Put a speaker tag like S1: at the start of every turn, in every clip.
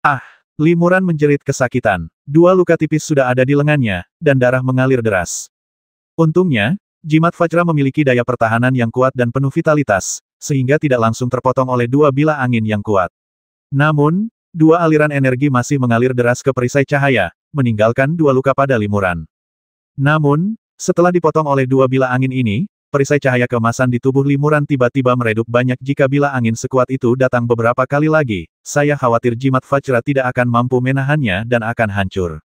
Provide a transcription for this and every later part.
S1: Ah! Limuran menjerit kesakitan. Dua luka tipis sudah ada di lengannya, dan darah mengalir deras. Untungnya, jimat Vajra memiliki daya pertahanan yang kuat dan penuh vitalitas, sehingga tidak langsung terpotong oleh dua bilah angin yang kuat. Namun, dua aliran energi masih mengalir deras ke perisai cahaya, meninggalkan dua luka pada Limuran. Namun, setelah dipotong oleh dua bilah angin ini, perisai cahaya keemasan di tubuh Limuran tiba-tiba meredup banyak. Jika bilah angin sekuat itu datang beberapa kali lagi, saya khawatir jimat Vajra tidak akan mampu menahannya dan akan hancur.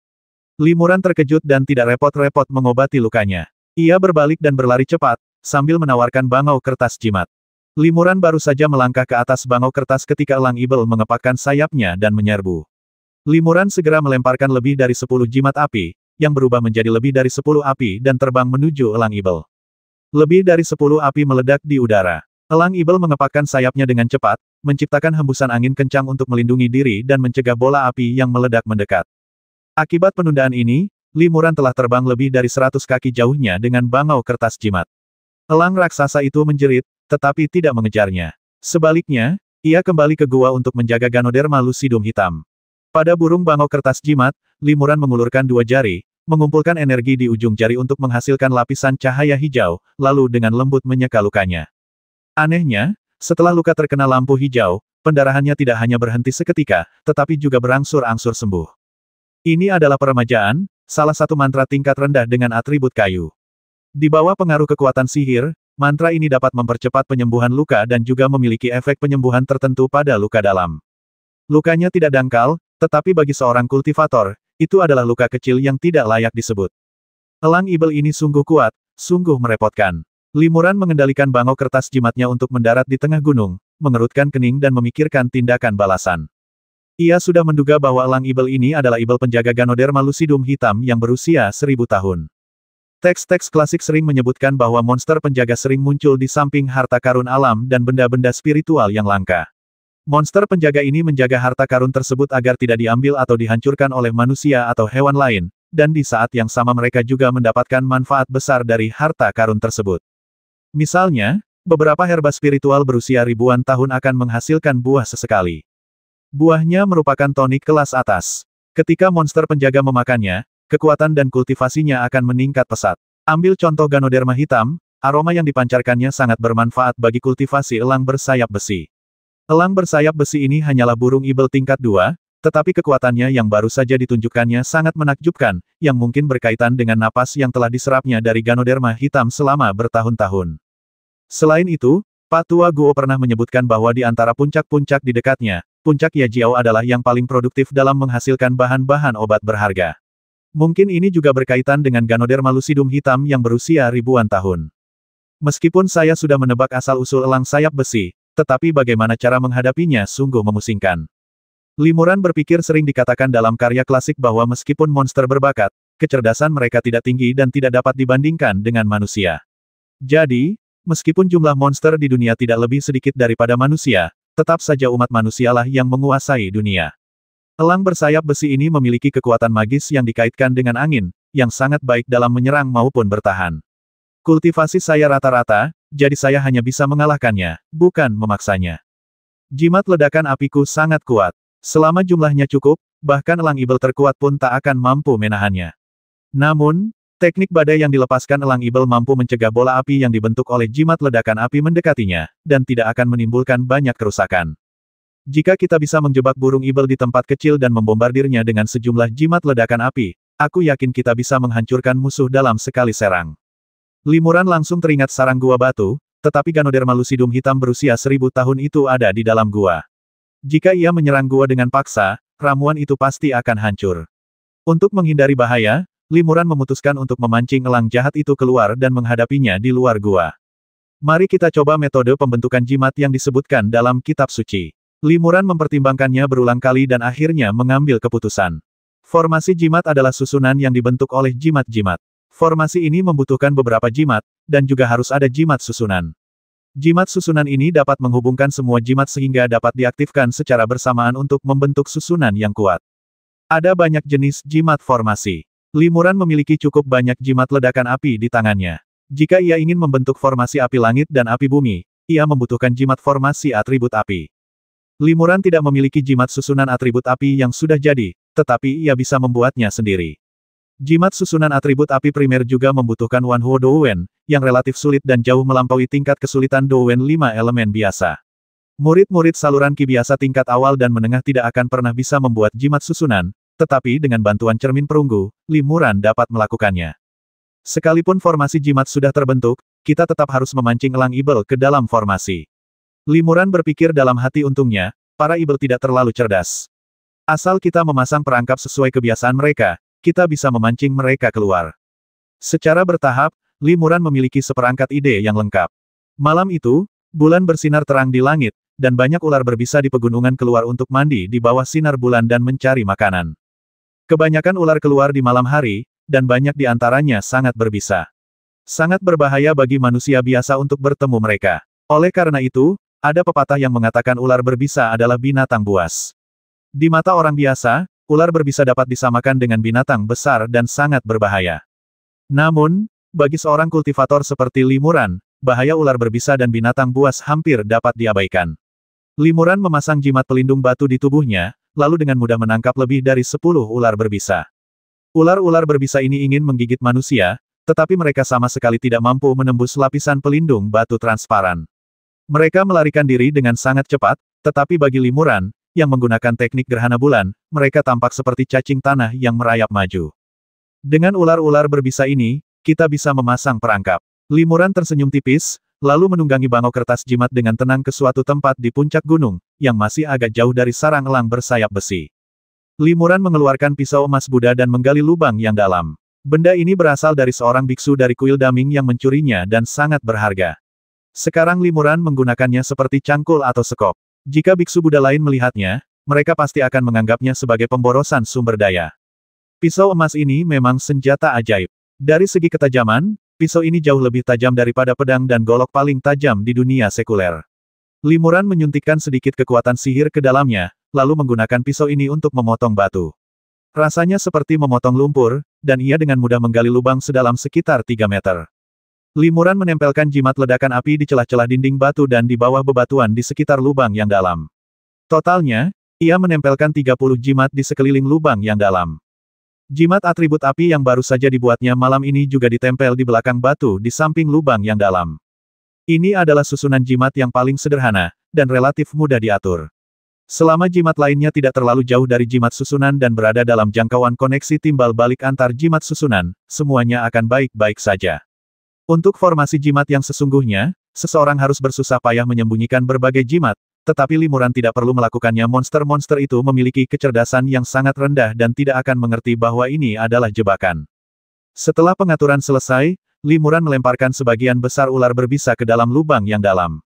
S1: Limuran terkejut dan tidak repot-repot mengobati lukanya. Ia berbalik dan berlari cepat, sambil menawarkan bangau kertas jimat. Limuran baru saja melangkah ke atas bangau kertas ketika elang ibel mengepakkan sayapnya dan menyerbu. Limuran segera melemparkan lebih dari 10 jimat api, yang berubah menjadi lebih dari 10 api dan terbang menuju elang ibel. Lebih dari 10 api meledak di udara. Elang ibel mengepakkan sayapnya dengan cepat, menciptakan hembusan angin kencang untuk melindungi diri dan mencegah bola api yang meledak mendekat. Akibat penundaan ini, Limuran telah terbang lebih dari 100 kaki jauhnya dengan bangau kertas jimat. Elang raksasa itu menjerit, tetapi tidak mengejarnya. Sebaliknya, ia kembali ke gua untuk menjaga Ganoderma lucidum hitam. Pada burung bangau kertas jimat, Limuran mengulurkan dua jari, mengumpulkan energi di ujung jari untuk menghasilkan lapisan cahaya hijau, lalu dengan lembut menyeka lukanya. Anehnya, setelah luka terkena lampu hijau, pendarahannya tidak hanya berhenti seketika, tetapi juga berangsur-angsur sembuh. Ini adalah peremajaan, salah satu mantra tingkat rendah dengan atribut kayu. Di bawah pengaruh kekuatan sihir, mantra ini dapat mempercepat penyembuhan luka dan juga memiliki efek penyembuhan tertentu pada luka dalam. Lukanya tidak dangkal, tetapi bagi seorang kultivator, itu adalah luka kecil yang tidak layak disebut. Elang ibel ini sungguh kuat, sungguh merepotkan. Limuran mengendalikan bangau kertas jimatnya untuk mendarat di tengah gunung, mengerutkan kening dan memikirkan tindakan balasan. Ia sudah menduga bahwa elang ibel ini adalah ibel penjaga Ganoderma lucidum hitam yang berusia 1000 tahun. Teks-teks klasik sering menyebutkan bahwa monster penjaga sering muncul di samping harta karun alam dan benda-benda spiritual yang langka. Monster penjaga ini menjaga harta karun tersebut agar tidak diambil atau dihancurkan oleh manusia atau hewan lain, dan di saat yang sama mereka juga mendapatkan manfaat besar dari harta karun tersebut. Misalnya, beberapa herba spiritual berusia ribuan tahun akan menghasilkan buah sesekali. Buahnya merupakan tonik kelas atas. Ketika monster penjaga memakannya, kekuatan dan kultivasinya akan meningkat pesat. Ambil contoh Ganoderma hitam, aroma yang dipancarkannya sangat bermanfaat bagi kultivasi elang bersayap besi. Elang bersayap besi ini hanyalah burung ibel tingkat 2, tetapi kekuatannya yang baru saja ditunjukkannya sangat menakjubkan, yang mungkin berkaitan dengan napas yang telah diserapnya dari Ganoderma hitam selama bertahun-tahun. Selain itu, Pak Tua Guo pernah menyebutkan bahwa di antara puncak-puncak di dekatnya, puncak Yajiao adalah yang paling produktif dalam menghasilkan bahan-bahan obat berharga. Mungkin ini juga berkaitan dengan Ganoderma lucidum hitam yang berusia ribuan tahun. Meskipun saya sudah menebak asal-usul elang sayap besi, tetapi bagaimana cara menghadapinya sungguh memusingkan. Limuran berpikir sering dikatakan dalam karya klasik bahwa meskipun monster berbakat, kecerdasan mereka tidak tinggi dan tidak dapat dibandingkan dengan manusia. Jadi, meskipun jumlah monster di dunia tidak lebih sedikit daripada manusia, tetap saja umat manusialah yang menguasai dunia. Elang bersayap besi ini memiliki kekuatan magis yang dikaitkan dengan angin, yang sangat baik dalam menyerang maupun bertahan. Kultivasi saya rata-rata, jadi saya hanya bisa mengalahkannya, bukan memaksanya. Jimat ledakan apiku sangat kuat. Selama jumlahnya cukup, bahkan elang ibel terkuat pun tak akan mampu menahannya. Namun, teknik badai yang dilepaskan elang ibel mampu mencegah bola api yang dibentuk oleh jimat ledakan api mendekatinya, dan tidak akan menimbulkan banyak kerusakan. Jika kita bisa menjebak burung ibel di tempat kecil dan membombardirnya dengan sejumlah jimat ledakan api, aku yakin kita bisa menghancurkan musuh dalam sekali serang. Limuran langsung teringat sarang gua batu, tetapi Ganoderma lucidum hitam berusia 1000 tahun itu ada di dalam gua. Jika ia menyerang gua dengan paksa, ramuan itu pasti akan hancur. Untuk menghindari bahaya, Limuran memutuskan untuk memancing elang jahat itu keluar dan menghadapinya di luar gua. Mari kita coba metode pembentukan jimat yang disebutkan dalam kitab suci. Limuran mempertimbangkannya berulang kali dan akhirnya mengambil keputusan. Formasi jimat adalah susunan yang dibentuk oleh jimat-jimat. Formasi ini membutuhkan beberapa jimat, dan juga harus ada jimat susunan. Jimat susunan ini dapat menghubungkan semua jimat sehingga dapat diaktifkan secara bersamaan untuk membentuk susunan yang kuat. Ada banyak jenis jimat formasi. Limuran memiliki cukup banyak jimat ledakan api di tangannya. Jika ia ingin membentuk formasi api langit dan api bumi, ia membutuhkan jimat formasi atribut api. Limuran tidak memiliki jimat susunan atribut api yang sudah jadi, tetapi ia bisa membuatnya sendiri. Jimat susunan atribut api primer juga membutuhkan Wanhuo Douwen, yang relatif sulit dan jauh melampaui tingkat kesulitan Douwen 5 elemen biasa. Murid-murid saluran Qi biasa tingkat awal dan menengah tidak akan pernah bisa membuat jimat susunan, tetapi dengan bantuan cermin perunggu, Limuran dapat melakukannya. Sekalipun formasi jimat sudah terbentuk, kita tetap harus memancing elang ibel ke dalam formasi. Limuran berpikir dalam hati, untungnya, para ibel tidak terlalu cerdas. Asal kita memasang perangkap sesuai kebiasaan mereka, kita bisa memancing mereka keluar. Secara bertahap, Limuran memiliki seperangkat ide yang lengkap. Malam itu, bulan bersinar terang di langit, dan banyak ular berbisa di pegunungan keluar untuk mandi di bawah sinar bulan dan mencari makanan. Kebanyakan ular keluar di malam hari, dan banyak di antaranya sangat berbisa. Sangat berbahaya bagi manusia biasa untuk bertemu mereka. Oleh karena itu, ada pepatah yang mengatakan ular berbisa adalah binatang buas. Di mata orang biasa, ular berbisa dapat disamakan dengan binatang besar dan sangat berbahaya. Namun, bagi seorang kultivator seperti Limuran, bahaya ular berbisa dan binatang buas hampir dapat diabaikan. Limuran memasang jimat pelindung batu di tubuhnya, lalu dengan mudah menangkap lebih dari 10 ular berbisa. Ular-ular berbisa ini ingin menggigit manusia, tetapi mereka sama sekali tidak mampu menembus lapisan pelindung batu transparan. Mereka melarikan diri dengan sangat cepat, tetapi bagi Limuran, yang menggunakan teknik gerhana bulan, mereka tampak seperti cacing tanah yang merayap maju. Dengan ular-ular berbisa ini, kita bisa memasang perangkap. Limuran tersenyum tipis, lalu menunggangi bangau kertas jimat dengan tenang ke suatu tempat di puncak gunung, yang masih agak jauh dari sarang elang bersayap besi. Limuran mengeluarkan pisau emas Buddha dan menggali lubang yang dalam. Benda ini berasal dari seorang biksu dari kuil Daming yang mencurinya dan sangat berharga. Sekarang Limuran menggunakannya seperti cangkul atau sekop. Jika biksu Buddha lain melihatnya, mereka pasti akan menganggapnya sebagai pemborosan sumber daya. Pisau emas ini memang senjata ajaib. Dari segi ketajaman, pisau ini jauh lebih tajam daripada pedang dan golok paling tajam di dunia sekuler. Limuran menyuntikkan sedikit kekuatan sihir ke dalamnya, lalu menggunakan pisau ini untuk memotong batu. Rasanya seperti memotong lumpur, dan ia dengan mudah menggali lubang sedalam sekitar 3 meter. Limuran menempelkan jimat ledakan api di celah-celah dinding batu dan di bawah bebatuan di sekitar lubang yang dalam. Totalnya, ia menempelkan 30 jimat di sekeliling lubang yang dalam. Jimat atribut api yang baru saja dibuatnya malam ini juga ditempel di belakang batu di samping lubang yang dalam. Ini adalah susunan jimat yang paling sederhana, dan relatif mudah diatur. Selama jimat lainnya tidak terlalu jauh dari jimat susunan dan berada dalam jangkauan koneksi timbal balik antar jimat susunan, semuanya akan baik-baik saja. Untuk formasi jimat yang sesungguhnya, seseorang harus bersusah payah menyembunyikan berbagai jimat, tetapi Limuran tidak perlu melakukannya. Monster-monster itu memiliki kecerdasan yang sangat rendah dan tidak akan mengerti bahwa ini adalah jebakan. Setelah pengaturan selesai, Limuran melemparkan sebagian besar ular berbisa ke dalam lubang yang dalam.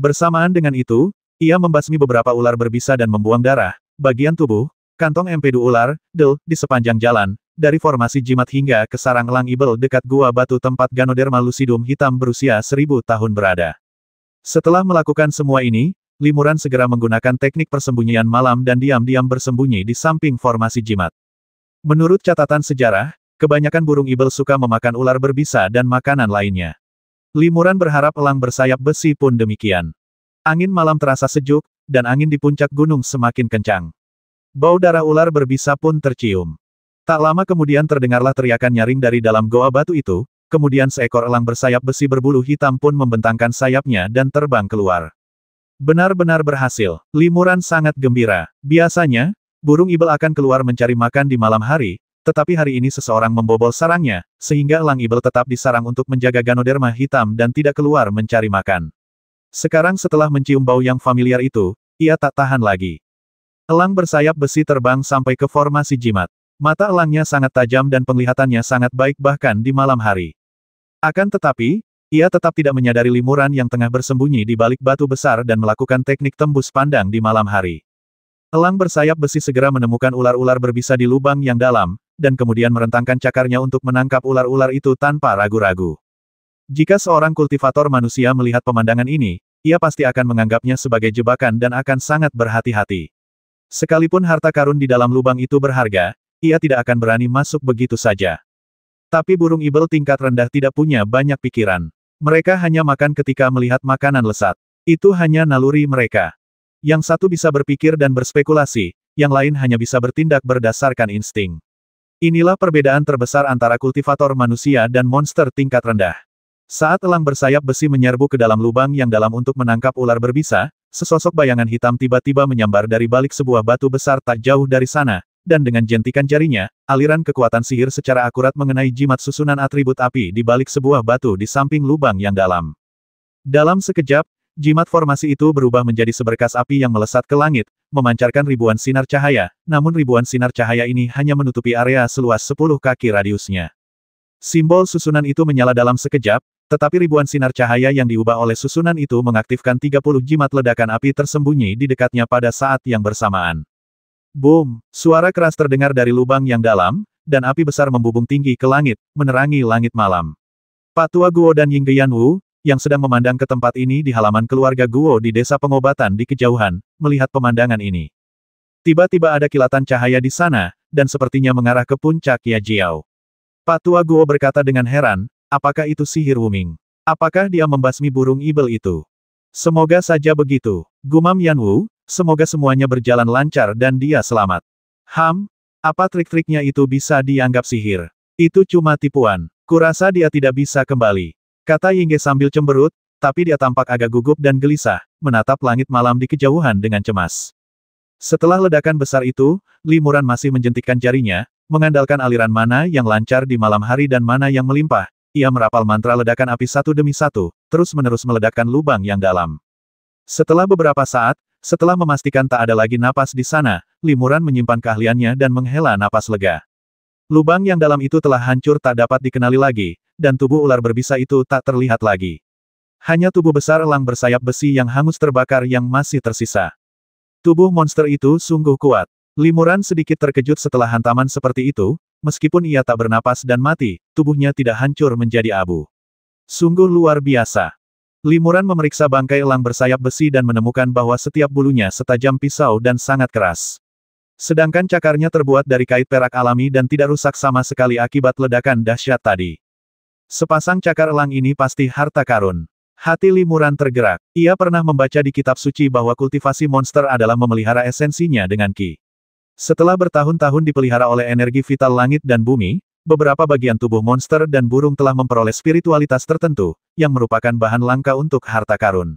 S1: Bersamaan dengan itu, ia membasmi beberapa ular berbisa dan membuang darah, bagian tubuh, kantong empedu ular, di sepanjang jalan, dari formasi jimat hingga ke sarang elang ibel dekat gua batu tempat Ganoderma lucidum hitam berusia 1000 tahun berada. Setelah melakukan semua ini, Limuran segera menggunakan teknik persembunyian malam dan diam-diam bersembunyi di samping formasi jimat. Menurut catatan sejarah, kebanyakan burung ibel suka memakan ular berbisa dan makanan lainnya. Limuran berharap elang bersayap besi pun demikian. Angin malam terasa sejuk, dan angin di puncak gunung semakin kencang. Bau darah ular berbisa pun tercium. Tak lama kemudian terdengarlah teriakan nyaring dari dalam goa batu itu, kemudian seekor elang bersayap besi berbulu hitam pun membentangkan sayapnya dan terbang keluar. Benar-benar berhasil. Limuran sangat gembira. Biasanya, burung ibel akan keluar mencari makan di malam hari, tetapi hari ini seseorang membobol sarangnya, sehingga elang ibel tetap di sarang untuk menjaga Ganoderma hitam dan tidak keluar mencari makan. Sekarang setelah mencium bau yang familiar itu, ia tak tahan lagi. Elang bersayap besi terbang sampai ke formasi jimat. Mata elangnya sangat tajam dan penglihatannya sangat baik bahkan di malam hari. Akan tetapi, ia tetap tidak menyadari Limuran yang tengah bersembunyi di balik batu besar dan melakukan teknik tembus pandang di malam hari. Elang bersayap besi segera menemukan ular-ular berbisa di lubang yang dalam, dan kemudian merentangkan cakarnya untuk menangkap ular-ular itu tanpa ragu-ragu. Jika seorang kultivator manusia melihat pemandangan ini, ia pasti akan menganggapnya sebagai jebakan dan akan sangat berhati-hati. Sekalipun harta karun di dalam lubang itu berharga, ia tidak akan berani masuk begitu saja. Tapi burung ibel tingkat rendah tidak punya banyak pikiran. Mereka hanya makan ketika melihat makanan lesat. Itu hanya naluri mereka. Yang satu bisa berpikir dan berspekulasi, yang lain hanya bisa bertindak berdasarkan insting. Inilah perbedaan terbesar antara kultivator manusia dan monster tingkat rendah. Saat elang bersayap besi menyerbu ke dalam lubang yang dalam untuk menangkap ular berbisa, sesosok bayangan hitam tiba-tiba menyambar dari balik sebuah batu besar tak jauh dari sana, dan dengan jentikan jarinya, aliran kekuatan sihir secara akurat mengenai jimat susunan atribut api di balik sebuah batu di samping lubang yang dalam. Dalam sekejap, jimat formasi itu berubah menjadi seberkas api yang melesat ke langit, memancarkan ribuan sinar cahaya, namun ribuan sinar cahaya ini hanya menutupi area seluas 10 kaki radiusnya. Simbol susunan itu menyala dalam sekejap, tetapi ribuan sinar cahaya yang diubah oleh susunan itu mengaktifkan 30 jimat ledakan api tersembunyi di dekatnya pada saat yang bersamaan. Boom! Suara keras terdengar dari lubang yang dalam, dan api besar membubung tinggi ke langit, menerangi langit malam. Pak Tua Guo dan Yingge Yanwu, yang sedang memandang ke tempat ini di halaman keluarga Guo di desa pengobatan di kejauhan, melihat pemandangan ini. Tiba-tiba ada kilatan cahaya di sana, dan sepertinya mengarah ke puncak Yajiao. Pak Tua Guo berkata dengan heran, apakah itu sihir Wuming? Apakah dia membasmi burung ibel itu? Semoga saja begitu. Gumam Yanwu, semoga semuanya berjalan lancar dan dia selamat. Apa trik-triknya itu bisa dianggap sihir? Itu cuma tipuan. Kurasa dia tidak bisa kembali. Kata Yingge sambil cemberut, tapi dia tampak agak gugup dan gelisah, menatap langit malam di kejauhan dengan cemas. Setelah ledakan besar itu, Li Muran masih menjentikkan jarinya, mengandalkan aliran mana yang lancar di malam hari dan mana yang melimpah. Ia merapal mantra ledakan api satu demi satu, terus-menerus meledakkan lubang yang dalam. Setelah beberapa saat, setelah memastikan tak ada lagi napas di sana, Li Muran menyimpan keahliannya dan menghela napas lega. Lubang yang dalam itu telah hancur tak dapat dikenali lagi, dan tubuh ular berbisa itu tak terlihat lagi. Hanya tubuh besar elang bersayap besi yang hangus terbakar yang masih tersisa. Tubuh monster itu sungguh kuat. Li Muran sedikit terkejut setelah hantaman seperti itu, meskipun ia tak bernapas dan mati, tubuhnya tidak hancur menjadi abu. Sungguh luar biasa. Li Muran memeriksa bangkai elang bersayap besi dan menemukan bahwa setiap bulunya setajam pisau dan sangat keras. Sedangkan cakarnya terbuat dari kait perak alami dan tidak rusak sama sekali akibat ledakan dahsyat tadi. Sepasang cakar elang ini pasti harta karun. Hati Li Muran tergerak. Ia pernah membaca di kitab suci bahwa kultivasi monster adalah memelihara esensinya dengan ki. Setelah bertahun-tahun dipelihara oleh energi vital langit dan bumi, beberapa bagian tubuh monster dan burung telah memperoleh spiritualitas tertentu, yang merupakan bahan langka untuk harta karun.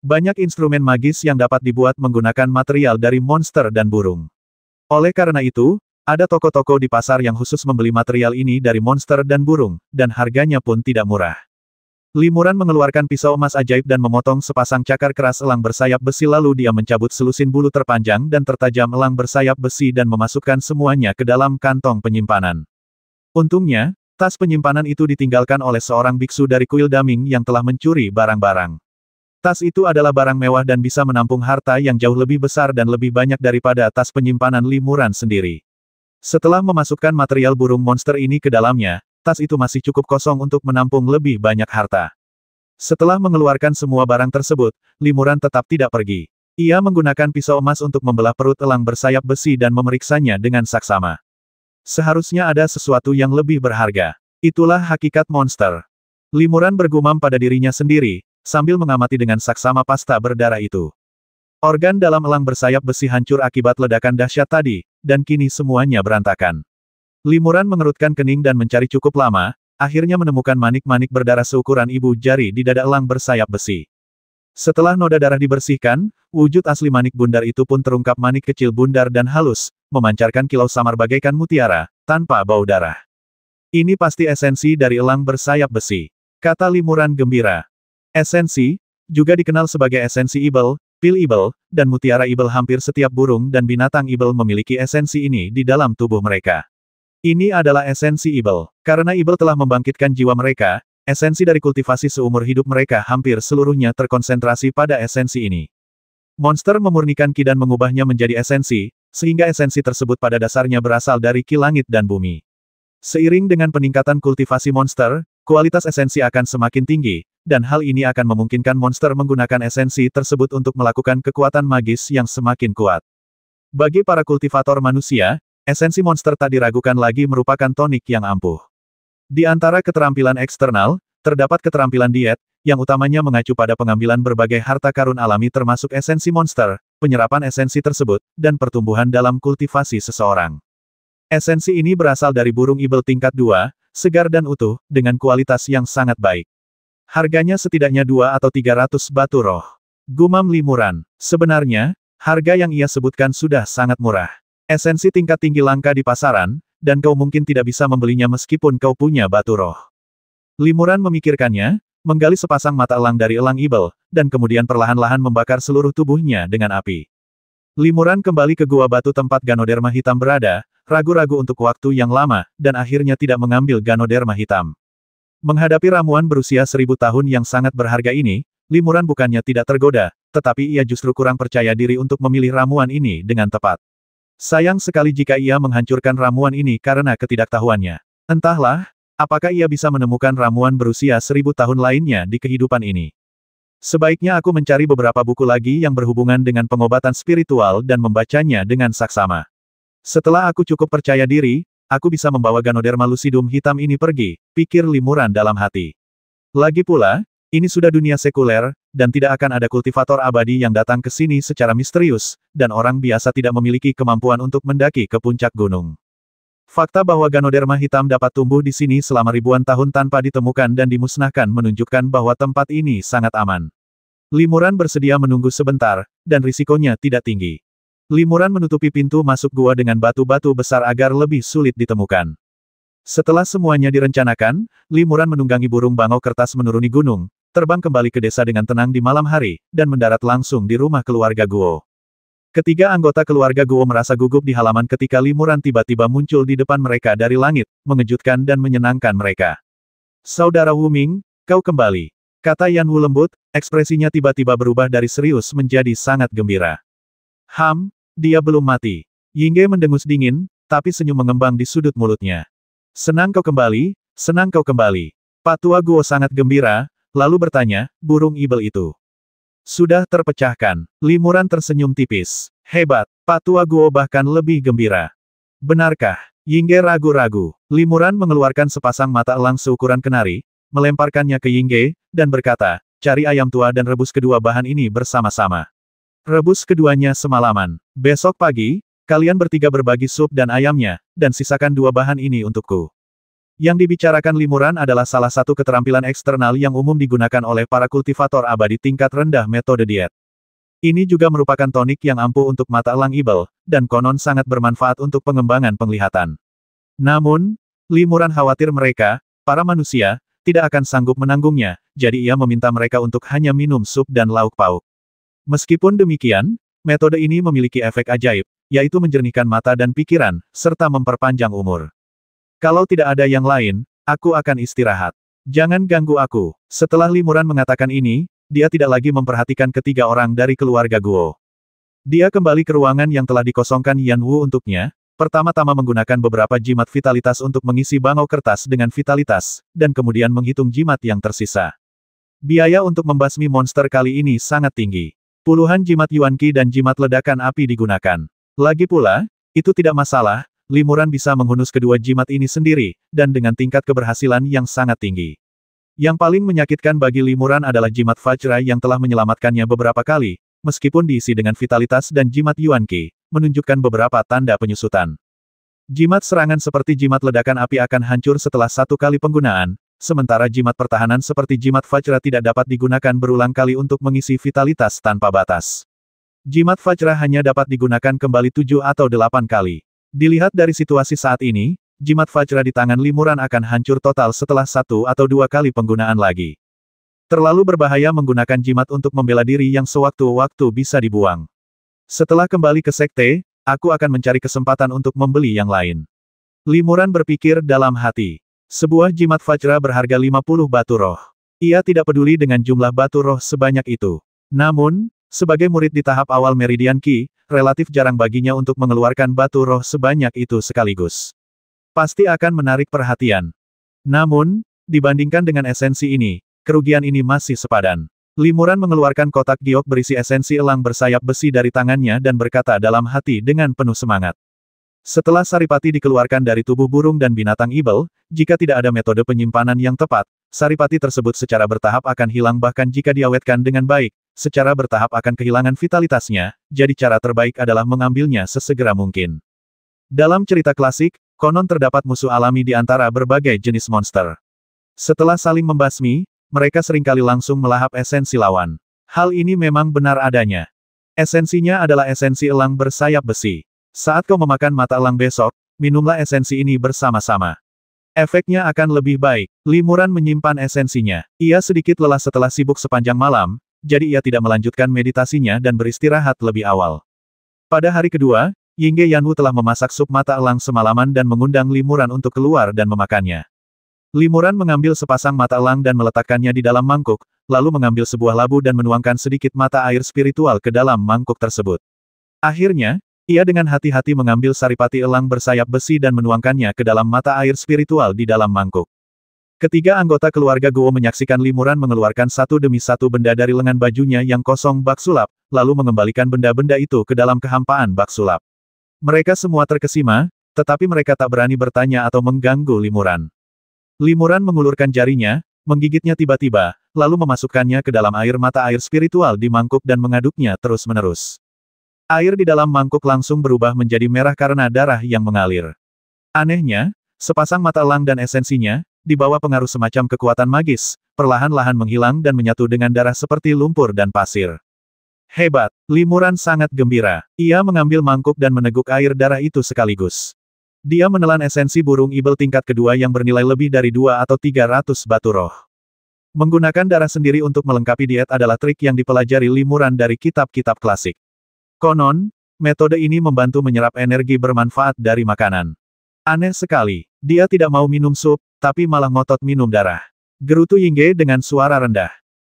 S1: Banyak instrumen magis yang dapat dibuat menggunakan material dari monster dan burung. Oleh karena itu, ada toko-toko di pasar yang khusus membeli material ini dari monster dan burung, dan harganya pun tidak murah. Li Muran mengeluarkan pisau emas ajaib dan memotong sepasang cakar keras elang bersayap besi lalu dia mencabut selusin bulu terpanjang dan tertajam elang bersayap besi dan memasukkan semuanya ke dalam kantong penyimpanan. Untungnya, tas penyimpanan itu ditinggalkan oleh seorang biksu dari kuil Daming yang telah mencuri barang-barang. Tas itu adalah barang mewah dan bisa menampung harta yang jauh lebih besar dan lebih banyak daripada tas penyimpanan Li Muran sendiri. Setelah memasukkan material burung monster ini ke dalamnya, tas itu masih cukup kosong untuk menampung lebih banyak harta. Setelah mengeluarkan semua barang tersebut, Li Muran tetap tidak pergi. Ia menggunakan pisau emas untuk membelah perut elang bersayap besi dan memeriksanya dengan saksama. Seharusnya ada sesuatu yang lebih berharga. Itulah hakikat monster. Li Muran bergumam pada dirinya sendiri, sambil mengamati dengan saksama pasta berdarah itu. Organ dalam elang bersayap besi hancur akibat ledakan dahsyat tadi, dan kini semuanya berantakan. Li Muran mengerutkan kening dan mencari cukup lama, akhirnya menemukan manik-manik berdarah seukuran ibu jari di dada elang bersayap besi. Setelah noda darah dibersihkan, wujud asli manik bundar itu pun terungkap manik kecil bundar dan halus, memancarkan kilau samar bagaikan mutiara, tanpa bau darah. Ini pasti esensi dari elang bersayap besi, kata Li Muran gembira. Esensi, juga dikenal sebagai esensi ibel, pil ibel, dan mutiara ibel. Hampir setiap burung dan binatang ibel memiliki esensi ini di dalam tubuh mereka. Ini adalah esensi ibel. Karena ibel telah membangkitkan jiwa mereka, esensi dari kultivasi seumur hidup mereka hampir seluruhnya terkonsentrasi pada esensi ini. Monster memurnikan ki dan mengubahnya menjadi esensi, sehingga esensi tersebut pada dasarnya berasal dari ki langit dan bumi. Seiring dengan peningkatan kultivasi monster, kualitas esensi akan semakin tinggi, dan hal ini akan memungkinkan monster menggunakan esensi tersebut untuk melakukan kekuatan magis yang semakin kuat. Bagi para kultivator manusia, esensi monster tak diragukan lagi merupakan tonik yang ampuh. Di antara keterampilan eksternal, terdapat keterampilan diet, yang utamanya mengacu pada pengambilan berbagai harta karun alami termasuk esensi monster, penyerapan esensi tersebut, dan pertumbuhan dalam kultivasi seseorang. Esensi ini berasal dari burung ibel tingkat 2, segar dan utuh, dengan kualitas yang sangat baik. Harganya setidaknya 2 atau 300 batu roh. Gumam Limuran. Sebenarnya, harga yang ia sebutkan sudah sangat murah. Esensi tingkat tinggi langka di pasaran, dan kau mungkin tidak bisa membelinya meskipun kau punya batu roh. Limuran memikirkannya, menggali sepasang mata elang dari elang ibel, dan kemudian perlahan-lahan membakar seluruh tubuhnya dengan api. Limuran kembali ke gua batu tempat Ganoderma hitam berada, ragu-ragu untuk waktu yang lama, dan akhirnya tidak mengambil Ganoderma hitam. Menghadapi ramuan berusia 1000 tahun yang sangat berharga ini, Limuran bukannya tidak tergoda, tetapi ia justru kurang percaya diri untuk memilih ramuan ini dengan tepat. Sayang sekali jika ia menghancurkan ramuan ini karena ketidaktahuannya. Entahlah, apakah ia bisa menemukan ramuan berusia 1000 tahun lainnya di kehidupan ini. Sebaiknya aku mencari beberapa buku lagi yang berhubungan dengan pengobatan spiritual dan membacanya dengan saksama. Setelah aku cukup percaya diri, aku bisa membawa Ganoderma lucidum hitam ini pergi, pikir Limuran dalam hati. Lagi pula, ini sudah dunia sekuler, dan tidak akan ada kultivator abadi yang datang ke sini secara misterius, dan orang biasa tidak memiliki kemampuan untuk mendaki ke puncak gunung. Fakta bahwa Ganoderma hitam dapat tumbuh di sini selama ribuan tahun tanpa ditemukan dan dimusnahkan menunjukkan bahwa tempat ini sangat aman. Limuran bersedia menunggu sebentar, dan risikonya tidak tinggi. Limuran menutupi pintu masuk gua dengan batu-batu besar agar lebih sulit ditemukan. Setelah semuanya direncanakan, Limuran menunggangi burung bangau kertas menuruni gunung, terbang kembali ke desa dengan tenang di malam hari, dan mendarat langsung di rumah keluarga Guo. Ketiga anggota keluarga Guo merasa gugup di halaman ketika Limuran tiba-tiba muncul di depan mereka dari langit, mengejutkan dan menyenangkan mereka. Saudara Wu Ming, kau kembali. Kata Yan Wu lembut, ekspresinya tiba-tiba berubah dari serius menjadi sangat gembira. Dia belum mati. Yingge mendengus dingin, tapi senyum mengembang di sudut mulutnya. Senang kau kembali, senang kau kembali. Patua Guo sangat gembira, lalu bertanya, burung ibel itu sudah terpecahkan. Limuran tersenyum tipis. Hebat, Patua Guo bahkan lebih gembira. Benarkah? Yingge ragu-ragu. Limuran mengeluarkan sepasang mata elang seukuran kenari, melemparkannya ke Yingge, dan berkata, cari ayam tua dan rebus kedua bahan ini bersama-sama. Rebus keduanya semalaman. Besok pagi, kalian bertiga berbagi sup dan ayamnya, dan sisakan dua bahan ini untukku. Yang dibicarakan Limuran adalah salah satu keterampilan eksternal yang umum digunakan oleh para kultivator abadi tingkat rendah metode diet. Ini juga merupakan tonik yang ampuh untuk mata elang ibel, dan konon sangat bermanfaat untuk pengembangan penglihatan. Namun, Limuran khawatir mereka, para manusia, tidak akan sanggup menanggungnya, jadi ia meminta mereka untuk hanya minum sup dan lauk pauk. Meskipun demikian, metode ini memiliki efek ajaib, yaitu menjernihkan mata dan pikiran, serta memperpanjang umur. Kalau tidak ada yang lain, aku akan istirahat. Jangan ganggu aku. Setelah Limuran mengatakan ini, dia tidak lagi memperhatikan ketiga orang dari keluarga Guo. Dia kembali ke ruangan yang telah dikosongkan Yan Wu untuknya, pertama-tama menggunakan beberapa jimat vitalitas untuk mengisi bangau kertas dengan vitalitas, dan kemudian menghitung jimat yang tersisa. Biaya untuk membasmi monster kali ini sangat tinggi. Puluhan jimat Yuanqi dan jimat ledakan api digunakan. Lagi pula, itu tidak masalah, Limuran bisa menghunus kedua jimat ini sendiri, dan dengan tingkat keberhasilan yang sangat tinggi. Yang paling menyakitkan bagi Limuran adalah jimat Vajra yang telah menyelamatkannya beberapa kali, meskipun diisi dengan vitalitas dan jimat Yuanqi, menunjukkan beberapa tanda penyusutan. Jimat serangan seperti jimat ledakan api akan hancur setelah satu kali penggunaan, sementara jimat pertahanan seperti jimat Vajra tidak dapat digunakan berulang kali untuk mengisi vitalitas tanpa batas. Jimat Vajra hanya dapat digunakan kembali 7 atau 8 kali. Dilihat dari situasi saat ini, jimat Vajra di tangan Limuran akan hancur total setelah 1 atau 2 kali penggunaan lagi. Terlalu berbahaya menggunakan jimat untuk membela diri yang sewaktu-waktu bisa dibuang. Setelah kembali ke sekte, aku akan mencari kesempatan untuk membeli yang lain. Limuran berpikir dalam hati. Sebuah jimat Vajra berharga 50 batu roh. Ia tidak peduli dengan jumlah batu roh sebanyak itu. Namun, sebagai murid di tahap awal Meridian Qi, relatif jarang baginya untuk mengeluarkan batu roh sebanyak itu sekaligus. Pasti akan menarik perhatian. Namun, dibandingkan dengan esensi ini, kerugian ini masih sepadan. Limuran mengeluarkan kotak giok berisi esensi elang bersayap besi dari tangannya dan berkata dalam hati dengan penuh semangat. Setelah saripati dikeluarkan dari tubuh burung dan binatang ibel, jika tidak ada metode penyimpanan yang tepat, saripati tersebut secara bertahap akan hilang bahkan jika diawetkan dengan baik, secara bertahap akan kehilangan vitalitasnya, jadi cara terbaik adalah mengambilnya sesegera mungkin. Dalam cerita klasik, konon terdapat musuh alami di antara berbagai jenis monster. Setelah saling membasmi, mereka seringkali langsung melahap esensi lawan. Hal ini memang benar adanya. Esensinya adalah esensi elang bersayap besi. Saat kau memakan mata elang besok, minumlah esensi ini bersama-sama. Efeknya akan lebih baik. Limuran menyimpan esensinya. Ia sedikit lelah setelah sibuk sepanjang malam, jadi ia tidak melanjutkan meditasinya dan beristirahat lebih awal. Pada hari kedua, Yingge Yanwu telah memasak sup mata elang semalaman dan mengundang Limuran untuk keluar dan memakannya. Limuran mengambil sepasang mata elang dan meletakkannya di dalam mangkuk, lalu mengambil sebuah labu dan menuangkan sedikit mata air spiritual ke dalam mangkuk tersebut. Akhirnya, ia dengan hati-hati mengambil saripati elang bersayap besi dan menuangkannya ke dalam mata air spiritual di dalam mangkuk. Ketiga anggota keluarga Guo menyaksikan Limuran mengeluarkan satu demi satu benda dari lengan bajunya yang kosong bak sulap, lalu mengembalikan benda-benda itu ke dalam kehampaan bak sulap. Mereka semua terkesima, tetapi mereka tak berani bertanya atau mengganggu Limuran. Limuran mengulurkan jarinya, menggigitnya tiba-tiba, lalu memasukkannya ke dalam air mata air spiritual di mangkuk dan mengaduknya terus-menerus. Air di dalam mangkuk langsung berubah menjadi merah karena darah yang mengalir. Anehnya, sepasang mata elang dan esensinya, di bawah pengaruh semacam kekuatan magis, perlahan-lahan menghilang dan menyatu dengan darah seperti lumpur dan pasir. Hebat, Limuran sangat gembira. Ia mengambil mangkuk dan meneguk air darah itu sekaligus. Dia menelan esensi burung ibel tingkat kedua yang bernilai lebih dari 2 atau 300 batu roh. Menggunakan darah sendiri untuk melengkapi diet adalah trik yang dipelajari Limuran dari kitab-kitab klasik. Konon, metode ini membantu menyerap energi bermanfaat dari makanan. Aneh sekali, dia tidak mau minum sup, tapi malah ngotot minum darah. Gerutu Yingge dengan suara rendah.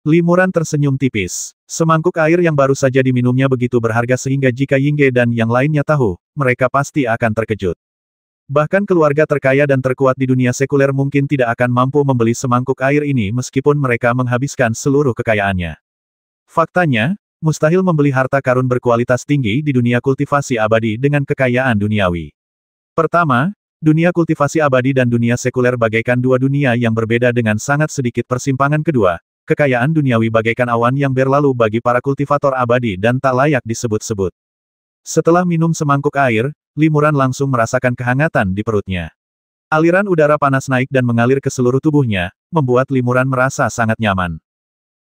S1: Limuran tersenyum tipis. Semangkuk air yang baru saja diminumnya begitu berharga sehingga jika Yingge dan yang lainnya tahu, mereka pasti akan terkejut. Bahkan keluarga terkaya dan terkuat di dunia sekuler mungkin tidak akan mampu membeli semangkuk air ini meskipun mereka menghabiskan seluruh kekayaannya. Faktanya, mustahil membeli harta karun berkualitas tinggi di dunia kultivasi abadi dengan kekayaan duniawi. Pertama, dunia kultivasi abadi dan dunia sekuler bagaikan dua dunia yang berbeda dengan sangat sedikit persimpangan. Kedua, kekayaan duniawi bagaikan awan yang berlalu bagi para kultivator abadi dan tak layak disebut-sebut. Setelah minum semangkuk air, Limuran langsung merasakan kehangatan di perutnya. Aliran udara panas naik dan mengalir ke seluruh tubuhnya, membuat Limuran merasa sangat nyaman.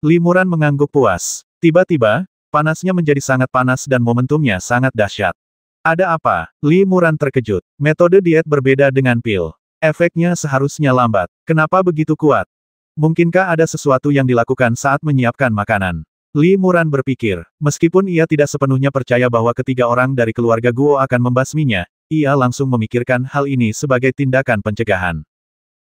S1: Limuran mengangguk puas. Tiba-tiba, panasnya menjadi sangat panas dan momentumnya sangat dahsyat. Ada apa? Limuran terkejut. Metode diet berbeda dengan pil. Efeknya seharusnya lambat. Kenapa begitu kuat? Mungkinkah ada sesuatu yang dilakukan saat menyiapkan makanan? Limuran berpikir, meskipun ia tidak sepenuhnya percaya bahwa ketiga orang dari keluarga Guo akan membasminya, ia langsung memikirkan hal ini sebagai tindakan pencegahan.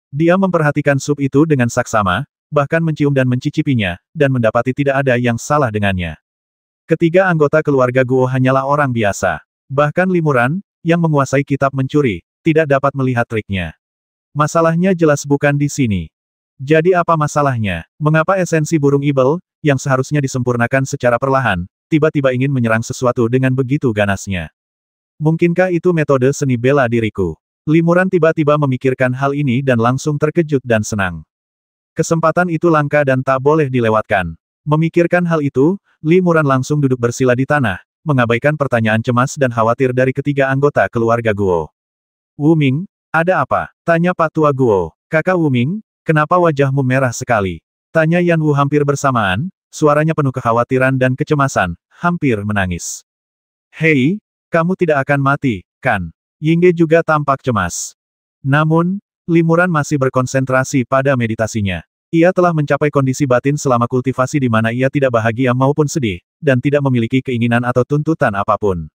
S1: Dia memperhatikan sup itu dengan saksama, bahkan mencium dan mencicipinya, dan mendapati tidak ada yang salah dengannya. Ketiga anggota keluarga Guo hanyalah orang biasa. Bahkan Limuran, yang menguasai kitab mencuri, tidak dapat melihat triknya. Masalahnya jelas bukan di sini. Jadi apa masalahnya? Mengapa esensi burung ibel, yang seharusnya disempurnakan secara perlahan, tiba-tiba ingin menyerang sesuatu dengan begitu ganasnya? Mungkinkah itu metode seni bela diriku? Limuran tiba-tiba memikirkan hal ini dan langsung terkejut dan senang. Kesempatan itu langka dan tak boleh dilewatkan. Memikirkan hal itu, Limuran langsung duduk bersila di tanah, mengabaikan pertanyaan cemas dan khawatir dari ketiga anggota keluarga Guo. Wuming, ada apa? Tanya Pak Tua Guo. Kakak Wuming, kenapa wajahmu merah sekali? Tanya Yan Wu hampir bersamaan, suaranya penuh kekhawatiran dan kecemasan, hampir menangis. Hei, kamu tidak akan mati, kan? Yingge juga tampak cemas. Namun, Limuran masih berkonsentrasi pada meditasinya. Ia telah mencapai kondisi batin selama kultivasi di mana ia tidak bahagia maupun sedih, dan tidak memiliki keinginan atau tuntutan apapun.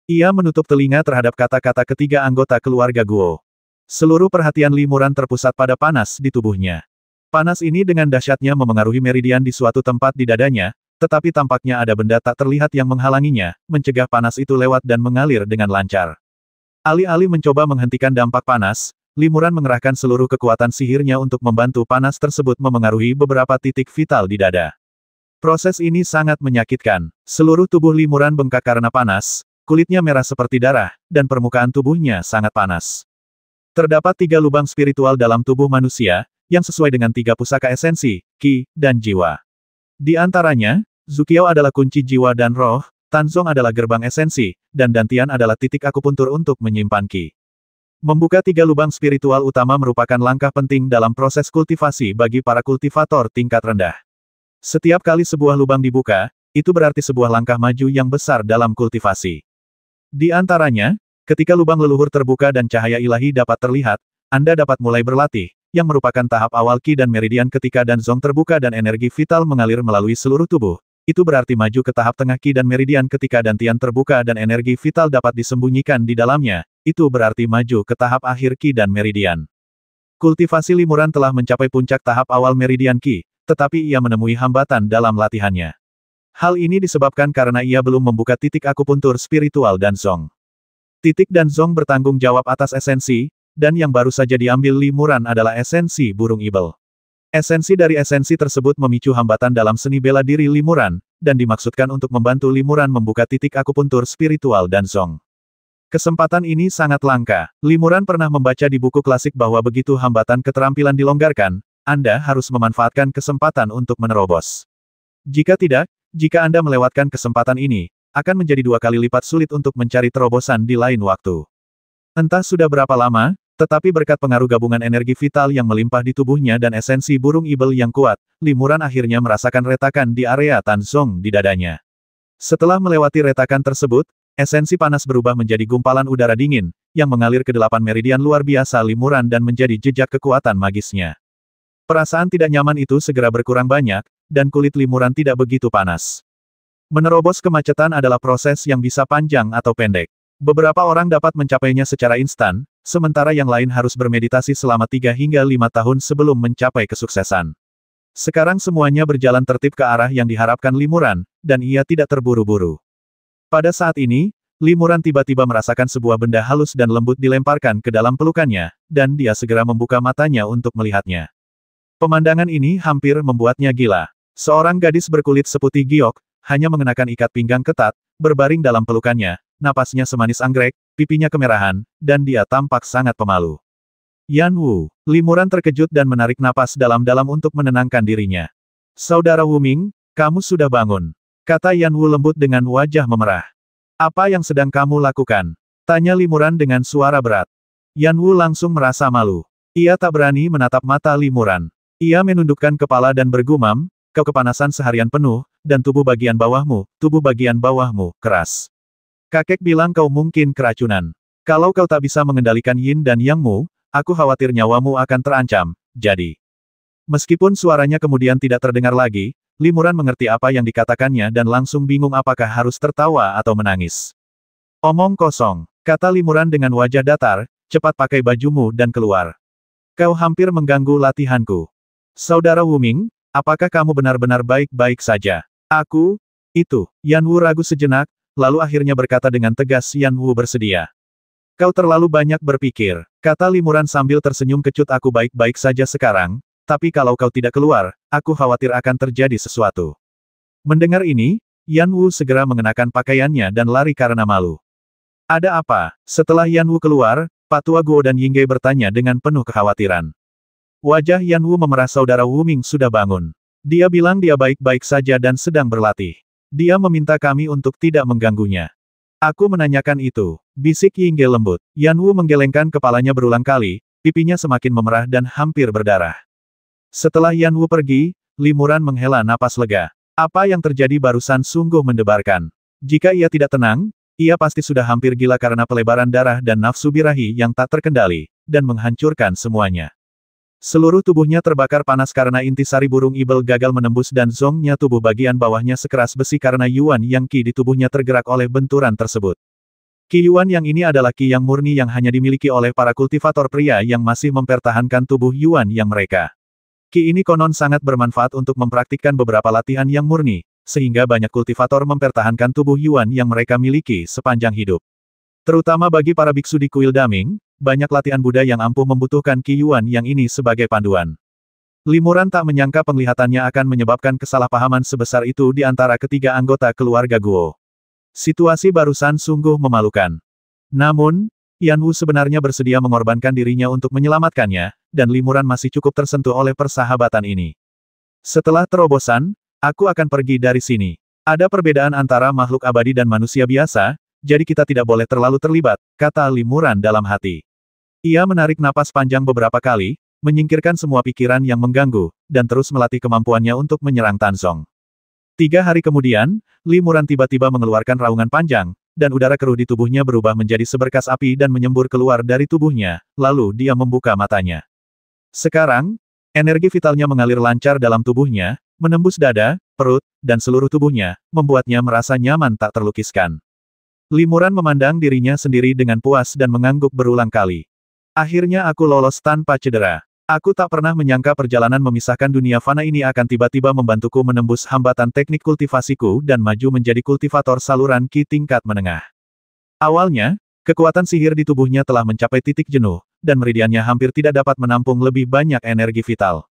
S1: Ia menutup telinga terhadap kata-kata ketiga anggota keluarga Guo. Seluruh perhatian Limuran terpusat pada panas di tubuhnya. Panas ini dengan dahsyatnya memengaruhi meridian di suatu tempat di dadanya, tetapi tampaknya ada benda tak terlihat yang menghalanginya, mencegah panas itu lewat dan mengalir dengan lancar. Alih-alih mencoba menghentikan dampak panas, Limuran mengerahkan seluruh kekuatan sihirnya untuk membantu panas tersebut memengaruhi beberapa titik vital di dada. Proses ini sangat menyakitkan. Seluruh tubuh Limuran bengkak karena panas, kulitnya merah seperti darah, dan permukaan tubuhnya sangat panas. Terdapat 3 lubang spiritual dalam tubuh manusia, yang sesuai dengan 3 pusaka esensi, ki, dan jiwa. Di antaranya, Zuqiao adalah kunci jiwa dan roh, Tanzong adalah gerbang esensi, dan Dantian adalah titik akupuntur untuk menyimpan Qi. Membuka 3 lubang spiritual utama merupakan langkah penting dalam proses kultivasi bagi para kultivator tingkat rendah. Setiap kali sebuah lubang dibuka, itu berarti sebuah langkah maju yang besar dalam kultivasi. Di antaranya, ketika lubang leluhur terbuka dan cahaya ilahi dapat terlihat, Anda dapat mulai berlatih, yang merupakan tahap awal Qi dan meridian ketika Danzong terbuka dan energi vital mengalir melalui seluruh tubuh. Itu berarti maju ke tahap tengah Qi dan meridian ketika Dantian terbuka dan energi vital dapat disembunyikan di dalamnya, itu berarti maju ke tahap akhir Qi dan meridian. Kultivasi Limuran telah mencapai puncak tahap awal meridian Qi, tetapi ia menemui hambatan dalam latihannya. Hal ini disebabkan karena ia belum membuka titik akupuntur spiritual Danzong. Titik Danzong bertanggung jawab atas esensi, dan yang baru saja diambil Limuran adalah esensi burung ibel. Esensi dari esensi tersebut memicu hambatan dalam seni bela diri Limuran, dan dimaksudkan untuk membantu Limuran membuka titik akupuntur spiritual Danzong. Kesempatan ini sangat langka. Limuran pernah membaca di buku klasik bahwa begitu hambatan keterampilan dilonggarkan, Anda harus memanfaatkan kesempatan untuk menerobos. Jika tidak, jika Anda melewatkan kesempatan ini, akan menjadi 2 kali lipat sulit untuk mencari terobosan di lain waktu. Entah sudah berapa lama, tetapi berkat pengaruh gabungan energi vital yang melimpah di tubuhnya dan esensi burung ibel yang kuat, Limuran akhirnya merasakan retakan di area Tanzong di dadanya. Setelah melewati retakan tersebut, esensi panas berubah menjadi gumpalan udara dingin, yang mengalir ke 8 meridian luar biasa Limuran dan menjadi jejak kekuatan magisnya. Perasaan tidak nyaman itu segera berkurang banyak, dan kulit Limuran tidak begitu panas. Menerobos kemacetan adalah proses yang bisa panjang atau pendek. Beberapa orang dapat mencapainya secara instan, sementara yang lain harus bermeditasi selama 3 hingga 5 tahun sebelum mencapai kesuksesan. Sekarang semuanya berjalan tertib ke arah yang diharapkan Limuran, dan ia tidak terburu-buru. Pada saat ini, Limuran tiba-tiba merasakan sebuah benda halus dan lembut dilemparkan ke dalam pelukannya, dan dia segera membuka matanya untuk melihatnya. Pemandangan ini hampir membuatnya gila. Seorang gadis berkulit seputih giok, hanya mengenakan ikat pinggang ketat, berbaring dalam pelukannya, napasnya semanis anggrek, pipinya kemerahan, dan dia tampak sangat pemalu. Yan Wu, Limuran terkejut dan menarik napas dalam-dalam untuk menenangkan dirinya. Saudara Wu Ming, kamu sudah bangun, kata Yan Wu lembut dengan wajah memerah. Apa yang sedang kamu lakukan? Tanya Limuran dengan suara berat. Yan Wu langsung merasa malu. Ia tak berani menatap mata Limuran. Ia menundukkan kepala dan bergumam, kau kepanasan seharian penuh, dan tubuh bagian bawahmu, keras. Kakek bilang kau mungkin keracunan. Kalau kau tak bisa mengendalikan yin dan yangmu, aku khawatir nyawamu akan terancam, jadi. Meskipun suaranya kemudian tidak terdengar lagi, Limuran mengerti apa yang dikatakannya dan langsung bingung apakah harus tertawa atau menangis. Omong kosong, kata Limuran dengan wajah datar, cepat pakai bajumu dan keluar. Kau hampir mengganggu latihanku. Saudara Wu Ming, apakah kamu benar-benar baik-baik saja? Aku, itu, Yan Wu ragu sejenak, lalu akhirnya berkata dengan tegas Yan Wu bersedia. Kau terlalu banyak berpikir, kata Limuran sambil tersenyum kecut aku baik-baik saja sekarang, tapi kalau kau tidak keluar, aku khawatir akan terjadi sesuatu. Mendengar ini, Yan Wu segera mengenakan pakaiannya dan lari karena malu. Ada apa? Setelah Yan Wu keluar, Pak Tua Guo dan Yingge bertanya dengan penuh kekhawatiran. Wajah Yan Wu memerah saudara Wu Ming sudah bangun. Dia bilang dia baik-baik saja dan sedang berlatih. Dia meminta kami untuk tidak mengganggunya. Aku menanyakan itu, bisik Yingge lembut. Yan Wu menggelengkan kepalanya berulang kali, pipinya semakin memerah dan hampir berdarah. Setelah Yan Wu pergi, Limuran menghela napas lega. Apa yang terjadi barusan sungguh mendebarkan. Jika ia tidak tenang, ia pasti sudah hampir gila karena pelebaran darah dan nafsu birahi yang tak terkendali, dan menghancurkan semuanya. Seluruh tubuhnya terbakar panas karena intisari burung ibel gagal menembus dan zongnya tubuh bagian bawahnya sekeras besi karena Yuan yang Qi di tubuhnya tergerak oleh benturan tersebut. Qi Yuan yang ini adalah Qi yang murni yang hanya dimiliki oleh para kultivator pria yang masih mempertahankan tubuh Yuan yang mereka. Qi ini konon sangat bermanfaat untuk mempraktikkan beberapa latihan yang murni, sehingga banyak kultivator mempertahankan tubuh Yuan yang mereka miliki sepanjang hidup. Terutama bagi para biksu di kuil Daming, banyak latihan Buddha yang ampuh membutuhkan Qi Yuan yang ini sebagai panduan. Limuran tak menyangka penglihatannya akan menyebabkan kesalahpahaman sebesar itu di antara ketiga anggota keluarga Guo. Situasi barusan sungguh memalukan. Namun, Yan Wu sebenarnya bersedia mengorbankan dirinya untuk menyelamatkannya, dan Limuran masih cukup tersentuh oleh persahabatan ini. Setelah terobosan, Aku akan pergi dari sini. Ada perbedaan antara makhluk abadi dan manusia biasa, jadi kita tidak boleh terlalu terlibat, kata Limuran dalam hati. Ia menarik napas panjang beberapa kali, menyingkirkan semua pikiran yang mengganggu, dan terus melatih kemampuannya untuk menyerang Tanzong. 3 hari kemudian, Limuran tiba-tiba mengeluarkan raungan panjang, dan udara keruh di tubuhnya berubah menjadi seberkas api dan menyembur keluar dari tubuhnya, lalu dia membuka matanya. Sekarang, energi vitalnya mengalir lancar dalam tubuhnya, menembus dada, perut, dan seluruh tubuhnya, membuatnya merasa nyaman tak terlukiskan. Limuran memandang dirinya sendiri dengan puas dan mengangguk berulang kali. Akhirnya aku lolos tanpa cedera. Aku tak pernah menyangka perjalanan memisahkan dunia fana ini akan tiba-tiba membantuku menembus hambatan teknik kultivasiku dan maju menjadi kultivator saluran Qi tingkat menengah. Awalnya, kekuatan sihir di tubuhnya telah mencapai titik jenuh, dan meridiannya hampir tidak dapat menampung lebih banyak energi vital.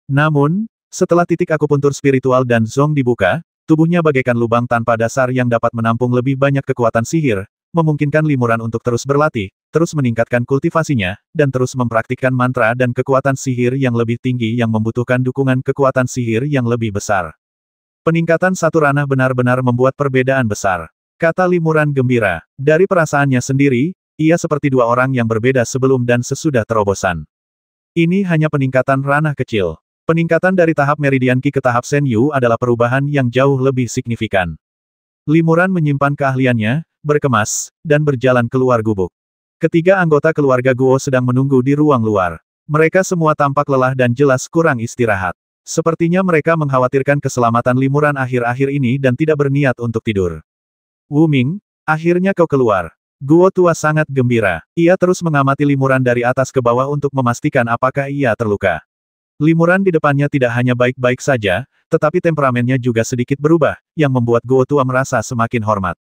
S1: Namun, setelah titik akupuntur spiritual dan zong dibuka, tubuhnya bagaikan lubang tanpa dasar yang dapat menampung lebih banyak kekuatan sihir, memungkinkan Limuran untuk terus berlatih, terus meningkatkan kultivasinya, dan terus mempraktikkan mantra dan kekuatan sihir yang lebih tinggi yang membutuhkan dukungan kekuatan sihir yang lebih besar. Peningkatan satu ranah benar-benar membuat perbedaan besar. Kata Limuran gembira. Dari perasaannya sendiri, ia seperti dua orang yang berbeda sebelum dan sesudah terobosan. Ini hanya peningkatan ranah kecil. Peningkatan dari tahap Meridian Qi ke tahap Senyu adalah perubahan yang jauh lebih signifikan. Limuran menyimpan keahliannya, berkemas, dan berjalan keluar gubuk. Ketiga anggota keluarga Guo sedang menunggu di ruang luar. Mereka semua tampak lelah dan jelas kurang istirahat. Sepertinya mereka mengkhawatirkan keselamatan Limuran akhir-akhir ini dan tidak berniat untuk tidur. Wu Ming, akhirnya kau keluar. Guo tua sangat gembira. Ia terus mengamati Limuran dari atas ke bawah untuk memastikan apakah ia terluka. Limuran di depannya tidak hanya baik-baik saja, tetapi temperamennya juga sedikit berubah, yang membuat Guo tua merasa semakin hormat.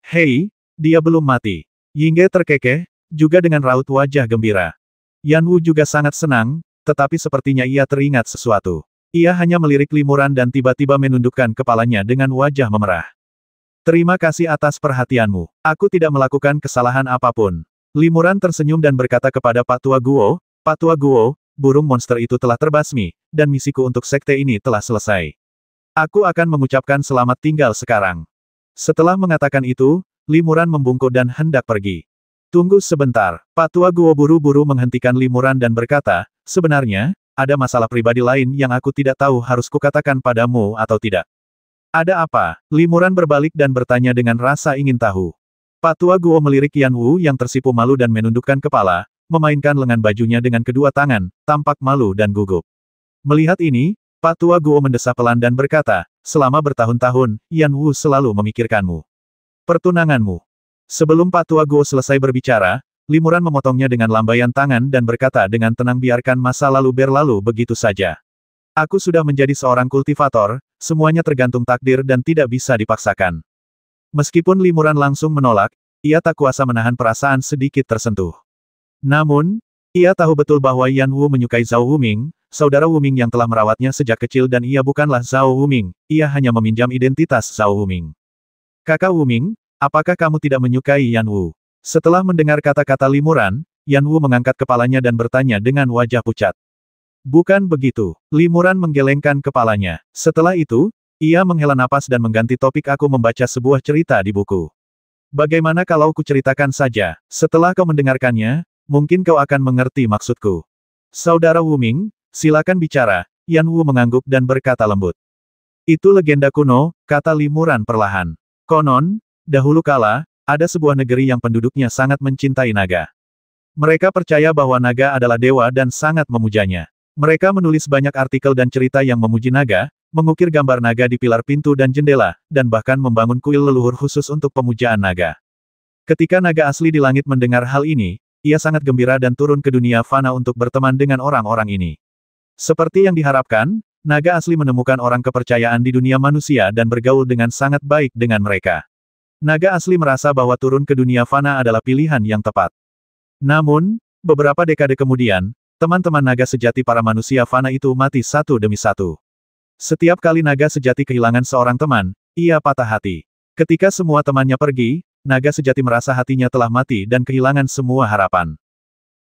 S1: Hei, dia belum mati. Yingge terkekeh, juga dengan raut wajah gembira. Yan Wu juga sangat senang, tetapi sepertinya ia teringat sesuatu. Ia hanya melirik Limuran dan tiba-tiba menundukkan kepalanya dengan wajah memerah. Terima kasih atas perhatianmu. Aku tidak melakukan kesalahan apapun. Limuran tersenyum dan berkata kepada Pak Tua Guo, burung monster itu telah terbasmi, dan misiku untuk sekte ini telah selesai. Aku akan mengucapkan selamat tinggal sekarang. Setelah mengatakan itu, Limuran membungkuk dan hendak pergi. Tunggu sebentar, Pak Tua Guo buru-buru menghentikan Limuran dan berkata, sebenarnya, ada masalah pribadi lain yang aku tidak tahu harus kukatakan padamu atau tidak. Ada apa? Limuran berbalik dan bertanya dengan rasa ingin tahu. Pak Tua Guo melirik Yan Wu yang tersipu malu dan menundukkan kepala, memainkan lengan bajunya dengan kedua tangan, tampak malu dan gugup. Melihat ini, Pak Tua Guo mendesah pelan dan berkata, selama bertahun-tahun, Yan Wu selalu memikirkanmu. Pertunanganmu. Sebelum Pak Tua Guo selesai berbicara, Limuran memotongnya dengan lambaian tangan dan berkata dengan tenang biarkan masa lalu berlalu begitu saja. Aku sudah menjadi seorang kultivator, semuanya tergantung takdir dan tidak bisa dipaksakan. Meskipun Limuran langsung menolak, ia tak kuasa menahan perasaan sedikit tersentuh. Namun, ia tahu betul bahwa Yan Wu menyukai Zhao Wuming, saudara Wuming yang telah merawatnya sejak kecil dan ia bukanlah Zhao Wuming, ia hanya meminjam identitas Zhao Wuming. Kakak Wuming, apakah kamu tidak menyukai Yan Wu? Setelah mendengar kata-kata Limuran, Yan Wu mengangkat kepalanya dan bertanya dengan wajah pucat. Bukan begitu. Limuran menggelengkan kepalanya. Setelah itu, ia menghela napas dan mengganti topik aku membaca sebuah cerita di buku. Bagaimana kalau kuceritakan saja? Setelah kau mendengarkannya, mungkin kau akan mengerti maksudku. Saudara Wuming, silakan bicara. Yan Wu mengangguk dan berkata lembut. Itu legenda kuno, kata Limuran perlahan. Konon, dahulu kala, ada sebuah negeri yang penduduknya sangat mencintai naga. Mereka percaya bahwa naga adalah dewa dan sangat memujanya. Mereka menulis banyak artikel dan cerita yang memuji naga, mengukir gambar naga di pilar pintu dan jendela, dan bahkan membangun kuil leluhur khusus untuk pemujaan naga. Ketika naga asli di langit mendengar hal ini, ia sangat gembira dan turun ke dunia fana untuk berteman dengan orang-orang ini. Seperti yang diharapkan, naga asli menemukan orang kepercayaan di dunia manusia dan bergaul dengan sangat baik dengan mereka. Naga asli merasa bahwa turun ke dunia fana adalah pilihan yang tepat. Namun, beberapa dekade kemudian, teman-teman naga sejati para manusia fana itu mati satu demi satu. Setiap kali naga sejati kehilangan seorang teman, ia patah hati. Ketika semua temannya pergi, naga sejati merasa hatinya telah mati dan kehilangan semua harapan.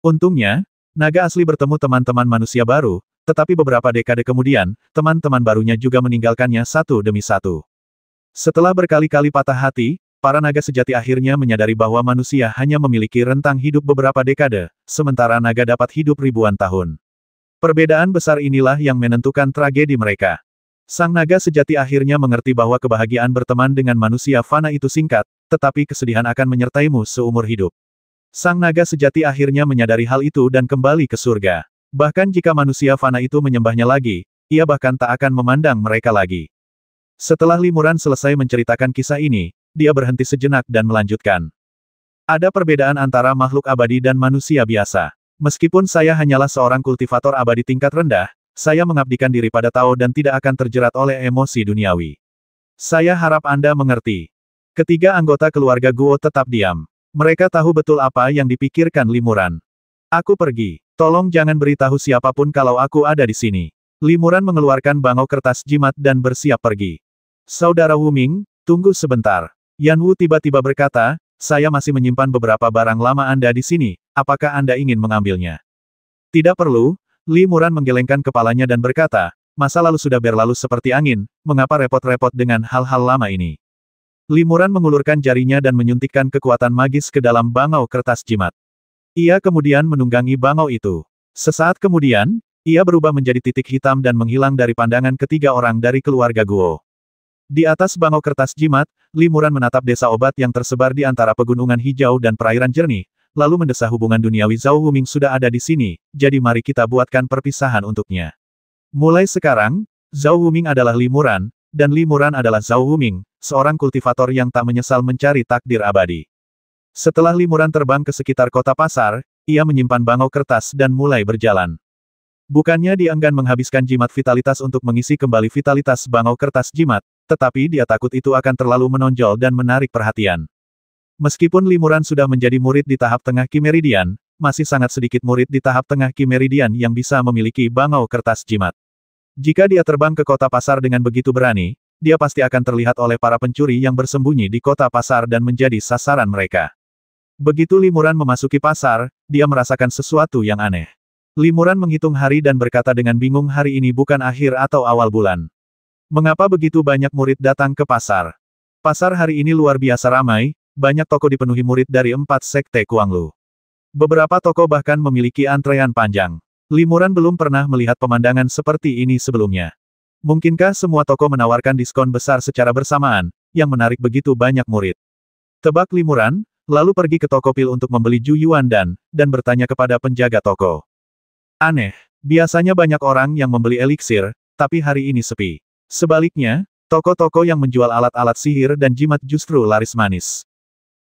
S1: Untungnya, naga asli bertemu teman-teman manusia baru, Tetapi beberapa dekade kemudian, teman-teman barunya juga meninggalkannya satu demi satu. Setelah berkali-kali patah hati, para naga sejati akhirnya menyadari bahwa manusia hanya memiliki rentang hidup beberapa dekade, sementara naga dapat hidup ribuan tahun. Perbedaan besar inilah yang menentukan tragedi mereka. Sang naga sejati akhirnya mengerti bahwa kebahagiaan berteman dengan manusia fana itu singkat, tetapi kesedihan akan menyertaimu seumur hidup. Sang naga sejati akhirnya menyadari hal itu dan kembali ke surga. Bahkan jika manusia fana itu menyembahnya lagi, ia bahkan tak akan memandang mereka lagi. Setelah Limuran selesai menceritakan kisah ini, dia berhenti sejenak dan melanjutkan. Ada perbedaan antara makhluk abadi dan manusia biasa. Meskipun saya hanyalah seorang kultivator abadi tingkat rendah, saya mengabdikan diri pada Tao dan tidak akan terjerat oleh emosi duniawi. Saya harap Anda mengerti. Ketiga anggota keluarga Guo tetap diam. Mereka tahu betul apa yang dipikirkan Limuran. Aku pergi. Tolong jangan beritahu siapapun kalau aku ada di sini. Limuran mengeluarkan bangau kertas jimat dan bersiap pergi. Saudara Wu Ming, tunggu sebentar. Yan Wu tiba-tiba berkata, saya masih menyimpan beberapa barang lama Anda di sini, apakah Anda ingin mengambilnya? Tidak perlu, Limuran menggelengkan kepalanya dan berkata, masa lalu sudah berlalu seperti angin, mengapa repot-repot dengan hal-hal lama ini? Limuran mengulurkan jarinya dan menyuntikkan kekuatan magis ke dalam bangau kertas jimat. Ia kemudian menunggangi bangau itu. Sesaat kemudian, ia berubah menjadi titik hitam dan menghilang dari pandangan ketiga orang dari keluarga Guo. Di atas bangau kertas jimat, Limuran menatap desa obat yang tersebar di antara pegunungan hijau dan perairan jernih, lalu mendesah hubungan duniawi Zhao Wuming sudah ada di sini, jadi mari kita buatkan perpisahan untuknya. Mulai sekarang, Zhao Wuming adalah Limuran, dan Limuran adalah Zhao Wuming, seorang kultivator yang tak menyesal mencari takdir abadi. Setelah Limuran terbang ke sekitar kota pasar, ia menyimpan bangau kertas dan mulai berjalan. Bukannya dia enggan menghabiskan jimat vitalitas untuk mengisi kembali vitalitas bangau kertas jimat, tetapi dia takut itu akan terlalu menonjol dan menarik perhatian. Meskipun Limuran sudah menjadi murid di tahap tengah Kimeridian, masih sangat sedikit murid di tahap tengah Kimeridian yang bisa memiliki bangau kertas jimat. Jika dia terbang ke kota pasar dengan begitu berani, dia pasti akan terlihat oleh para pencuri yang bersembunyi di kota pasar dan menjadi sasaran mereka. Begitu Limuran memasuki pasar, dia merasakan sesuatu yang aneh. Limuran menghitung hari dan berkata dengan bingung hari ini bukan akhir atau awal bulan. Mengapa begitu banyak murid datang ke pasar? Pasar hari ini luar biasa ramai, banyak toko dipenuhi murid dari 4 sekte Kuanglu. Beberapa toko bahkan memiliki antrean panjang. Limuran belum pernah melihat pemandangan seperti ini sebelumnya. Mungkinkah semua toko menawarkan diskon besar secara bersamaan, yang menarik begitu banyak murid? Tebak Limuran, lalu pergi ke toko pil untuk membeli Ju Yuan dan bertanya kepada penjaga toko. Aneh, biasanya banyak orang yang membeli eliksir, tapi hari ini sepi. Sebaliknya, toko-toko yang menjual alat-alat sihir dan jimat justru laris manis.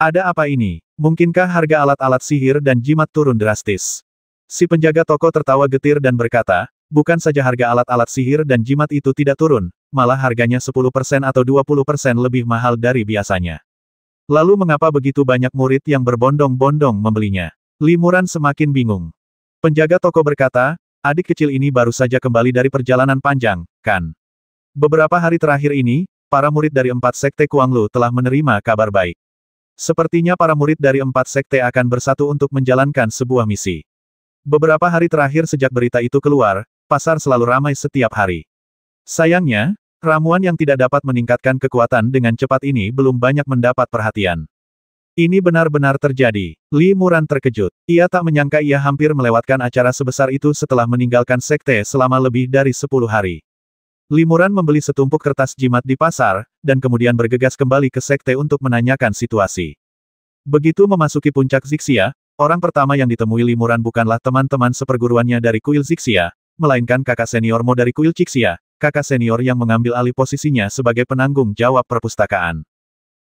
S1: Ada apa ini? Mungkinkah harga alat-alat sihir dan jimat turun drastis? Si penjaga toko tertawa getir dan berkata, bukan saja harga alat-alat sihir dan jimat itu tidak turun, malah harganya 10% atau 20% lebih mahal dari biasanya. Lalu mengapa begitu banyak murid yang berbondong-bondong membelinya? Limuran semakin bingung. Penjaga toko berkata, adik kecil ini baru saja kembali dari perjalanan panjang, kan? Beberapa hari terakhir ini, para murid dari 4 sekte Kuanglu telah menerima kabar baik. Sepertinya para murid dari 4 sekte akan bersatu untuk menjalankan sebuah misi. Beberapa hari terakhir sejak berita itu keluar, pasar selalu ramai setiap hari. Sayangnya, ramuan yang tidak dapat meningkatkan kekuatan dengan cepat ini belum banyak mendapat perhatian. Ini benar-benar terjadi. Limuran terkejut. Ia tak menyangka ia hampir melewatkan acara sebesar itu setelah meninggalkan sekte selama lebih dari 10 hari. Limuran membeli setumpuk kertas jimat di pasar, dan kemudian bergegas kembali ke sekte untuk menanyakan situasi. Begitu memasuki puncak Zixia, orang pertama yang ditemui Limuran bukanlah teman-teman seperguruannya dari kuil Zixia, melainkan kakak seniormu dari kuil Cixia, kakak senior yang mengambil alih posisinya sebagai penanggung jawab perpustakaan.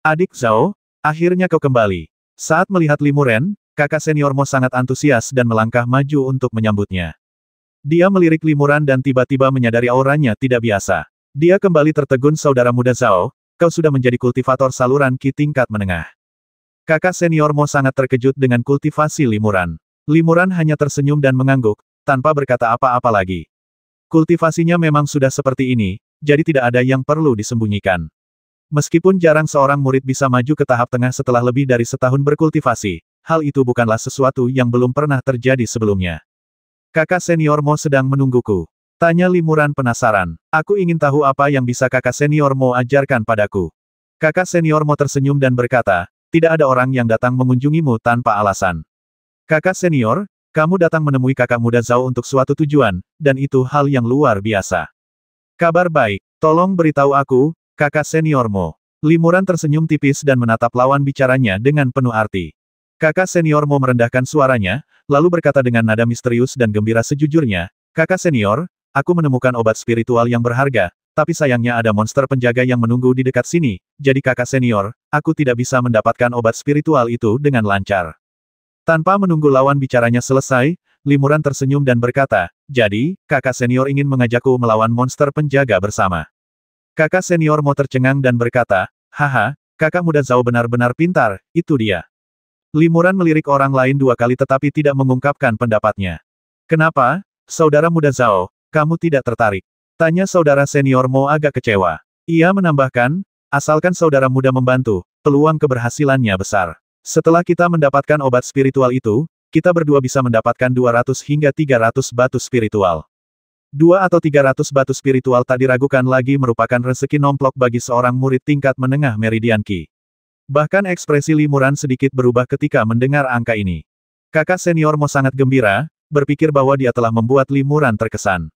S1: Adik Zhao, akhirnya kau kembali. Saat melihat Limuran, kakak senior Mo sangat antusias dan melangkah maju untuk menyambutnya. Dia melirik Limuran dan tiba-tiba menyadari auranya tidak biasa. Dia kembali tertegun saudara muda Zhao, kau sudah menjadi kultivator saluran Qi tingkat menengah. Kakak senior Mo sangat terkejut dengan kultivasi Limuran. Limuran hanya tersenyum dan mengangguk, tanpa berkata apa-apa lagi. Kultivasinya memang sudah seperti ini, jadi tidak ada yang perlu disembunyikan. Meskipun jarang seorang murid bisa maju ke tahap tengah setelah lebih dari setahun berkultivasi, hal itu bukanlah sesuatu yang belum pernah terjadi sebelumnya. Kakak senior Mo sedang menungguku. Tanya Limuran penasaran. Aku ingin tahu apa yang bisa kakak senior Mo ajarkan padaku. Kakak senior Mo tersenyum dan berkata, tidak ada orang yang datang mengunjungimu tanpa alasan. Kakak senior, kamu datang menemui kakak muda Zhao untuk suatu tujuan, dan itu hal yang luar biasa. Kabar baik, tolong beritahu aku, kakak senior Mo. Limuran tersenyum tipis dan menatap lawan bicaranya dengan penuh arti. Kakak senior Mo merendahkan suaranya, lalu berkata dengan nada misterius dan gembira sejujurnya, kakak senior, aku menemukan obat spiritual yang berharga, tapi sayangnya ada monster penjaga yang menunggu di dekat sini, jadi kakak senior, aku tidak bisa mendapatkan obat spiritual itu dengan lancar. Tanpa menunggu lawan bicaranya selesai, Limuran tersenyum dan berkata, jadi, kakak senior ingin mengajakku melawan monster penjaga bersama. Kakak senior Mo tercengang dan berkata, haha, kakak muda Zhao benar-benar pintar, itu dia. Limuran melirik orang lain 2 kali tetapi tidak mengungkapkan pendapatnya. Kenapa, saudara muda Zhao, kamu tidak tertarik? Tanya saudara senior Mo agak kecewa. Ia menambahkan, asalkan saudara muda membantu, peluang keberhasilannya besar. Setelah kita mendapatkan obat spiritual itu, kita berdua bisa mendapatkan 200 hingga 300 batu spiritual. 2 atau 300 batu spiritual tak diragukan lagi merupakan rezeki nomplok bagi seorang murid tingkat menengah Meridian Qi. Bahkan ekspresi Limuran sedikit berubah ketika mendengar angka ini. Kakak senior Mo sangat gembira, berpikir bahwa dia telah membuat Limuran terkesan.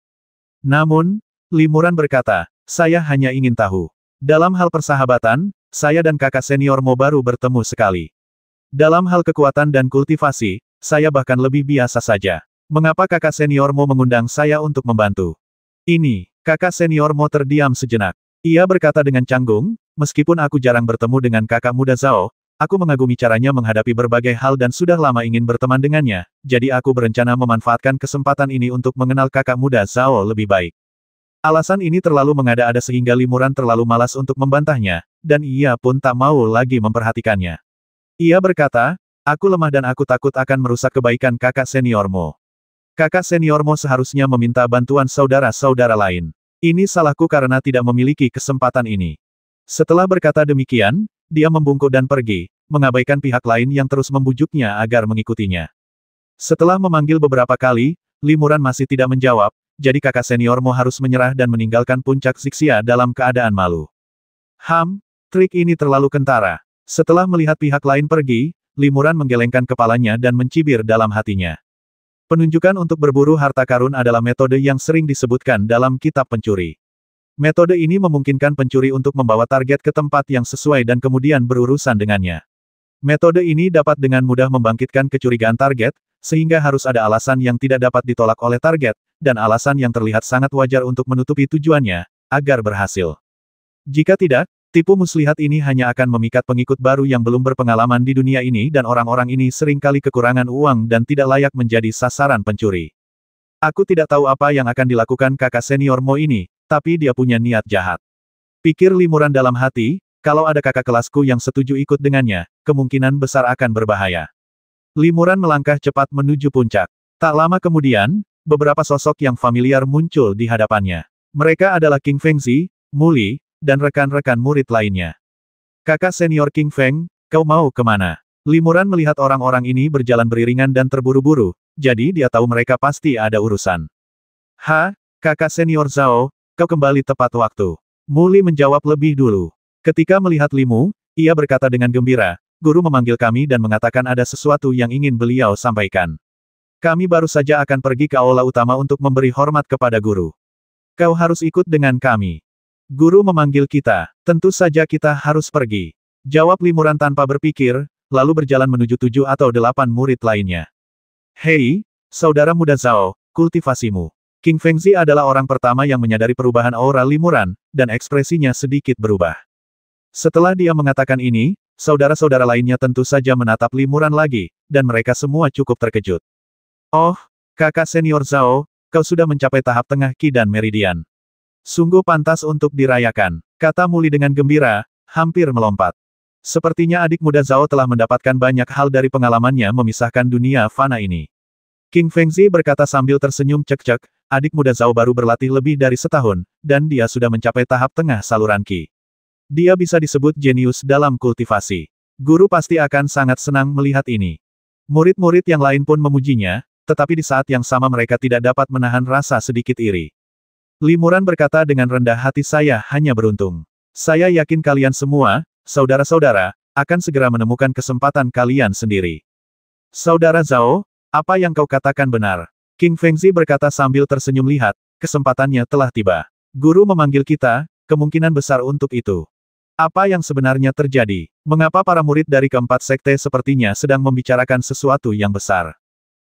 S1: Namun, Limuran berkata, saya hanya ingin tahu. Dalam hal persahabatan, saya dan kakak senior Mo baru bertemu sekali. Dalam hal kekuatan dan kultivasi, saya bahkan lebih biasa saja. Mengapa kakak senior Mo mengundang saya untuk membantu? Ini, kakak senior Mo terdiam sejenak. Ia berkata dengan canggung, meskipun aku jarang bertemu dengan kakak muda Zhao, aku mengagumi caranya menghadapi berbagai hal dan sudah lama ingin berteman dengannya, jadi aku berencana memanfaatkan kesempatan ini untuk mengenal kakak muda Zhao lebih baik. Alasan ini terlalu mengada-ada sehingga Limuran terlalu malas untuk membantahnya, dan ia pun tak mau lagi memperhatikannya. Ia berkata, aku lemah dan aku takut akan merusak kebaikan kakak senior Mo. Kakak senior Mo seharusnya meminta bantuan saudara-saudara lain. Ini salahku karena tidak memiliki kesempatan ini. Setelah berkata demikian, dia membungkuk dan pergi, mengabaikan pihak lain yang terus membujuknya agar mengikutinya. Setelah memanggil beberapa kali, Limuran masih tidak menjawab, jadi kakak senior Mo harus menyerah dan meninggalkan puncak Xixia dalam keadaan malu. Trik ini terlalu kentara. Setelah melihat pihak lain pergi, Limuran menggelengkan kepalanya dan mencibir dalam hatinya. Penunjukan untuk berburu harta karun adalah metode yang sering disebutkan dalam kitab pencuri. Metode ini memungkinkan pencuri untuk membawa target ke tempat yang sesuai dan kemudian berurusan dengannya. Metode ini dapat dengan mudah membangkitkan kecurigaan target, sehingga harus ada alasan yang tidak dapat ditolak oleh target, dan alasan yang terlihat sangat wajar untuk menutupi tujuannya, agar berhasil. Jika tidak, tipu muslihat ini hanya akan memikat pengikut baru yang belum berpengalaman di dunia ini dan orang-orang ini seringkali kekurangan uang dan tidak layak menjadi sasaran pencuri. Aku tidak tahu apa yang akan dilakukan kakak senior Mo ini, tapi dia punya niat jahat. Pikir Limuran dalam hati, kalau ada kakak kelasku yang setuju ikut dengannya, kemungkinan besar akan berbahaya. Limuran melangkah cepat menuju puncak. Tak lama kemudian, beberapa sosok yang familiar muncul di hadapannya. Mereka adalah King Fengzi, Muli, dan rekan-rekan murid lainnya. Kakak senior King Feng, kau mau kemana? Limuran melihat orang-orang ini berjalan beriringan dan terburu-buru, jadi dia tahu mereka pasti ada urusan. Kakak senior Zhao, kau kembali tepat waktu. Muli menjawab lebih dulu. Ketika melihat Limu, ia berkata dengan gembira, guru memanggil kami dan mengatakan ada sesuatu yang ingin beliau sampaikan. Kami baru saja akan pergi ke aula utama untuk memberi hormat kepada guru. Kau harus ikut dengan kami. Guru memanggil kita, tentu saja kita harus pergi. Jawab Limuran tanpa berpikir, lalu berjalan menuju 7 atau 8 murid lainnya. Hei, saudara muda Zhao, kultivasimu. King Fengzi adalah orang pertama yang menyadari perubahan aura Limuran, dan ekspresinya sedikit berubah. Setelah dia mengatakan ini, saudara-saudara lainnya tentu saja menatap Limuran lagi, dan mereka semua cukup terkejut. Oh, kakak senior Zhao, kau sudah mencapai tahap tengah Qi dan Meridian. Sungguh pantas untuk dirayakan, kata Muli dengan gembira, hampir melompat. Sepertinya adik muda Zhao telah mendapatkan banyak hal dari pengalamannya memisahkan dunia fana ini. King Fengzi berkata sambil tersenyum cek-cek, adik muda Zhao baru berlatih lebih dari setahun, dan dia sudah mencapai tahap tengah saluran Qi. Dia bisa disebut jenius dalam kultivasi. Guru pasti akan sangat senang melihat ini. Murid-murid yang lain pun memujinya, tetapi di saat yang sama mereka tidak dapat menahan rasa sedikit iri. Limuran berkata dengan rendah hati, saya hanya beruntung. Saya yakin kalian semua, saudara-saudara, akan segera menemukan kesempatan kalian sendiri. Saudara Zhao, apa yang kau katakan benar. King Fengzi berkata sambil tersenyum, lihat, kesempatannya telah tiba. Guru memanggil kita, kemungkinan besar untuk itu. Apa yang sebenarnya terjadi? Mengapa para murid dari keempat sekte sepertinya sedang membicarakan sesuatu yang besar?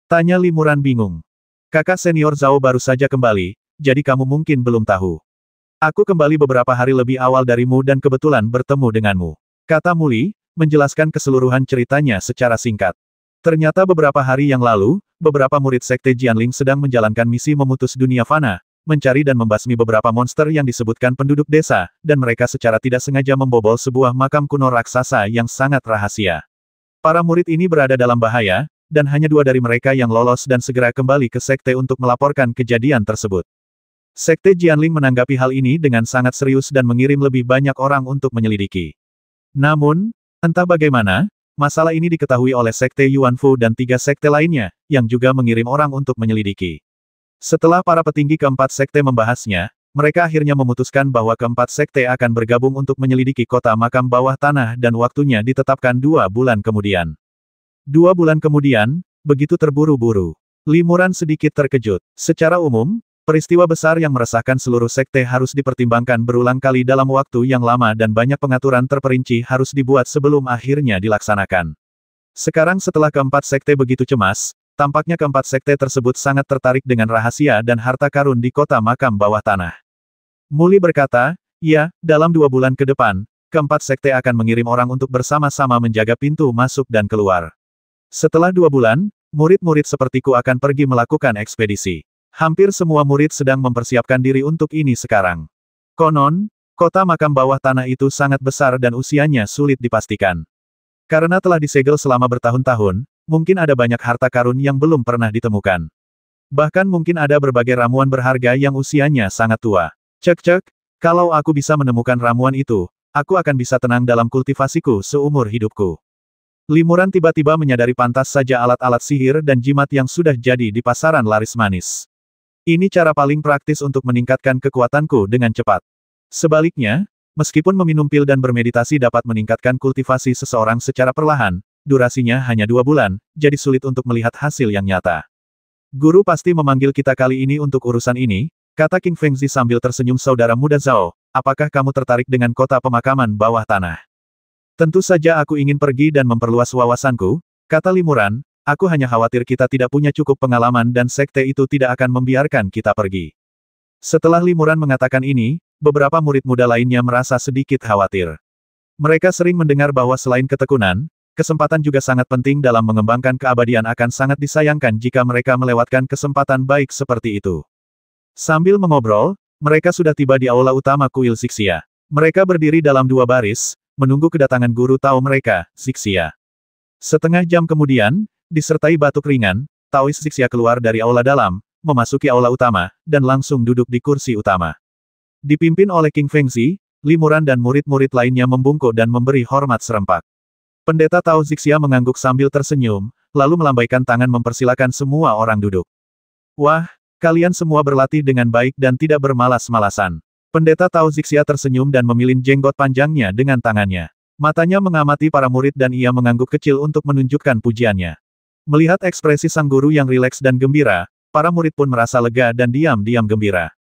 S1: Tanya Limuran bingung. Kakak senior Zhao baru saja kembali, jadi kamu mungkin belum tahu. Aku kembali beberapa hari lebih awal darimu dan kebetulan bertemu denganmu. Kata Muli, menjelaskan keseluruhan ceritanya secara singkat. Ternyata beberapa hari yang lalu, beberapa murid sekte Jianling sedang menjalankan misi memutus dunia fana, mencari dan membasmi beberapa monster yang disebutkan penduduk desa, dan mereka secara tidak sengaja membobol sebuah makam kuno raksasa yang sangat rahasia. Para murid ini berada dalam bahaya, dan hanya 2 dari mereka yang lolos dan segera kembali ke sekte untuk melaporkan kejadian tersebut. Sekte Jianling menanggapi hal ini dengan sangat serius dan mengirim lebih banyak orang untuk menyelidiki. Namun, entah bagaimana, masalah ini diketahui oleh sekte Yuanfu dan 3 sekte lainnya, yang juga mengirim orang untuk menyelidiki. Setelah para petinggi keempat sekte membahasnya, mereka akhirnya memutuskan bahwa keempat sekte akan bergabung untuk menyelidiki kota makam bawah tanah dan waktunya ditetapkan 2 bulan kemudian. 2 bulan kemudian, begitu terburu-buru. Limuran sedikit terkejut. Secara umum, peristiwa besar yang meresahkan seluruh sekte harus dipertimbangkan berulang kali dalam waktu yang lama dan banyak pengaturan terperinci harus dibuat sebelum akhirnya dilaksanakan. Sekarang setelah keempat sekte begitu cemas, tampaknya keempat sekte tersebut sangat tertarik dengan rahasia dan harta karun di kota makam bawah tanah. Muli berkata, ya, dalam 2 bulan ke depan, keempat sekte akan mengirim orang untuk bersama-sama menjaga pintu masuk dan keluar. Setelah 2 bulan, murid-murid sepertiku akan pergi melakukan ekspedisi. Hampir semua murid sedang mempersiapkan diri untuk ini sekarang. Konon, kota makam bawah tanah itu sangat besar dan usianya sulit dipastikan. Karena telah disegel selama bertahun-tahun, mungkin ada banyak harta karun yang belum pernah ditemukan. Bahkan mungkin ada berbagai ramuan berharga yang usianya sangat tua. Cek-cek, kalau aku bisa menemukan ramuan itu, aku akan bisa tenang dalam kultivasiku seumur hidupku. Limuran tiba-tiba menyadari pantas saja alat-alat sihir dan jimat yang sudah jadi di pasaran laris manis. Ini cara paling praktis untuk meningkatkan kekuatanku dengan cepat. Sebaliknya, meskipun meminum pil dan bermeditasi dapat meningkatkan kultivasi seseorang secara perlahan, durasinya hanya 2 bulan, jadi sulit untuk melihat hasil yang nyata. Guru pasti memanggil kita kali ini untuk urusan ini, kata King Fengzi sambil tersenyum. Saudara muda Zhao, apakah kamu tertarik dengan kota pemakaman bawah tanah? Tentu saja aku ingin pergi dan memperluas wawasanku, kata Limuran, aku hanya khawatir kita tidak punya cukup pengalaman dan sekte itu tidak akan membiarkan kita pergi. Setelah Limuran mengatakan ini, beberapa murid muda lainnya merasa sedikit khawatir. Mereka sering mendengar bahwa selain ketekunan, kesempatan juga sangat penting dalam mengembangkan keabadian akan sangat disayangkan jika mereka melewatkan kesempatan baik seperti itu. Sambil mengobrol, mereka sudah tiba di aula utama kuil Zixia. Mereka berdiri dalam 2 baris, menunggu kedatangan guru Tao mereka, Zixia. Setengah jam kemudian, disertai batuk ringan, Taois Zixia keluar dari aula dalam, memasuki aula utama, dan langsung duduk di kursi utama. Dipimpin oleh King Fengzi, Limuran dan murid-murid lainnya membungkuk dan memberi hormat serempak. Pendeta Tao Zixia mengangguk sambil tersenyum, lalu melambaikan tangan mempersilakan semua orang duduk. Wah, kalian semua berlatih dengan baik dan tidak bermalas-malasan. Pendeta Tao Zixia tersenyum dan memilih jenggot panjangnya dengan tangannya. Matanya mengamati para murid dan ia mengangguk kecil untuk menunjukkan pujiannya. Melihat ekspresi sang guru yang rileks dan gembira, para murid pun merasa lega dan diam-diam gembira.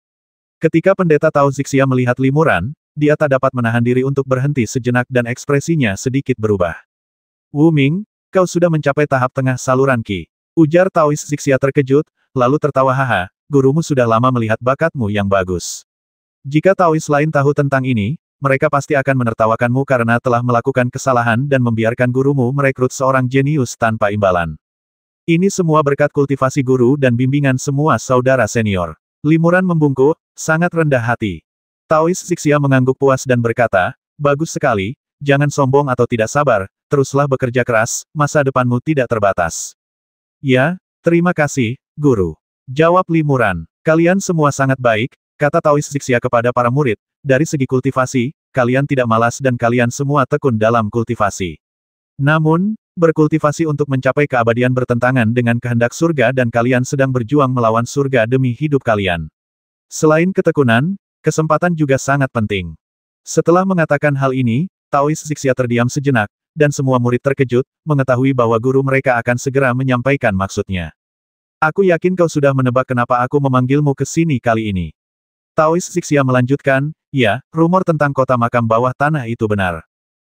S1: Ketika pendeta Tao Zixia melihat Limuran, dia tak dapat menahan diri untuk berhenti sejenak dan ekspresinya sedikit berubah. Wu Ming, kau sudah mencapai tahap tengah saluran Qi. Ujar Taois Zixia terkejut, lalu tertawa haha, gurumu sudah lama melihat bakatmu yang bagus. Jika Taois lain tahu tentang ini, mereka pasti akan menertawakanmu karena telah melakukan kesalahan dan membiarkan gurumu merekrut seorang jenius tanpa imbalan. Ini semua berkat kultivasi guru dan bimbingan semua saudara senior. Limuran membungkuk, sangat rendah hati. Taois Zixia mengangguk puas dan berkata, bagus sekali, jangan sombong atau tidak sabar, teruslah bekerja keras, masa depanmu tidak terbatas. Ya, terima kasih, guru. Jawab Limuran. Kalian semua sangat baik, kata Taois Zixia kepada para murid, dari segi kultivasi, kalian tidak malas dan kalian semua tekun dalam kultivasi. Namun, berkultivasi untuk mencapai keabadian bertentangan dengan kehendak surga dan kalian sedang berjuang melawan surga demi hidup kalian. Selain ketekunan, kesempatan juga sangat penting. Setelah mengatakan hal ini, Taois Zixia terdiam sejenak, dan semua murid terkejut, mengetahui bahwa guru mereka akan segera menyampaikan maksudnya. Aku yakin kau sudah menebak kenapa aku memanggilmu ke sini kali ini. Taois Zixia melanjutkan, ya, rumor tentang kota makam bawah tanah itu benar.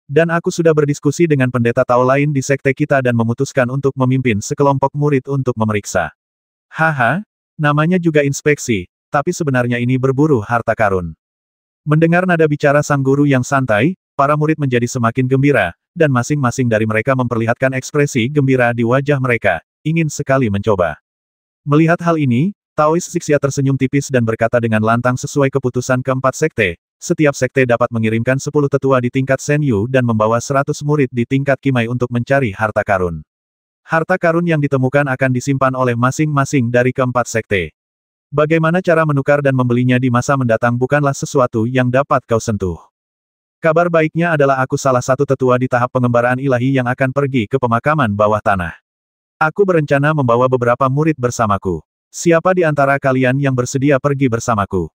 S1: Dan aku sudah berdiskusi dengan pendeta Tao lain di sekte kita dan memutuskan untuk memimpin sekelompok murid untuk memeriksa. Haha, namanya juga inspeksi, tapi sebenarnya ini berburu harta karun. Mendengar nada bicara sang guru yang santai, para murid menjadi semakin gembira, dan masing-masing dari mereka memperlihatkan ekspresi gembira di wajah mereka, ingin sekali mencoba. Melihat hal ini, Taois Zixia tersenyum tipis dan berkata dengan lantang sesuai keputusan keempat sekte, setiap sekte dapat mengirimkan 10 tetua di tingkat Senyu dan membawa 100 murid di tingkat Kimai untuk mencari harta karun. Harta karun yang ditemukan akan disimpan oleh masing-masing dari keempat sekte. Bagaimana cara menukar dan membelinya di masa mendatang bukanlah sesuatu yang dapat kau sentuh. Kabar baiknya adalah aku salah satu tetua di tahap pengembaraan ilahi yang akan pergi ke pemakaman bawah tanah. Aku berencana membawa beberapa murid bersamaku. Siapa di antara kalian yang bersedia pergi bersamaku?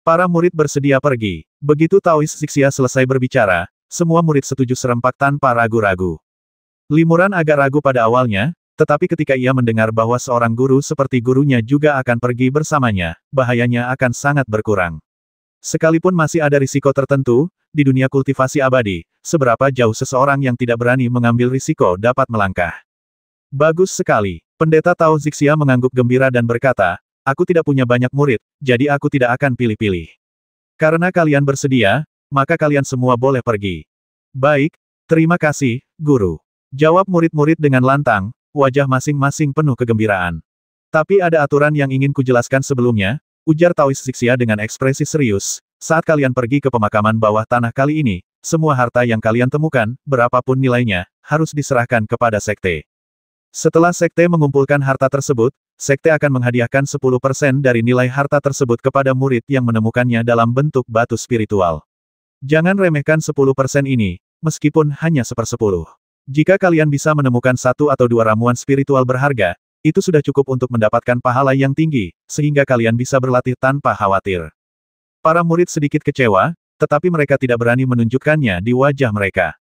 S1: Para murid bersedia pergi. Begitu Taois Zixia selesai berbicara, semua murid setuju serempak tanpa ragu-ragu. Limuran agak ragu pada awalnya, tetapi ketika ia mendengar bahwa seorang guru seperti gurunya juga akan pergi bersamanya, bahayanya akan sangat berkurang. Sekalipun masih ada risiko tertentu, di dunia kultivasi abadi, seberapa jauh seseorang yang tidak berani mengambil risiko dapat melangkah. Bagus sekali. Pendeta Tao Zixia mengangguk gembira dan berkata, aku tidak punya banyak murid, jadi aku tidak akan pilih-pilih. Karena kalian bersedia, maka kalian semua boleh pergi. Baik, terima kasih, guru. Jawab murid-murid dengan lantang, wajah masing-masing penuh kegembiraan. Tapi ada aturan yang ingin kujelaskan sebelumnya, ujar Taois Zixia dengan ekspresi serius, saat kalian pergi ke pemakaman bawah tanah kali ini, semua harta yang kalian temukan, berapapun nilainya, harus diserahkan kepada sekte. Setelah sekte mengumpulkan harta tersebut, sekte akan menghadiahkan 10% dari nilai harta tersebut kepada murid yang menemukannya dalam bentuk batu spiritual. Jangan remehkan 10% ini, meskipun hanya 1/10. Jika kalian bisa menemukan 1 atau 2 ramuan spiritual berharga, itu sudah cukup untuk mendapatkan pahala yang tinggi, sehingga kalian bisa berlatih tanpa khawatir. Para murid sedikit kecewa, tetapi mereka tidak berani menunjukkannya di wajah mereka.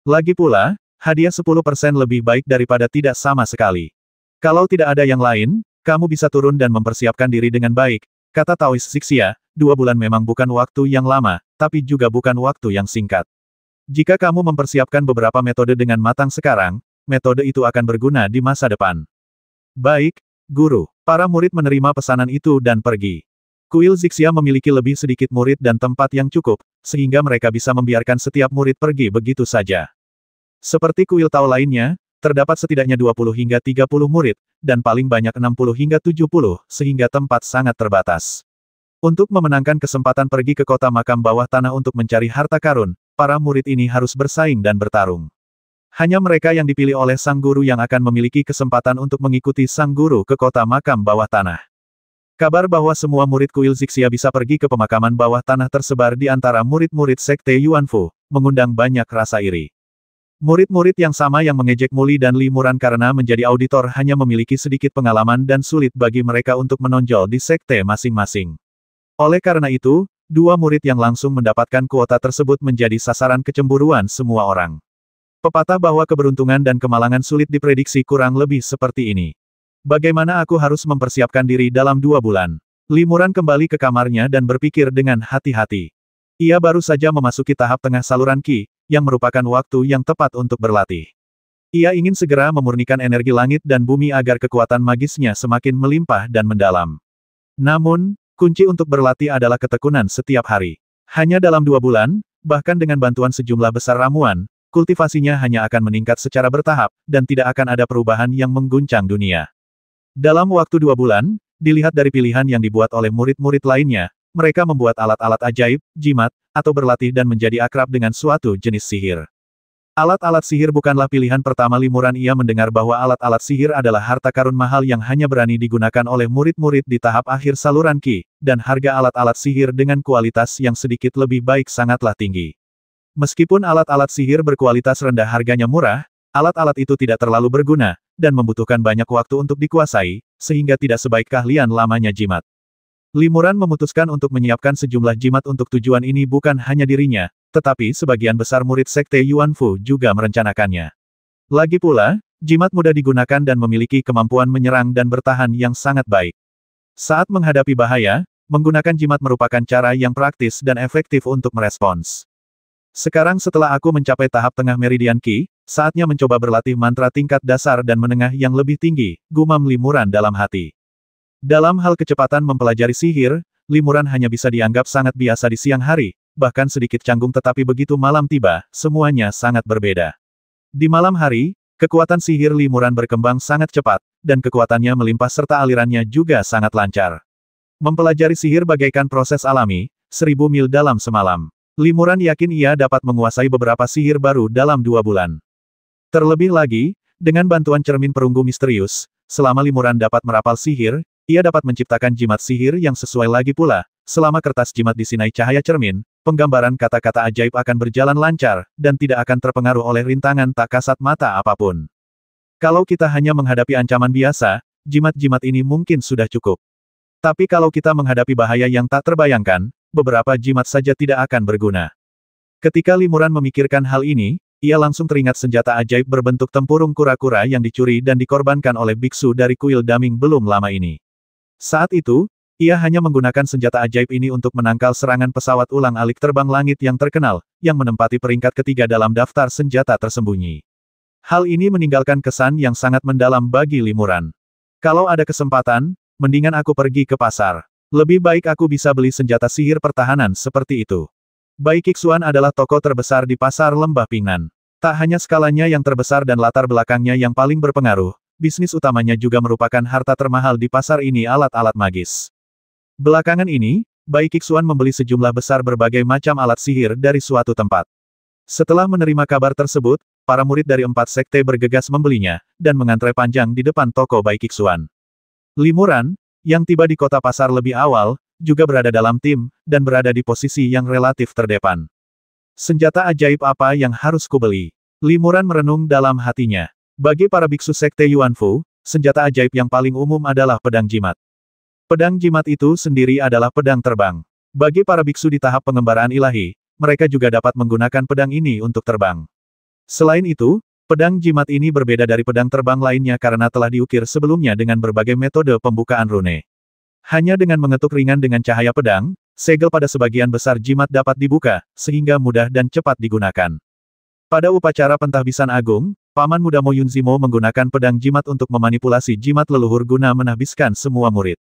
S1: Lagi pula, hadiah 10% lebih baik daripada tidak sama sekali. Kalau tidak ada yang lain, kamu bisa turun dan mempersiapkan diri dengan baik, kata Taois Zixia, 2 bulan memang bukan waktu yang lama, tapi juga bukan waktu yang singkat. Jika kamu mempersiapkan beberapa metode dengan matang sekarang, metode itu akan berguna di masa depan. Baik, guru. Para murid menerima pesanan itu dan pergi. Kuil Zixia memiliki lebih sedikit murid dan tempat yang cukup, sehingga mereka bisa membiarkan setiap murid pergi begitu saja. Seperti kuil Tao lainnya, terdapat setidaknya 20 hingga 30 murid, dan paling banyak 60 hingga 70, sehingga tempat sangat terbatas. Untuk memenangkan kesempatan pergi ke kota makam bawah tanah untuk mencari harta karun, para murid ini harus bersaing dan bertarung. Hanya mereka yang dipilih oleh sang guru yang akan memiliki kesempatan untuk mengikuti sang guru ke kota makam bawah tanah. Kabar bahwa semua murid kuil Zixia bisa pergi ke pemakaman bawah tanah tersebar di antara murid-murid sekte Yuanfu, mengundang banyak rasa iri. Murid-murid yang sama yang mengejek Muli dan Limuran karena menjadi auditor hanya memiliki sedikit pengalaman dan sulit bagi mereka untuk menonjol di sekte masing-masing. Oleh karena itu, 2 murid yang langsung mendapatkan kuota tersebut menjadi sasaran kecemburuan semua orang. Pepatah bahwa keberuntungan dan kemalangan sulit diprediksi kurang lebih seperti ini. Bagaimana aku harus mempersiapkan diri dalam 2 bulan? Limuran kembali ke kamarnya dan berpikir dengan hati-hati. Ia baru saja memasuki tahap tengah saluran Qi, yang merupakan waktu yang tepat untuk berlatih. Ia ingin segera memurnikan energi langit dan bumi agar kekuatan magisnya semakin melimpah dan mendalam. Namun, kunci untuk berlatih adalah ketekunan setiap hari. Hanya dalam 2 bulan, bahkan dengan bantuan sejumlah besar ramuan, kultivasinya hanya akan meningkat secara bertahap, dan tidak akan ada perubahan yang mengguncang dunia. Dalam waktu 2 bulan, dilihat dari pilihan yang dibuat oleh murid-murid lainnya, mereka membuat alat-alat ajaib, jimat, atau berlatih dan menjadi akrab dengan suatu jenis sihir. Alat-alat sihir bukanlah pilihan pertama Limuran. Ia mendengar bahwa alat-alat sihir adalah harta karun mahal yang hanya berani digunakan oleh murid-murid di tahap akhir saluran Qi, dan harga alat-alat sihir dengan kualitas yang sedikit lebih baik sangatlah tinggi. Meskipun alat-alat sihir berkualitas rendah harganya murah, alat-alat itu tidak terlalu berguna, dan membutuhkan banyak waktu untuk dikuasai, sehingga tidak sebaik keahlian lamanya jimat. Limuran memutuskan untuk menyiapkan sejumlah jimat untuk tujuan ini bukan hanya dirinya, tetapi sebagian besar murid Sekte Yuanfu juga merencanakannya. Lagi pula, jimat mudah digunakan dan memiliki kemampuan menyerang dan bertahan yang sangat baik. Saat menghadapi bahaya, menggunakan jimat merupakan cara yang praktis dan efektif untuk merespons. Sekarang setelah aku mencapai tahap tengah meridian Qi, saatnya mencoba berlatih mantra tingkat dasar dan menengah yang lebih tinggi, gumam Limuran dalam hati. Dalam hal kecepatan mempelajari sihir, Limuran hanya bisa dianggap sangat biasa di siang hari, bahkan sedikit canggung tetapi begitu malam tiba, semuanya sangat berbeda. Di malam hari, kekuatan sihir Limuran berkembang sangat cepat, dan kekuatannya melimpah serta alirannya juga sangat lancar. Mempelajari sihir bagaikan proses alami, 1000 mil dalam semalam. Limuran yakin ia dapat menguasai beberapa sihir baru dalam 2 bulan. Terlebih lagi, dengan bantuan cermin perunggu misterius, selama Limuran dapat merapal sihir, ia dapat menciptakan jimat sihir yang sesuai lagi pula. Selama kertas jimat disinai cahaya cermin, penggambaran kata-kata ajaib akan berjalan lancar, dan tidak akan terpengaruh oleh rintangan tak kasat mata apapun. Kalau kita hanya menghadapi ancaman biasa, jimat-jimat ini mungkin sudah cukup. Tapi kalau kita menghadapi bahaya yang tak terbayangkan, beberapa jimat saja tidak akan berguna. Ketika Limuran memikirkan hal ini, ia langsung teringat senjata ajaib berbentuk tempurung kura-kura yang dicuri dan dikorbankan oleh biksu dari kuil Daming belum lama ini. Saat itu, ia hanya menggunakan senjata ajaib ini untuk menangkal serangan pesawat ulang-alik terbang langit yang terkenal, yang menempati peringkat ketiga dalam daftar senjata tersembunyi. Hal ini meninggalkan kesan yang sangat mendalam bagi Limuran. Kalau ada kesempatan, mendingan aku pergi ke pasar. Lebih baik aku bisa beli senjata sihir pertahanan seperti itu. Bai Qixuan adalah toko terbesar di pasar Lembah Pingnan. Tak hanya skalanya yang terbesar dan latar belakangnya yang paling berpengaruh, bisnis utamanya juga merupakan harta termahal di pasar ini alat-alat magis. Belakangan ini, Bai Qixuan membeli sejumlah besar berbagai macam alat sihir dari suatu tempat. Setelah menerima kabar tersebut, para murid dari 4 sekte bergegas membelinya, dan mengantre panjang di depan toko Bai Qixuan. Limuran, yang tiba di kota pasar lebih awal, juga berada dalam tim, dan berada di posisi yang relatif terdepan. Senjata ajaib apa yang harus kubeli? Limuran merenung dalam hatinya. Bagi para biksu sekte Yuanfu, senjata ajaib yang paling umum adalah pedang jimat. Pedang jimat itu sendiri adalah pedang terbang. Bagi para biksu di tahap pengembaraan ilahi, mereka juga dapat menggunakan pedang ini untuk terbang. Selain itu, pedang jimat ini berbeda dari pedang terbang lainnya karena telah diukir sebelumnya dengan berbagai metode pembukaan rune. Hanya dengan mengetuk ringan dengan cahaya pedang, segel pada sebagian besar jimat dapat dibuka, sehingga mudah dan cepat digunakan. Pada upacara pentahbisan agung, Paman muda Mo Yunzimo menggunakan pedang jimat untuk memanipulasi jimat leluhur guna menahbiskan semua murid.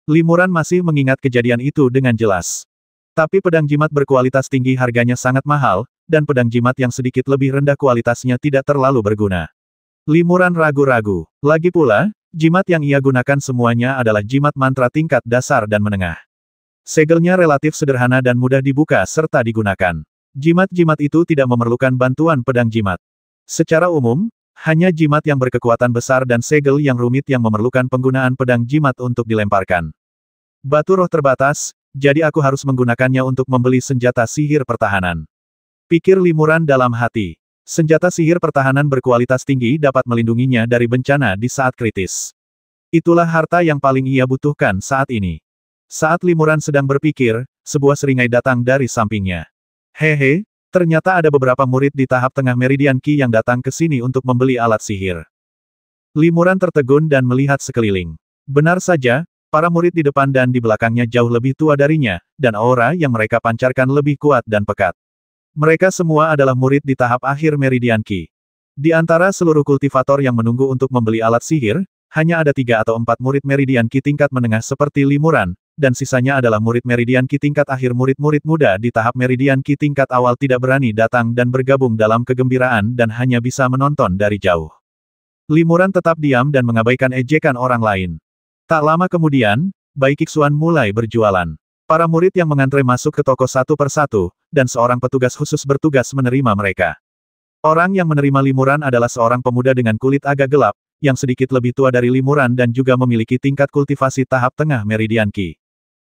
S1: Limuran masih mengingat kejadian itu dengan jelas. Tapi pedang jimat berkualitas tinggi harganya sangat mahal, dan pedang jimat yang sedikit lebih rendah kualitasnya tidak terlalu berguna. Limuran ragu-ragu. Lagi pula, jimat yang ia gunakan semuanya adalah jimat mantra tingkat dasar dan menengah. Segelnya relatif sederhana dan mudah dibuka serta digunakan. Jimat-jimat itu tidak memerlukan bantuan pedang jimat. Secara umum, hanya jimat yang berkekuatan besar dan segel yang rumit yang memerlukan penggunaan pedang jimat untuk dilemparkan. Batu roh terbatas, jadi aku harus menggunakannya untuk membeli senjata sihir pertahanan. Pikir Limuran dalam hati. Senjata sihir pertahanan berkualitas tinggi dapat melindunginya dari bencana di saat kritis. Itulah harta yang paling ia butuhkan saat ini. Saat Limuran sedang berpikir, sebuah seringai datang dari sampingnya. Hehe, ternyata ada beberapa murid di tahap tengah meridian Qi yang datang ke sini untuk membeli alat sihir. Limuran tertegun dan melihat sekeliling. Benar saja, para murid di depan dan di belakangnya jauh lebih tua darinya, dan aura yang mereka pancarkan lebih kuat dan pekat. Mereka semua adalah murid di tahap akhir meridian Qi. Di antara seluruh kultivator yang menunggu untuk membeli alat sihir, hanya ada 3 atau 4 murid meridian Qi tingkat menengah seperti Limuran, dan sisanya adalah murid meridian Qi tingkat akhir. Murid-murid muda di tahap meridian Qi tingkat awal tidak berani datang dan bergabung dalam kegembiraan dan hanya bisa menonton dari jauh. Limuran tetap diam dan mengabaikan ejekan orang lain. Tak lama kemudian, Bai Qixuan mulai berjualan. Para murid yang mengantre masuk ke toko satu persatu, dan seorang petugas khusus bertugas menerima mereka. Orang yang menerima Limuran adalah seorang pemuda dengan kulit agak gelap, yang sedikit lebih tua dari Limuran dan juga memiliki tingkat kultivasi tahap tengah meridian Qi.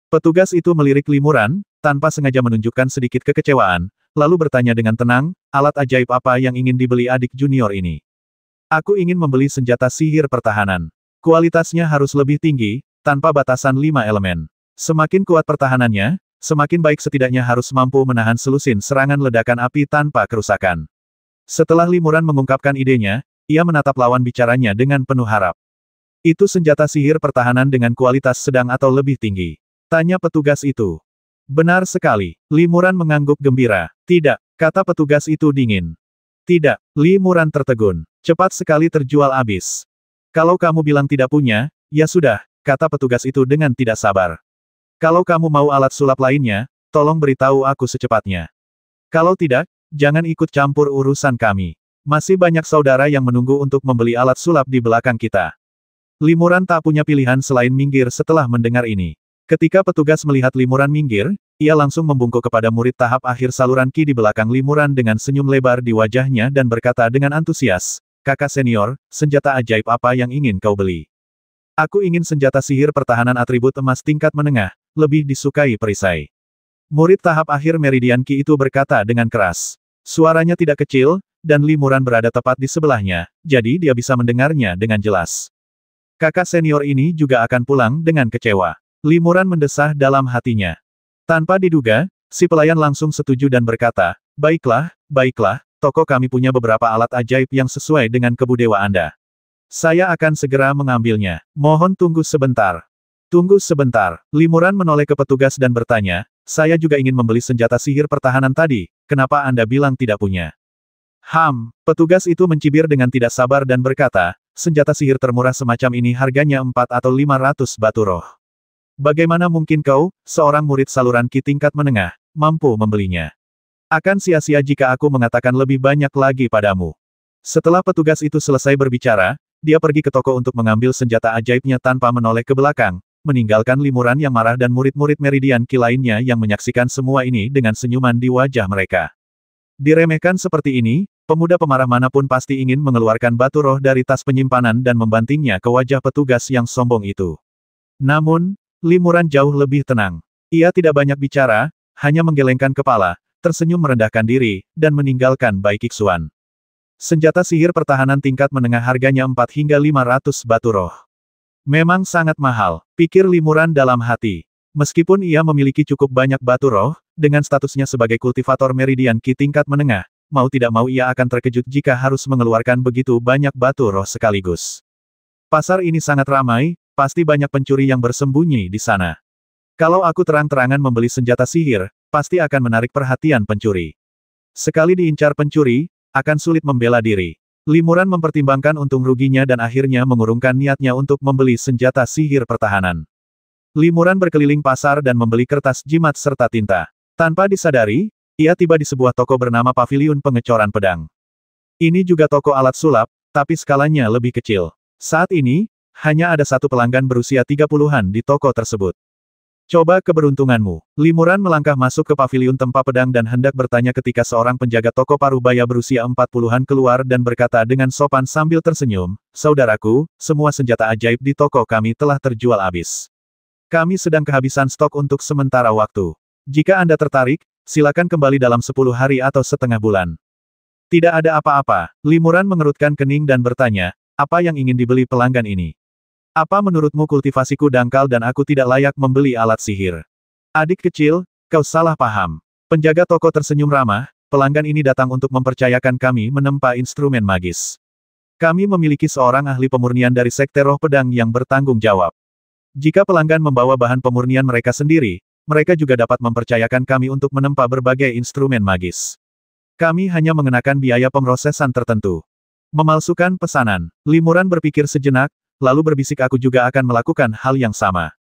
S1: Petugas itu melirik Limuran, tanpa sengaja menunjukkan sedikit kekecewaan, lalu bertanya dengan tenang, alat ajaib apa yang ingin dibeli adik junior ini? Aku ingin membeli senjata sihir pertahanan. Kualitasnya harus lebih tinggi, tanpa batasan 5 elemen. Semakin kuat pertahanannya, semakin baik setidaknya harus mampu menahan selusin serangan ledakan api tanpa kerusakan. Setelah Limuran mengungkapkan idenya, ia menatap lawan bicaranya dengan penuh harap. Itu senjata sihir pertahanan dengan kualitas sedang atau lebih tinggi? Tanya petugas itu. Benar sekali, Limuran mengangguk gembira. Tidak, kata petugas itu dingin. Tidak, Limuran tertegun. Cepat sekali terjual habis. Kalau kamu bilang tidak punya, ya sudah, kata petugas itu dengan tidak sabar. Kalau kamu mau alat sulap lainnya, tolong beritahu aku secepatnya. Kalau tidak, jangan ikut campur urusan kami. Masih banyak saudara yang menunggu untuk membeli alat sulap di belakang kita. Limuran tak punya pilihan selain minggir setelah mendengar ini. Ketika petugas melihat Limuran minggir, ia langsung membungkuk kepada murid tahap akhir saluran Ki di belakang Limuran dengan senyum lebar di wajahnya dan berkata dengan antusias, "Kakak senior, senjata ajaib apa yang ingin kau beli?" "Aku ingin senjata sihir pertahanan atribut emas tingkat menengah, lebih disukai perisai." Murid tahap akhir Meridian Ki itu berkata dengan keras. Suaranya tidak kecil, dan Limuran berada tepat di sebelahnya, jadi dia bisa mendengarnya dengan jelas. Kakak senior ini juga akan pulang dengan kecewa. Limuran mendesah dalam hatinya. Tanpa diduga, si pelayan langsung setuju dan berkata, baiklah, toko kami punya beberapa alat ajaib yang sesuai dengan kebudewa Anda. Saya akan segera mengambilnya. Mohon tunggu sebentar. Tunggu sebentar. Limuran menoleh ke petugas dan bertanya, saya juga ingin membeli senjata sihir pertahanan tadi, kenapa Anda bilang tidak punya? Petugas itu mencibir dengan tidak sabar dan berkata, senjata sihir termurah semacam ini harganya 4 atau 500 batu roh. Bagaimana mungkin kau, seorang murid saluran Ki tingkat menengah, mampu membelinya? Akan sia-sia jika aku mengatakan lebih banyak lagi padamu. Setelah petugas itu selesai berbicara, dia pergi ke toko untuk mengambil senjata ajaibnya tanpa menoleh ke belakang, meninggalkan Limuran yang marah dan murid-murid Meridian Ki lainnya yang menyaksikan semua ini dengan senyuman di wajah mereka. Diremehkan seperti ini, pemuda pemarah manapun pasti ingin mengeluarkan batu roh dari tas penyimpanan dan membantingnya ke wajah petugas yang sombong itu. Namun, Limuran jauh lebih tenang. Ia tidak banyak bicara, hanya menggelengkan kepala, tersenyum merendahkan diri, dan meninggalkan Bai Kixuan. Senjata sihir pertahanan tingkat menengah harganya 4 hingga 500 batu roh. Memang sangat mahal, pikir Limuran dalam hati. Meskipun ia memiliki cukup banyak batu roh, dengan statusnya sebagai kultivator Meridian Ki tingkat menengah, mau tidak mau ia akan terkejut jika harus mengeluarkan begitu banyak batu roh sekaligus. Pasar ini sangat ramai, pasti banyak pencuri yang bersembunyi di sana. Kalau aku terang-terangan membeli senjata sihir, pasti akan menarik perhatian pencuri. Sekali diincar pencuri, akan sulit membela diri. Limuran mempertimbangkan untung ruginya dan akhirnya mengurungkan niatnya untuk membeli senjata sihir pertahanan. Limuran berkeliling pasar dan membeli kertas jimat serta tinta. Tanpa disadari, ia tiba di sebuah toko bernama Paviliun Pengecoran Pedang. Ini juga toko alat sulap, tapi skalanya lebih kecil. Saat ini, hanya ada satu pelanggan berusia 30-an di toko tersebut. Coba keberuntunganmu. Limuran melangkah masuk ke paviliun tempat pedang dan hendak bertanya ketika seorang penjaga toko parubaya berusia 40-an keluar dan berkata dengan sopan sambil tersenyum, saudaraku, semua senjata ajaib di toko kami telah terjual habis. Kami sedang kehabisan stok untuk sementara waktu. Jika Anda tertarik, silakan kembali dalam 10 hari atau setengah bulan. Tidak ada apa-apa. Limuran mengerutkan kening dan bertanya, apa yang ingin dibeli pelanggan ini? Apa menurutmu kultivasiku dangkal dan aku tidak layak membeli alat sihir? Adik kecil, kau salah paham. Penjaga toko tersenyum ramah, pelanggan ini datang untuk mempercayakan kami menempa instrumen magis. Kami memiliki seorang ahli pemurnian dari Sekte Roh Pedang yang bertanggung jawab. Jika pelanggan membawa bahan pemurnian mereka sendiri, mereka juga dapat mempercayakan kami untuk menempa berbagai instrumen magis. Kami hanya mengenakan biaya pemrosesan tertentu. Memalsukan pesanan. Limuran berpikir sejenak, lalu berbisik aku juga akan melakukan hal yang sama.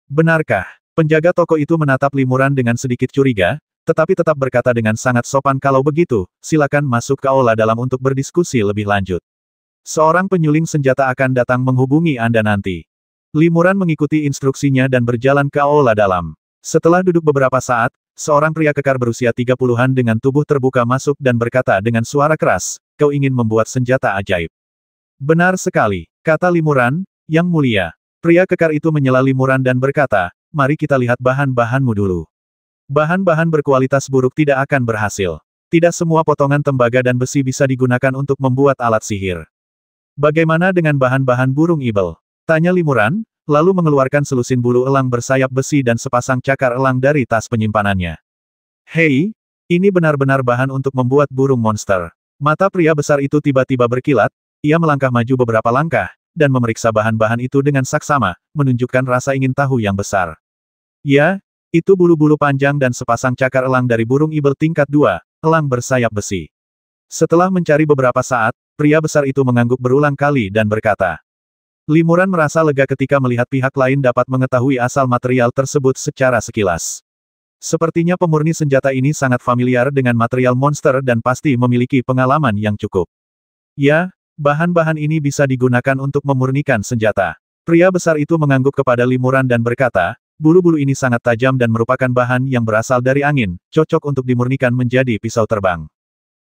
S1: Benarkah? Penjaga toko itu menatap Limuran dengan sedikit curiga, tetapi tetap berkata dengan sangat sopan kalau begitu, silakan masuk ke aula dalam untuk berdiskusi lebih lanjut. Seorang penyuling senjata akan datang menghubungi Anda nanti. Limuran mengikuti instruksinya dan berjalan ke aula dalam. Setelah duduk beberapa saat, seorang pria kekar berusia 30-an dengan tubuh terbuka masuk dan berkata dengan suara keras, kau ingin membuat senjata ajaib. Benar sekali, kata Limuran, yang mulia. Pria kekar itu menyela Limuran dan berkata, mari kita lihat bahan-bahanmu dulu. Bahan-bahan berkualitas buruk tidak akan berhasil. Tidak semua potongan tembaga dan besi bisa digunakan untuk membuat alat sihir. Bagaimana dengan bahan-bahan burung ibel? Tanya Limuran, lalu mengeluarkan selusin bulu elang bersayap besi dan sepasang cakar elang dari tas penyimpanannya. Hei, ini benar-benar bahan untuk membuat burung monster. Mata pria besar itu tiba-tiba berkilat, ia melangkah maju beberapa langkah, dan memeriksa bahan-bahan itu dengan saksama, menunjukkan rasa ingin tahu yang besar. Ya, itu bulu-bulu panjang dan sepasang cakar elang dari burung ibel tingkat 2, elang bersayap besi. Setelah mencari beberapa saat, pria besar itu mengangguk berulang kali dan berkata. Limuran merasa lega ketika melihat pihak lain dapat mengetahui asal material tersebut secara sekilas. Sepertinya pemurni senjata ini sangat familiar dengan material monster dan pasti memiliki pengalaman yang cukup. Ya, bahan-bahan ini bisa digunakan untuk memurnikan senjata. Pria besar itu mengangguk kepada Limuran dan berkata, bulu-bulu ini sangat tajam dan merupakan bahan yang berasal dari angin, cocok untuk dimurnikan menjadi pisau terbang.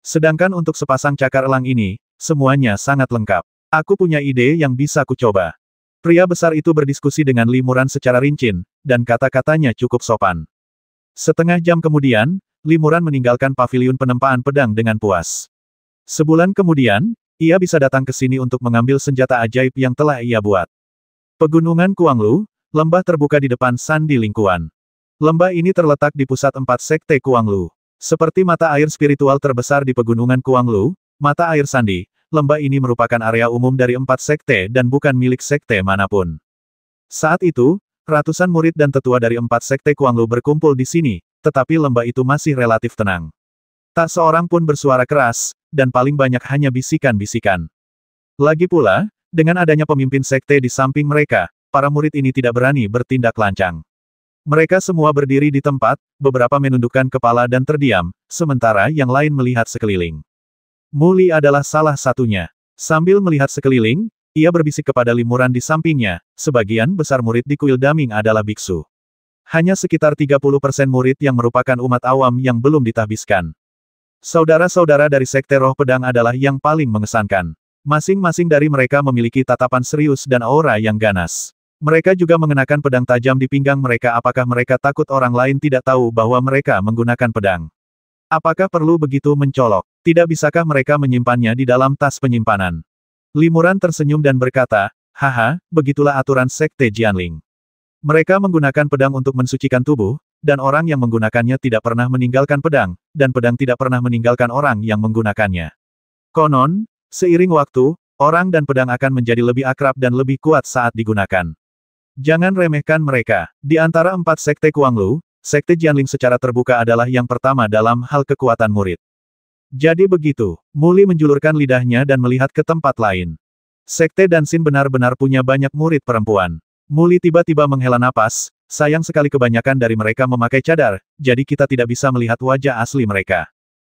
S1: Sedangkan untuk sepasang cakar elang ini, semuanya sangat lengkap. Aku punya ide yang bisa kucoba. Pria besar itu berdiskusi dengan Limuran secara rinci, dan kata-katanya cukup sopan. Setengah jam kemudian, Limuran meninggalkan paviliun penempaan pedang dengan puas. Sebulan kemudian, ia bisa datang ke sini untuk mengambil senjata ajaib yang telah ia buat. Pegunungan Kuanglu, lembah terbuka di depan Sandi Lingkuan. Lembah ini terletak di pusat 4 sekte Kuanglu. Seperti mata air spiritual terbesar di pegunungan Kuanglu, mata air Sandi, lembah ini merupakan area umum dari 4 sekte dan bukan milik sekte manapun. Saat itu, ratusan murid dan tetua dari 4 sekte Kuanglu berkumpul di sini, tetapi lembah itu masih relatif tenang. Tak seorang pun bersuara keras, dan paling banyak hanya bisikan-bisikan. Lagi pula, dengan adanya pemimpin sekte di samping mereka, para murid ini tidak berani bertindak lancang. Mereka semua berdiri di tempat, beberapa menundukkan kepala dan terdiam, sementara yang lain melihat sekeliling. Muli adalah salah satunya. Sambil melihat sekeliling, ia berbisik kepada Limuran di sampingnya, sebagian besar murid di kuil Daming adalah biksu. Hanya sekitar 30% murid yang merupakan umat awam yang belum ditahbiskan. Saudara-saudara dari Sekte Roh Pedang adalah yang paling mengesankan. Masing-masing dari mereka memiliki tatapan serius dan aura yang ganas. Mereka juga mengenakan pedang tajam di pinggang mereka. Apakah mereka takut orang lain tidak tahu bahwa mereka menggunakan pedang? Apakah perlu begitu mencolok? Tidak bisakah mereka menyimpannya di dalam tas penyimpanan? Limuran tersenyum dan berkata, haha, begitulah aturan Sekte Jianling. Mereka menggunakan pedang untuk mensucikan tubuh, dan orang yang menggunakannya tidak pernah meninggalkan pedang, dan pedang tidak pernah meninggalkan orang yang menggunakannya. Konon, seiring waktu, orang dan pedang akan menjadi lebih akrab dan lebih kuat saat digunakan. Jangan remehkan mereka. Di antara 4 Sekte Kuanglu, Sekte Jianling secara terbuka adalah yang pertama dalam hal kekuatan murid. Jadi begitu, Muli menjulurkan lidahnya dan melihat ke tempat lain. Sekte Dansin benar-benar punya banyak murid perempuan. Muli tiba-tiba menghela napas, sayang sekali kebanyakan dari mereka memakai cadar, jadi kita tidak bisa melihat wajah asli mereka.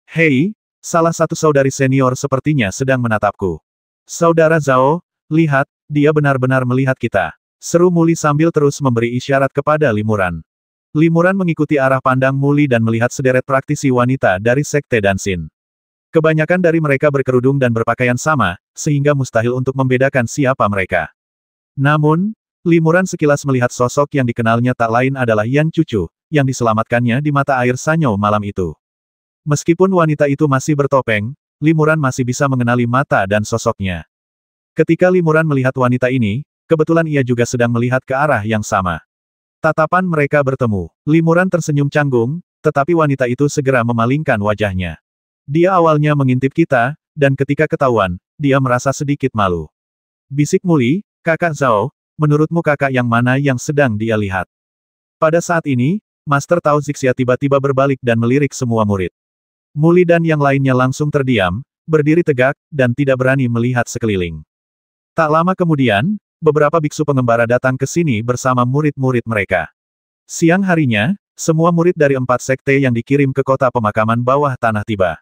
S1: Hei, salah satu saudari senior sepertinya sedang menatapku. Saudara Zhao, lihat, dia benar-benar melihat kita. Seru Muli sambil terus memberi isyarat kepada Limuran. Limuran mengikuti arah pandang Muli dan melihat sederet praktisi wanita dari Sekte Dansin. Kebanyakan dari mereka berkerudung dan berpakaian sama, sehingga mustahil untuk membedakan siapa mereka. Namun, Limuran sekilas melihat sosok yang dikenalnya tak lain adalah Yan Cucu, yang diselamatkannya di mata air Sanyo malam itu. Meskipun wanita itu masih bertopeng, Limuran masih bisa mengenali mata dan sosoknya. Ketika Limuran melihat wanita ini, kebetulan ia juga sedang melihat ke arah yang sama. Tatapan mereka bertemu. Limuran tersenyum canggung, tetapi wanita itu segera memalingkan wajahnya. Dia awalnya mengintip kita, dan ketika ketahuan, dia merasa sedikit malu. Bisik Muli, kakak Zhao, menurutmu kakak yang mana yang sedang dia lihat? Pada saat ini, Master Tao Zixia tiba-tiba berbalik dan melirik semua murid. Muli dan yang lainnya langsung terdiam, berdiri tegak, dan tidak berani melihat sekeliling. Tak lama kemudian, beberapa biksu pengembara datang ke sini bersama murid-murid mereka. Siang harinya, semua murid dari 4 sekte yang dikirim ke kota pemakaman bawah tanah tiba.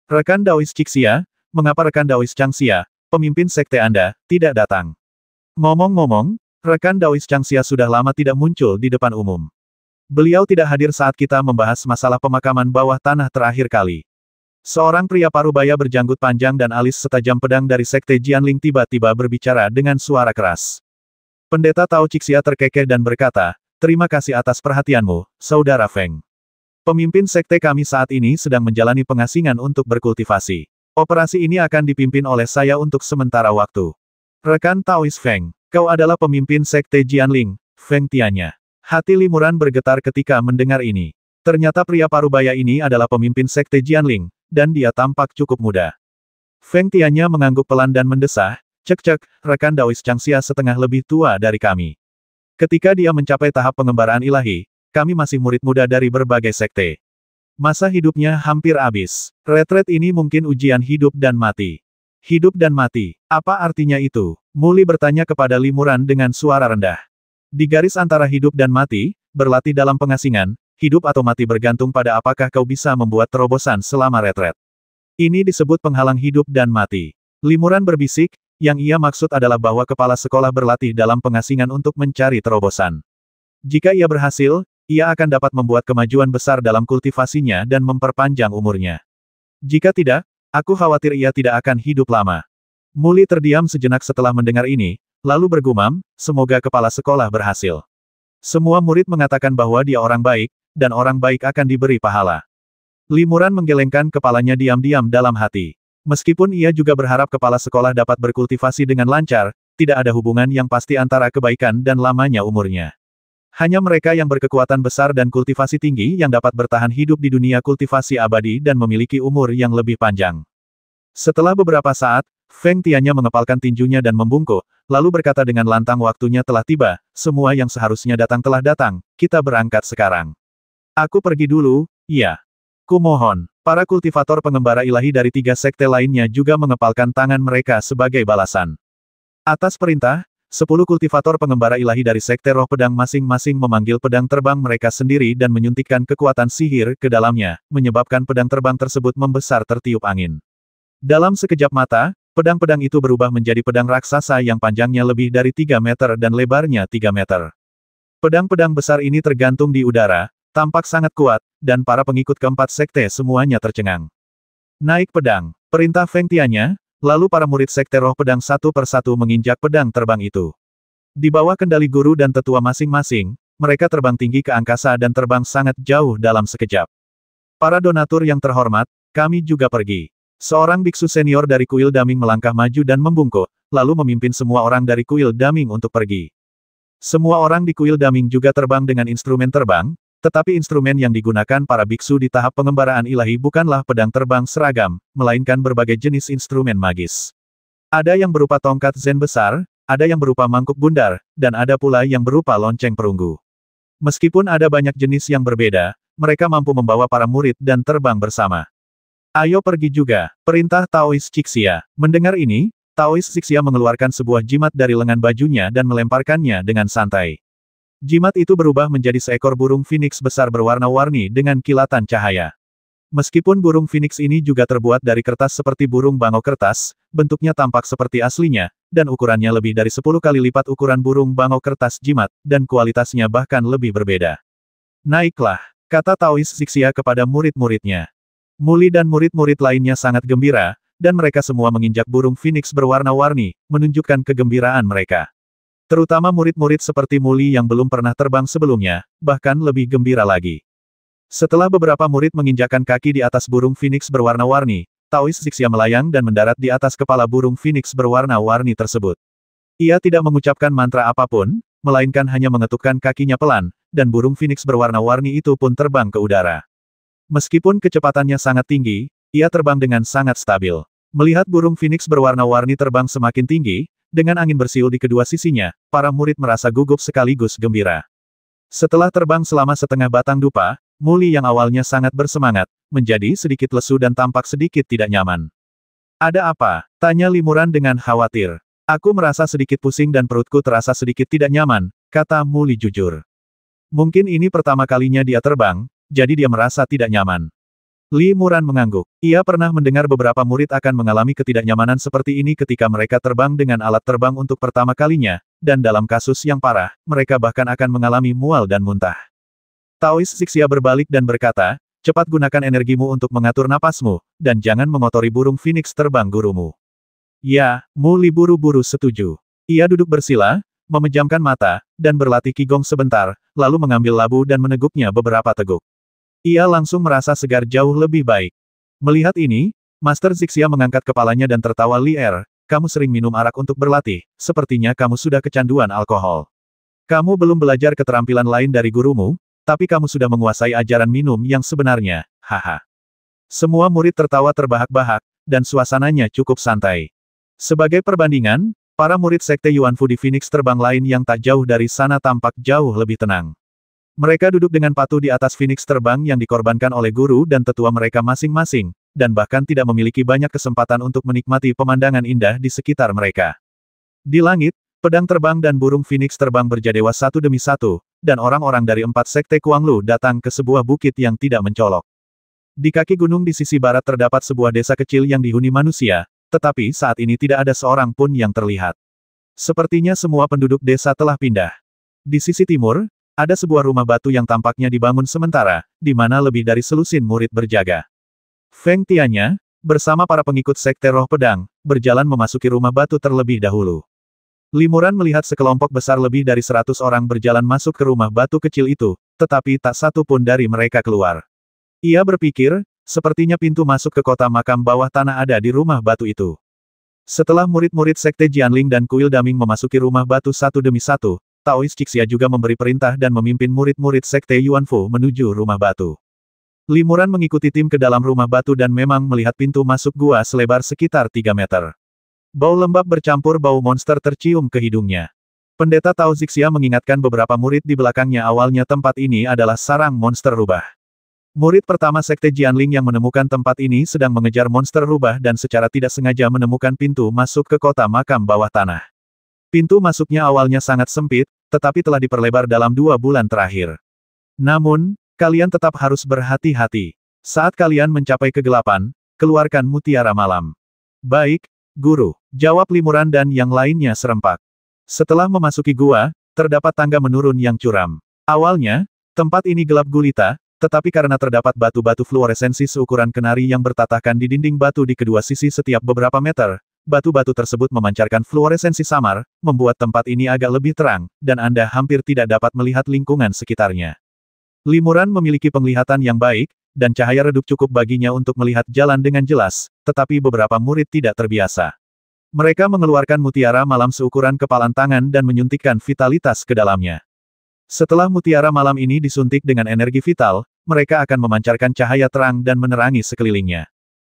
S1: Rekan Daois Cixia, mengapa rekan Daois Changxia, pemimpin sekte Anda, tidak datang? Ngomong-ngomong, rekan Daois Changxia sudah lama tidak muncul di depan umum. Beliau tidak hadir saat kita membahas masalah pemakaman bawah tanah terakhir kali. Seorang pria parubaya berjanggut panjang dan alis setajam pedang dari sekte Jianling tiba-tiba berbicara dengan suara keras. Pendeta Tao Cixia terkekeh dan berkata, terima kasih atas perhatianmu, Saudara Feng. Pemimpin sekte kami saat ini sedang menjalani pengasingan untuk berkultivasi. Operasi ini akan dipimpin oleh saya untuk sementara waktu. Rekan Taois Feng, Kau adalah pemimpin Sekte Jianling, Feng Tianya. Hati Limuran bergetar ketika mendengar ini. Ternyata pria parubaya ini adalah pemimpin Sekte Jianling, dan dia tampak cukup muda. Feng Tianya mengangguk pelan dan mendesah, "Cek-cek, rekan Daois Changxia setengah lebih tua dari kami. Ketika dia mencapai tahap pengembaraan ilahi, kami masih murid muda dari berbagai sekte. Masa hidupnya hampir habis. Retret ini mungkin ujian hidup dan mati." "Hidup dan mati, apa artinya itu?" Muli bertanya kepada Limuran dengan suara rendah. "Di garis antara hidup dan mati, berlatih dalam pengasingan, hidup atau mati bergantung pada apakah kau bisa membuat terobosan selama retret. Ini disebut penghalang hidup dan mati." Limuran berbisik, yang ia maksud adalah bahwa kepala sekolah berlatih dalam pengasingan untuk mencari terobosan. Jika ia berhasil, ia akan dapat membuat kemajuan besar dalam kultivasinya dan memperpanjang umurnya. Jika tidak, aku khawatir ia tidak akan hidup lama. Muli terdiam sejenak setelah mendengar ini, lalu bergumam, "Semoga kepala sekolah berhasil." Semua murid mengatakan bahwa dia orang baik, dan orang baik akan diberi pahala. Limuran menggelengkan kepalanya diam-diam dalam hati. Meskipun ia juga berharap kepala sekolah dapat berkultivasi dengan lancar, tidak ada hubungan yang pasti antara kebaikan dan lamanya umurnya. Hanya mereka yang berkekuatan besar dan kultivasi tinggi yang dapat bertahan hidup di dunia kultivasi abadi dan memiliki umur yang lebih panjang. Setelah beberapa saat, Feng Tianya mengepalkan tinjunya dan membungkuk, lalu berkata dengan lantang, "Waktunya telah tiba, semua yang seharusnya datang telah datang, kita berangkat sekarang." "Aku pergi dulu, ya. Kumohon." Para kultivator pengembara ilahi dari 3 sekte lainnya juga mengepalkan tangan mereka sebagai balasan. Atas perintah, 10 kultivator pengembara ilahi dari sekte roh pedang masing-masing memanggil pedang terbang mereka sendiri dan menyuntikkan kekuatan sihir ke dalamnya, menyebabkan pedang terbang tersebut membesar tertiup angin. Dalam sekejap mata, pedang-pedang itu berubah menjadi pedang raksasa yang panjangnya lebih dari 3 meter dan lebarnya 3 meter. Pedang-pedang besar ini tergantung di udara, tampak sangat kuat, dan para pengikut keempat sekte semuanya tercengang. "Naik pedang," perintah Feng Tianya, lalu para murid sekte roh pedang satu persatu menginjak pedang terbang itu. Di bawah kendali guru dan tetua masing-masing, mereka terbang tinggi ke angkasa dan terbang sangat jauh dalam sekejap. "Para donatur yang terhormat, kami juga pergi." Seorang biksu senior dari kuil Daming melangkah maju dan membungkuk, lalu memimpin semua orang dari kuil Daming untuk pergi. Semua orang di kuil Daming juga terbang dengan instrumen terbang, tetapi instrumen yang digunakan para biksu di tahap pengembaraan ilahi bukanlah pedang terbang seragam, melainkan berbagai jenis instrumen magis. Ada yang berupa tongkat zen besar, ada yang berupa mangkuk bundar, dan ada pula yang berupa lonceng perunggu. Meskipun ada banyak jenis yang berbeda, mereka mampu membawa para murid dan terbang bersama. "Ayo pergi juga," perintah Taois Cixia. Mendengar ini, Taois Cixia mengeluarkan sebuah jimat dari lengan bajunya dan melemparkannya dengan santai. Jimat itu berubah menjadi seekor burung phoenix besar berwarna-warni dengan kilatan cahaya. Meskipun burung phoenix ini juga terbuat dari kertas seperti burung bangau kertas, bentuknya tampak seperti aslinya, dan ukurannya lebih dari 10 kali lipat ukuran burung bangau kertas jimat, dan kualitasnya bahkan lebih berbeda. "Naiklah," kata Taois Cixia kepada murid-muridnya. Muli dan murid-murid lainnya sangat gembira, dan mereka semua menginjak burung phoenix berwarna-warni, menunjukkan kegembiraan mereka. Terutama murid-murid seperti Muli yang belum pernah terbang sebelumnya, bahkan lebih gembira lagi. Setelah beberapa murid menginjakkan kaki di atas burung phoenix berwarna-warni, Taois Cixia melayang dan mendarat di atas kepala burung phoenix berwarna-warni tersebut. Ia tidak mengucapkan mantra apapun, melainkan hanya mengetukkan kakinya pelan, dan burung phoenix berwarna-warni itu pun terbang ke udara. Meskipun kecepatannya sangat tinggi, ia terbang dengan sangat stabil. Melihat burung phoenix berwarna-warni terbang semakin tinggi, dengan angin bersiul di kedua sisinya, para murid merasa gugup sekaligus gembira. Setelah terbang selama setengah batang dupa, Muli yang awalnya sangat bersemangat, menjadi sedikit lesu dan tampak sedikit tidak nyaman. "Ada apa?" tanya Limuran dengan khawatir. "Aku merasa sedikit pusing dan perutku terasa sedikit tidak nyaman," kata Muli jujur. Mungkin ini pertama kalinya dia terbang, jadi dia merasa tidak nyaman. Limuran mengangguk. Ia pernah mendengar beberapa murid akan mengalami ketidaknyamanan seperti ini ketika mereka terbang dengan alat terbang untuk pertama kalinya, dan dalam kasus yang parah, mereka bahkan akan mengalami mual dan muntah. Taois Cixia berbalik dan berkata, "Cepat gunakan energimu untuk mengatur napasmu, dan jangan mengotori burung phoenix terbang gurumu." "Ya," Muli buru-buru setuju. Ia duduk bersila, memejamkan mata, dan berlatih qigong sebentar, lalu mengambil labu dan meneguknya beberapa teguk. Ia langsung merasa segar jauh lebih baik. Melihat ini, Master Cixia mengangkat kepalanya dan tertawa liar, kamu sering minum arak untuk berlatih, sepertinya kamu sudah kecanduan alkohol. Kamu belum belajar keterampilan lain dari gurumu, tapi kamu sudah menguasai ajaran minum yang sebenarnya, haha. Semua murid tertawa terbahak-bahak, dan suasananya cukup santai. Sebagai perbandingan, para murid Sekte Yuanfu di Phoenix terbang lain yang tak jauh dari sana tampak jauh lebih tenang. Mereka duduk dengan patuh di atas Phoenix terbang yang dikorbankan oleh guru dan tetua mereka masing-masing, dan bahkan tidak memiliki banyak kesempatan untuk menikmati pemandangan indah di sekitar mereka. Di langit, pedang terbang dan burung Phoenix terbang berjadewa satu demi satu, dan orang-orang dari 4 sekte Kuanglu datang ke sebuah bukit yang tidak mencolok. Di kaki gunung di sisi barat terdapat sebuah desa kecil yang dihuni manusia, tetapi saat ini tidak ada seorang pun yang terlihat. Sepertinya semua penduduk desa telah pindah. Di sisi timur, ada sebuah rumah batu yang tampaknya dibangun sementara, di mana lebih dari selusin murid berjaga. Feng Tianya, bersama para pengikut Sekte Roh Pedang, berjalan memasuki rumah batu terlebih dahulu. Limuran melihat sekelompok besar lebih dari 100 orang berjalan masuk ke rumah batu kecil itu, tetapi tak satu pun dari mereka keluar. Ia berpikir, sepertinya pintu masuk ke kota makam bawah tanah ada di rumah batu itu. Setelah murid-murid Sekte Jianling dan Kuil Daming memasuki rumah batu satu demi satu, Taois Cixia juga memberi perintah dan memimpin murid-murid Sekte Yuanfu menuju rumah batu. Limuran mengikuti tim ke dalam rumah batu dan memang melihat pintu masuk gua selebar sekitar 3 meter. Bau lembab bercampur bau monster tercium ke hidungnya. Pendeta Tao Zixia mengingatkan beberapa murid di belakangnya awalnya tempat ini adalah sarang monster rubah. Murid pertama Sekte Jianling yang menemukan tempat ini sedang mengejar monster rubah dan secara tidak sengaja menemukan pintu masuk ke kota makam bawah tanah. Pintu masuknya awalnya sangat sempit, tetapi telah diperlebar dalam 2 bulan terakhir. Namun, kalian tetap harus berhati-hati. Saat kalian mencapai kegelapan, keluarkan mutiara malam. Baik, Guru, jawab Limuran dan yang lainnya serempak. Setelah memasuki gua, terdapat tangga menurun yang curam. Awalnya, tempat ini gelap gulita, tetapi karena terdapat batu-batu fluoresensi seukuran kenari yang bertatahkan di dinding batu di kedua sisi setiap beberapa meter, batu-batu tersebut memancarkan fluoresensi samar, membuat tempat ini agak lebih terang, dan Anda hampir tidak dapat melihat lingkungan sekitarnya. Limuran memiliki penglihatan yang baik, dan cahaya redup cukup baginya untuk melihat jalan dengan jelas, tetapi beberapa murid tidak terbiasa. Mereka mengeluarkan mutiara malam seukuran kepalan tangan dan menyuntikkan vitalitas ke dalamnya. Setelah mutiara malam ini disuntik dengan energi vital, mereka akan memancarkan cahaya terang dan menerangi sekelilingnya.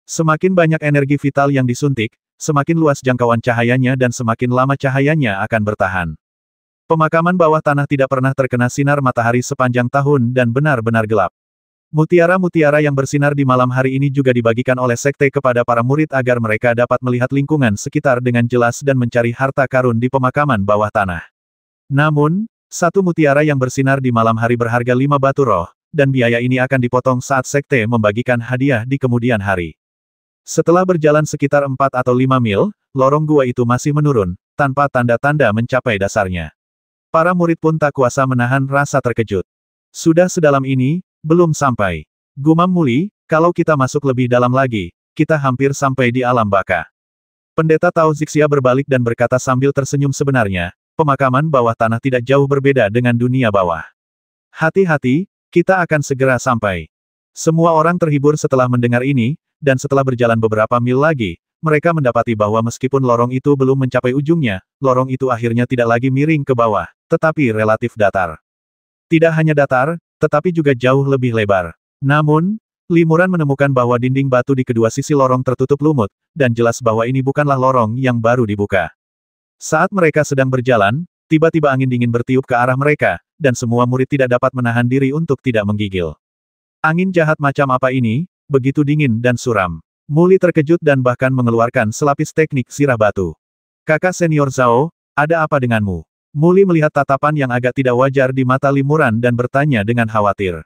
S1: Semakin banyak energi vital yang disuntik, semakin luas jangkauan cahayanya dan semakin lama cahayanya akan bertahan. Pemakaman bawah tanah tidak pernah terkena sinar matahari sepanjang tahun dan benar-benar gelap. Mutiara-mutiara yang bersinar di malam hari ini juga dibagikan oleh sekte kepada para murid agar mereka dapat melihat lingkungan sekitar dengan jelas dan mencari harta karun di pemakaman bawah tanah. Namun, satu mutiara yang bersinar di malam hari berharga 5 batu roh, dan biaya ini akan dipotong saat sekte membagikan hadiah di kemudian hari. Setelah berjalan sekitar 4 atau 5 mil, lorong gua itu masih menurun, tanpa tanda-tanda mencapai dasarnya. Para murid pun tak kuasa menahan rasa terkejut. Sudah sedalam ini, belum sampai. Gumam Muli, kalau kita masuk lebih dalam lagi, kita hampir sampai di alam baka. Pendeta Tao Zixia berbalik dan berkata sambil tersenyum sebenarnya, pemakaman bawah tanah tidak jauh berbeda dengan dunia bawah. Hati-hati, kita akan segera sampai. Semua orang terhibur setelah mendengar ini, dan setelah berjalan beberapa mil lagi, mereka mendapati bahwa meskipun lorong itu belum mencapai ujungnya, lorong itu akhirnya tidak lagi miring ke bawah, tetapi relatif datar. Tidak hanya datar, tetapi juga jauh lebih lebar. Namun, Limuran menemukan bahwa dinding batu di kedua sisi lorong tertutup lumut, dan jelas bahwa ini bukanlah lorong yang baru dibuka. Saat mereka sedang berjalan, tiba-tiba angin dingin bertiup ke arah mereka, dan semua murid tidak dapat menahan diri untuk tidak menggigil. Angin jahat macam apa ini, begitu dingin dan suram. Muli terkejut dan bahkan mengeluarkan selapis teknik sirah batu. Kakak senior Zhao, ada apa denganmu? Muli melihat tatapan yang agak tidak wajar di mata Limuran dan bertanya dengan khawatir.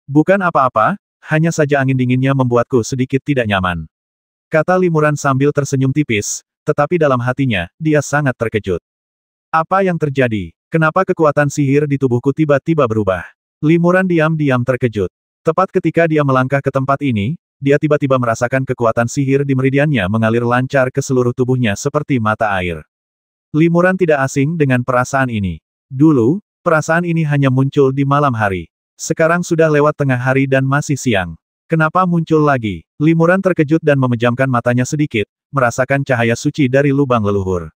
S1: Bukan apa-apa, hanya saja angin dinginnya membuatku sedikit tidak nyaman. Kata Limuran sambil tersenyum tipis, tetapi dalam hatinya, dia sangat terkejut. Apa yang terjadi? Kenapa kekuatan sihir di tubuhku tiba-tiba berubah? Limuran diam-diam terkejut. Tepat ketika dia melangkah ke tempat ini, dia tiba-tiba merasakan kekuatan sihir di meridiannya mengalir lancar ke seluruh tubuhnya seperti mata air. Limuran tidak asing dengan perasaan ini. Dulu, perasaan ini hanya muncul di malam hari. Sekarang sudah lewat tengah hari dan masih siang. Kenapa muncul lagi? Limuran terkejut dan memejamkan matanya sedikit, merasakan cahaya suci dari lubang leluhur.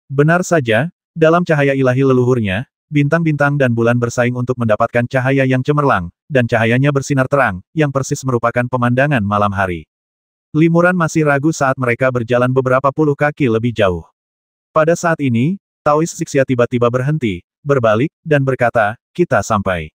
S1: Benar saja, dalam cahaya ilahi leluhurnya, bintang-bintang dan bulan bersaing untuk mendapatkan cahaya yang cemerlang, dan cahayanya bersinar terang, yang persis merupakan pemandangan malam hari. Limuran masih ragu saat mereka berjalan beberapa puluh kaki lebih jauh. Pada saat ini, Taois Sixia tiba-tiba berhenti, berbalik, dan berkata, "Kita sampai.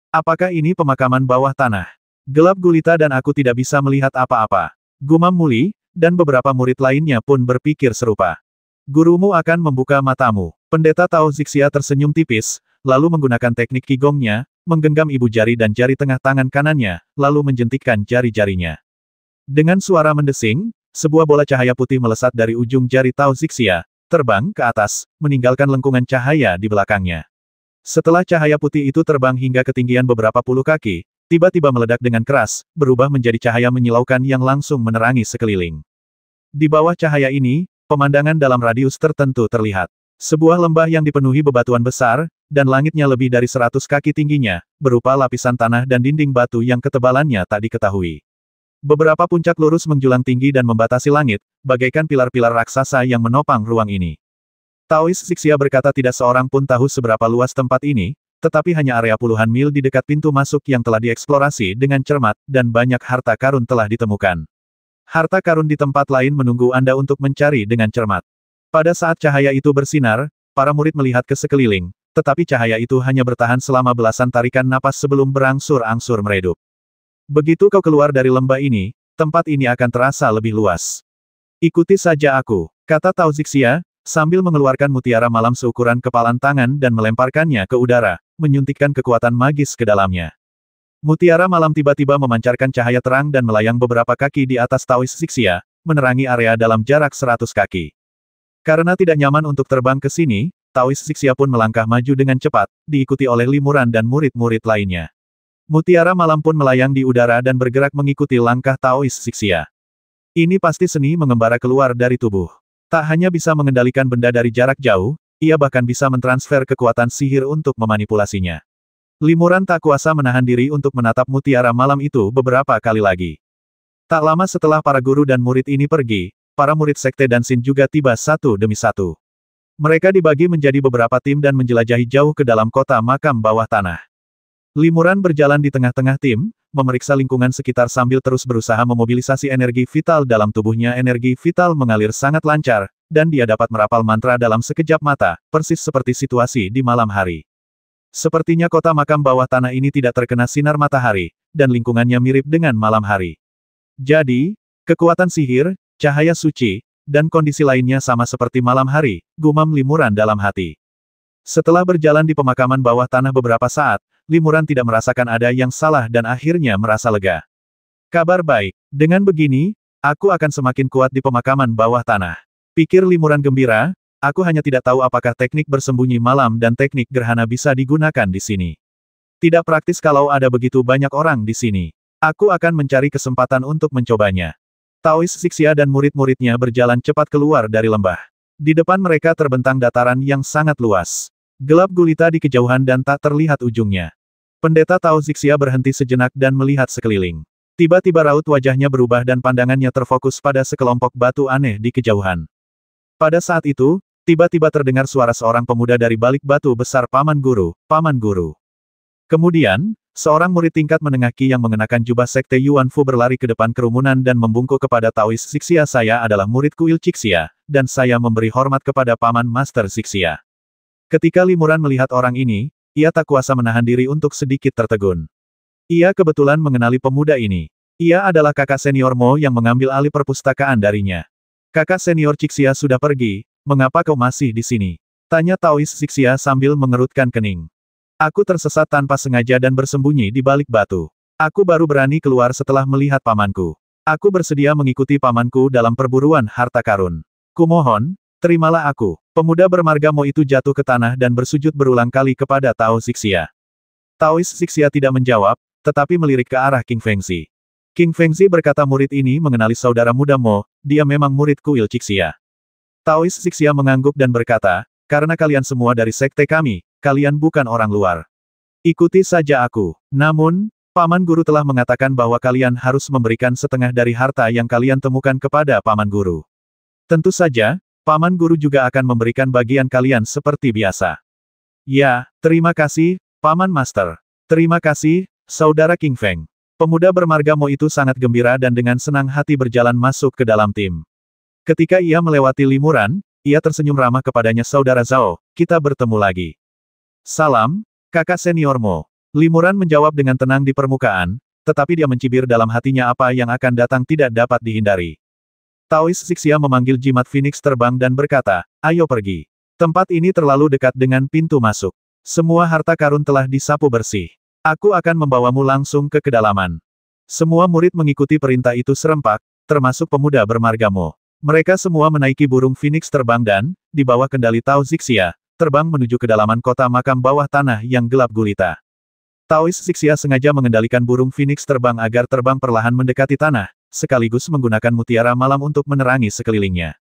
S1: Apakah ini pemakaman bawah tanah? Gelap gulita dan aku tidak bisa melihat apa-apa." Gumam Muli, dan beberapa murid lainnya pun berpikir serupa. "Gurumu akan membuka matamu." Pendeta Tao Zixia tersenyum tipis, lalu menggunakan teknik qigongnya, menggenggam ibu jari dan jari tengah tangan kanannya, lalu menjentikkan jari-jarinya. Dengan suara mendesing, sebuah bola cahaya putih melesat dari ujung jari Tao Zixia, terbang ke atas, meninggalkan lengkungan cahaya di belakangnya. Setelah cahaya putih itu terbang hingga ketinggian beberapa puluh kaki, tiba-tiba meledak dengan keras, berubah menjadi cahaya menyilaukan yang langsung menerangi sekeliling. Di bawah cahaya ini, pemandangan dalam radius tertentu terlihat. Sebuah lembah yang dipenuhi bebatuan besar, dan langitnya lebih dari 100 kaki tingginya, berupa lapisan tanah dan dinding batu yang ketebalannya tak diketahui. Beberapa puncak lurus menjulang tinggi dan membatasi langit, bagaikan pilar-pilar raksasa yang menopang ruang ini. Taois Sixia berkata tidak seorang pun tahu seberapa luas tempat ini, tetapi hanya area puluhan mil di dekat pintu masuk yang telah dieksplorasi dengan cermat, dan banyak harta karun telah ditemukan. Harta karun di tempat lain menunggu Anda untuk mencari dengan cermat. Pada saat cahaya itu bersinar, para murid melihat ke sekeliling, tetapi cahaya itu hanya bertahan selama belasan tarikan napas sebelum berangsur-angsur meredup. Begitu kau keluar dari lembah ini, tempat ini akan terasa lebih luas. "Ikuti saja aku," kata Tao Zixia, sambil mengeluarkan mutiara malam seukuran kepalan tangan dan melemparkannya ke udara, menyuntikkan kekuatan magis ke dalamnya. Mutiara malam tiba-tiba memancarkan cahaya terang dan melayang beberapa kaki di atas Taois Zixia, menerangi area dalam jarak 100 kaki. Karena tidak nyaman untuk terbang ke sini, Taois Zixia pun melangkah maju dengan cepat, diikuti oleh Limuran dan murid-murid lainnya. Mutiara malam pun melayang di udara dan bergerak mengikuti langkah Taois Zixia. Ini pasti seni mengembara keluar dari tubuh. Tak hanya bisa mengendalikan benda dari jarak jauh, ia bahkan bisa mentransfer kekuatan sihir untuk memanipulasinya. Limuran tak kuasa menahan diri untuk menatap mutiara malam itu beberapa kali lagi. Tak lama setelah para guru dan murid ini pergi, para murid sekte Dansin juga tiba satu demi satu. Mereka dibagi menjadi beberapa tim dan menjelajahi jauh ke dalam kota makam bawah tanah. Limuran berjalan di tengah-tengah tim, memeriksa lingkungan sekitar sambil terus berusaha memobilisasi energi vital dalam tubuhnya. Energi vital mengalir sangat lancar, dan dia dapat merapal mantra dalam sekejap mata, persis seperti situasi di malam hari. Sepertinya kota makam bawah tanah ini tidak terkena sinar matahari, dan lingkungannya mirip dengan malam hari. Jadi, kekuatan sihir, cahaya suci, dan kondisi lainnya sama seperti malam hari, gumam Limuran dalam hati. Setelah berjalan di pemakaman bawah tanah beberapa saat, Limuran tidak merasakan ada yang salah dan akhirnya merasa lega. "Kabar baik. Dengan begini, aku akan semakin kuat di pemakaman bawah tanah," pikir Limuran gembira. "Aku hanya tidak tahu apakah teknik bersembunyi malam dan teknik gerhana bisa digunakan di sini. Tidak praktis kalau ada begitu banyak orang di sini. Aku akan mencari kesempatan untuk mencobanya." Taois Zixia dan murid-muridnya berjalan cepat keluar dari lembah. Di depan mereka terbentang dataran yang sangat luas. Gelap gulita di kejauhan dan tak terlihat ujungnya. Pendeta Tao Zixia berhenti sejenak dan melihat sekeliling. Tiba-tiba raut wajahnya berubah dan pandangannya terfokus pada sekelompok batu aneh di kejauhan. Pada saat itu, tiba-tiba terdengar suara seorang pemuda dari balik batu besar. "Paman Guru, Paman Guru." Kemudian, seorang murid tingkat menengah Qi yang mengenakan jubah sekte Yuan Fu berlari ke depan kerumunan dan membungkuk kepada Taois Zixia. "Saya adalah murid kuil Cixia, dan saya memberi hormat kepada Paman Master Zixia." Ketika Limuran melihat orang ini, ia tak kuasa menahan diri untuk sedikit tertegun. Ia kebetulan mengenali pemuda ini. Ia adalah kakak senior Mo yang mengambil alih perpustakaan darinya. "Kakak senior Cixia sudah pergi, mengapa kau masih di sini?" tanya Taois Zixia sambil mengerutkan kening. "Aku tersesat tanpa sengaja dan bersembunyi di balik batu. Aku baru berani keluar setelah melihat pamanku. Aku bersedia mengikuti pamanku dalam perburuan harta karun. Kumohon, terimalah aku." Pemuda bermarga Mo itu jatuh ke tanah dan bersujud berulang kali kepada Tao Zixia. Taois Zixia tidak menjawab, tetapi melirik ke arah King Fengzi. King Fengzi berkata murid ini mengenali saudara muda Mo, dia memang murid kuil Cixia. Taois Zixia mengangguk dan berkata, "Karena kalian semua dari sekte kami, kalian bukan orang luar. Ikuti saja aku. Namun, Paman Guru telah mengatakan bahwa kalian harus memberikan setengah dari harta yang kalian temukan kepada Paman Guru. Tentu saja, Paman Guru juga akan memberikan bagian kalian seperti biasa. Ya, terima kasih, Paman Master. Terima kasih, Saudara King Feng. Pemuda bermarga Mo itu sangat gembira dan dengan senang hati berjalan masuk ke dalam tim. Ketika ia melewati Limuran, ia tersenyum ramah kepadanya. Saudara Zhao, kita bertemu lagi. Salam, kakak senior Mo. Limuran menjawab dengan tenang di permukaan, tetapi dia mencibir dalam hatinya apa yang akan datang tidak dapat dihindari. Taois Sixia memanggil jimat Phoenix terbang dan berkata, ayo pergi. Tempat ini terlalu dekat dengan pintu masuk. Semua harta karun telah disapu bersih. Aku akan membawamu langsung ke kedalaman. Semua murid mengikuti perintah itu serempak, termasuk pemuda bermarga Mo. Mereka semua menaiki burung Phoenix terbang dan, di bawah kendali Tao Zixia, terbang menuju kedalaman kota makam bawah tanah yang gelap gulita. Taois Zixia sengaja mengendalikan burung Phoenix terbang agar terbang perlahan mendekati tanah, sekaligus menggunakan mutiara malam untuk menerangi sekelilingnya.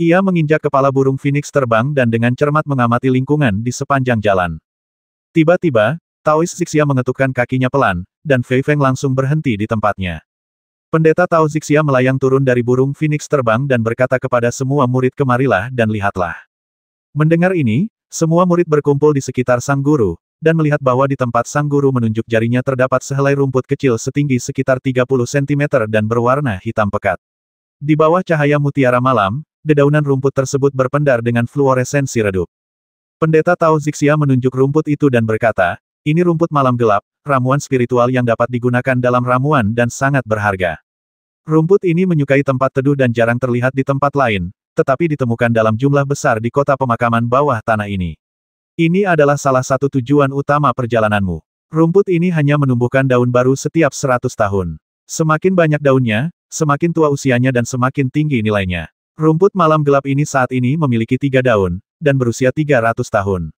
S1: Ia menginjak kepala burung Phoenix terbang dan dengan cermat mengamati lingkungan di sepanjang jalan. Tiba-tiba, Taois Zixia mengetukkan kakinya pelan, dan Fei Feng langsung berhenti di tempatnya. Pendeta Tao Zixia melayang turun dari burung Phoenix terbang dan berkata kepada semua murid, kemarilah dan lihatlah. Mendengar ini, semua murid berkumpul di sekitar sang guru, dan melihat bahwa di tempat sang guru menunjuk jarinya terdapat sehelai rumput kecil setinggi sekitar 30 cm dan berwarna hitam pekat. Di bawah cahaya mutiara malam, dedaunan rumput tersebut berpendar dengan fluoresensi redup. Pendeta Tao Zixia menunjuk rumput itu dan berkata, ini rumput malam gelap, ramuan spiritual yang dapat digunakan dalam ramuan dan sangat berharga. Rumput ini menyukai tempat teduh dan jarang terlihat di tempat lain, tetapi ditemukan dalam jumlah besar di kota pemakaman bawah tanah ini. Ini adalah salah satu tujuan utama perjalananmu. Rumput ini hanya menumbuhkan daun baru setiap 100 tahun. Semakin banyak daunnya, semakin tua usianya dan semakin tinggi nilainya. Rumput malam gelap ini saat ini memiliki 3 daun, dan berusia 300 tahun.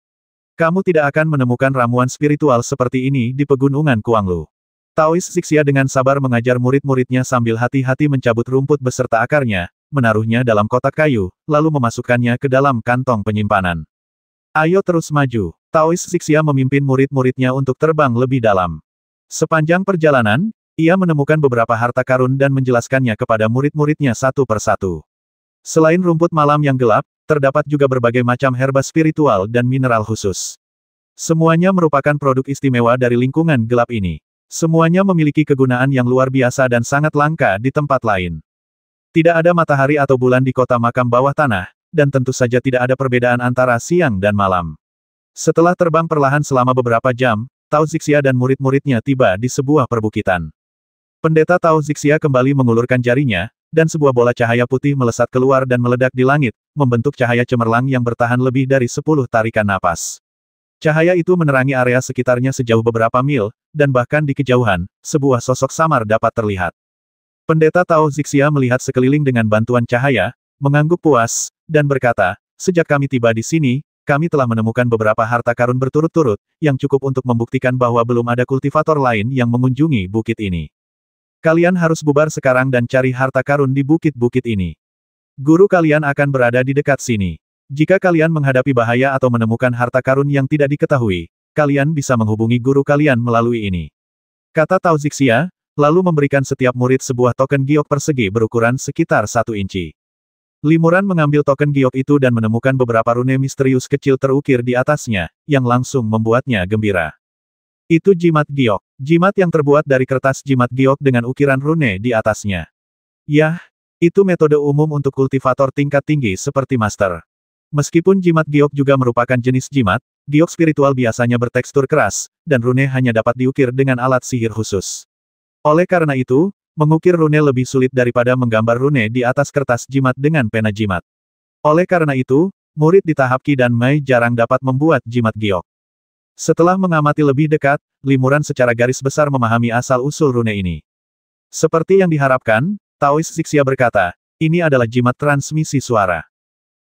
S1: Kamu tidak akan menemukan ramuan spiritual seperti ini di pegunungan Kuanglu. Taois Zixia dengan sabar mengajar murid-muridnya sambil hati-hati mencabut rumput beserta akarnya, menaruhnya dalam kotak kayu, lalu memasukkannya ke dalam kantong penyimpanan. Ayo terus maju. Taois Zixia memimpin murid-muridnya untuk terbang lebih dalam. Sepanjang perjalanan, ia menemukan beberapa harta karun dan menjelaskannya kepada murid-muridnya satu persatu. Selain rumput malam yang gelap, terdapat juga berbagai macam herba spiritual dan mineral khusus. Semuanya merupakan produk istimewa dari lingkungan gelap ini. Semuanya memiliki kegunaan yang luar biasa dan sangat langka di tempat lain. Tidak ada matahari atau bulan di kota makam bawah tanah, dan tentu saja tidak ada perbedaan antara siang dan malam. Setelah terbang perlahan selama beberapa jam, Tao Zixia dan murid-muridnya tiba di sebuah perbukitan. Pendeta Tao Zixia kembali mengulurkan jarinya, dan sebuah bola cahaya putih melesat keluar dan meledak di langit, membentuk cahaya cemerlang yang bertahan lebih dari 10 tarikan napas. Cahaya itu menerangi area sekitarnya sejauh beberapa mil, dan bahkan di kejauhan, sebuah sosok samar dapat terlihat. Pendeta Tao Zixia melihat sekeliling dengan bantuan cahaya, mengangguk puas, dan berkata, sejak kami tiba di sini, kami telah menemukan beberapa harta karun berturut-turut, yang cukup untuk membuktikan bahwa belum ada kultivator lain yang mengunjungi bukit ini. Kalian harus bubar sekarang dan cari harta karun di bukit-bukit ini. Guru kalian akan berada di dekat sini. Jika kalian menghadapi bahaya atau menemukan harta karun yang tidak diketahui, kalian bisa menghubungi guru kalian melalui ini. Kata Tao Zixia, lalu memberikan setiap murid sebuah token giok persegi berukuran sekitar 1 inci. Limuran mengambil token giok itu dan menemukan beberapa rune misterius kecil terukir di atasnya, yang langsung membuatnya gembira. Itu jimat giok. Jimat yang terbuat dari kertas jimat giok dengan ukiran rune di atasnya. Yah, itu metode umum untuk kultivator tingkat tinggi seperti master. Meskipun jimat giok juga merupakan jenis jimat, giok spiritual biasanya bertekstur keras, dan rune hanya dapat diukir dengan alat sihir khusus. Oleh karena itu, mengukir rune lebih sulit daripada menggambar rune di atas kertas jimat dengan pena jimat. Oleh karena itu, murid di tahap Qi dan Mei jarang dapat membuat jimat giok. Setelah mengamati lebih dekat, Limuran secara garis besar memahami asal-usul rune ini. Seperti yang diharapkan, Taois Zixia berkata, ini adalah jimat transmisi suara.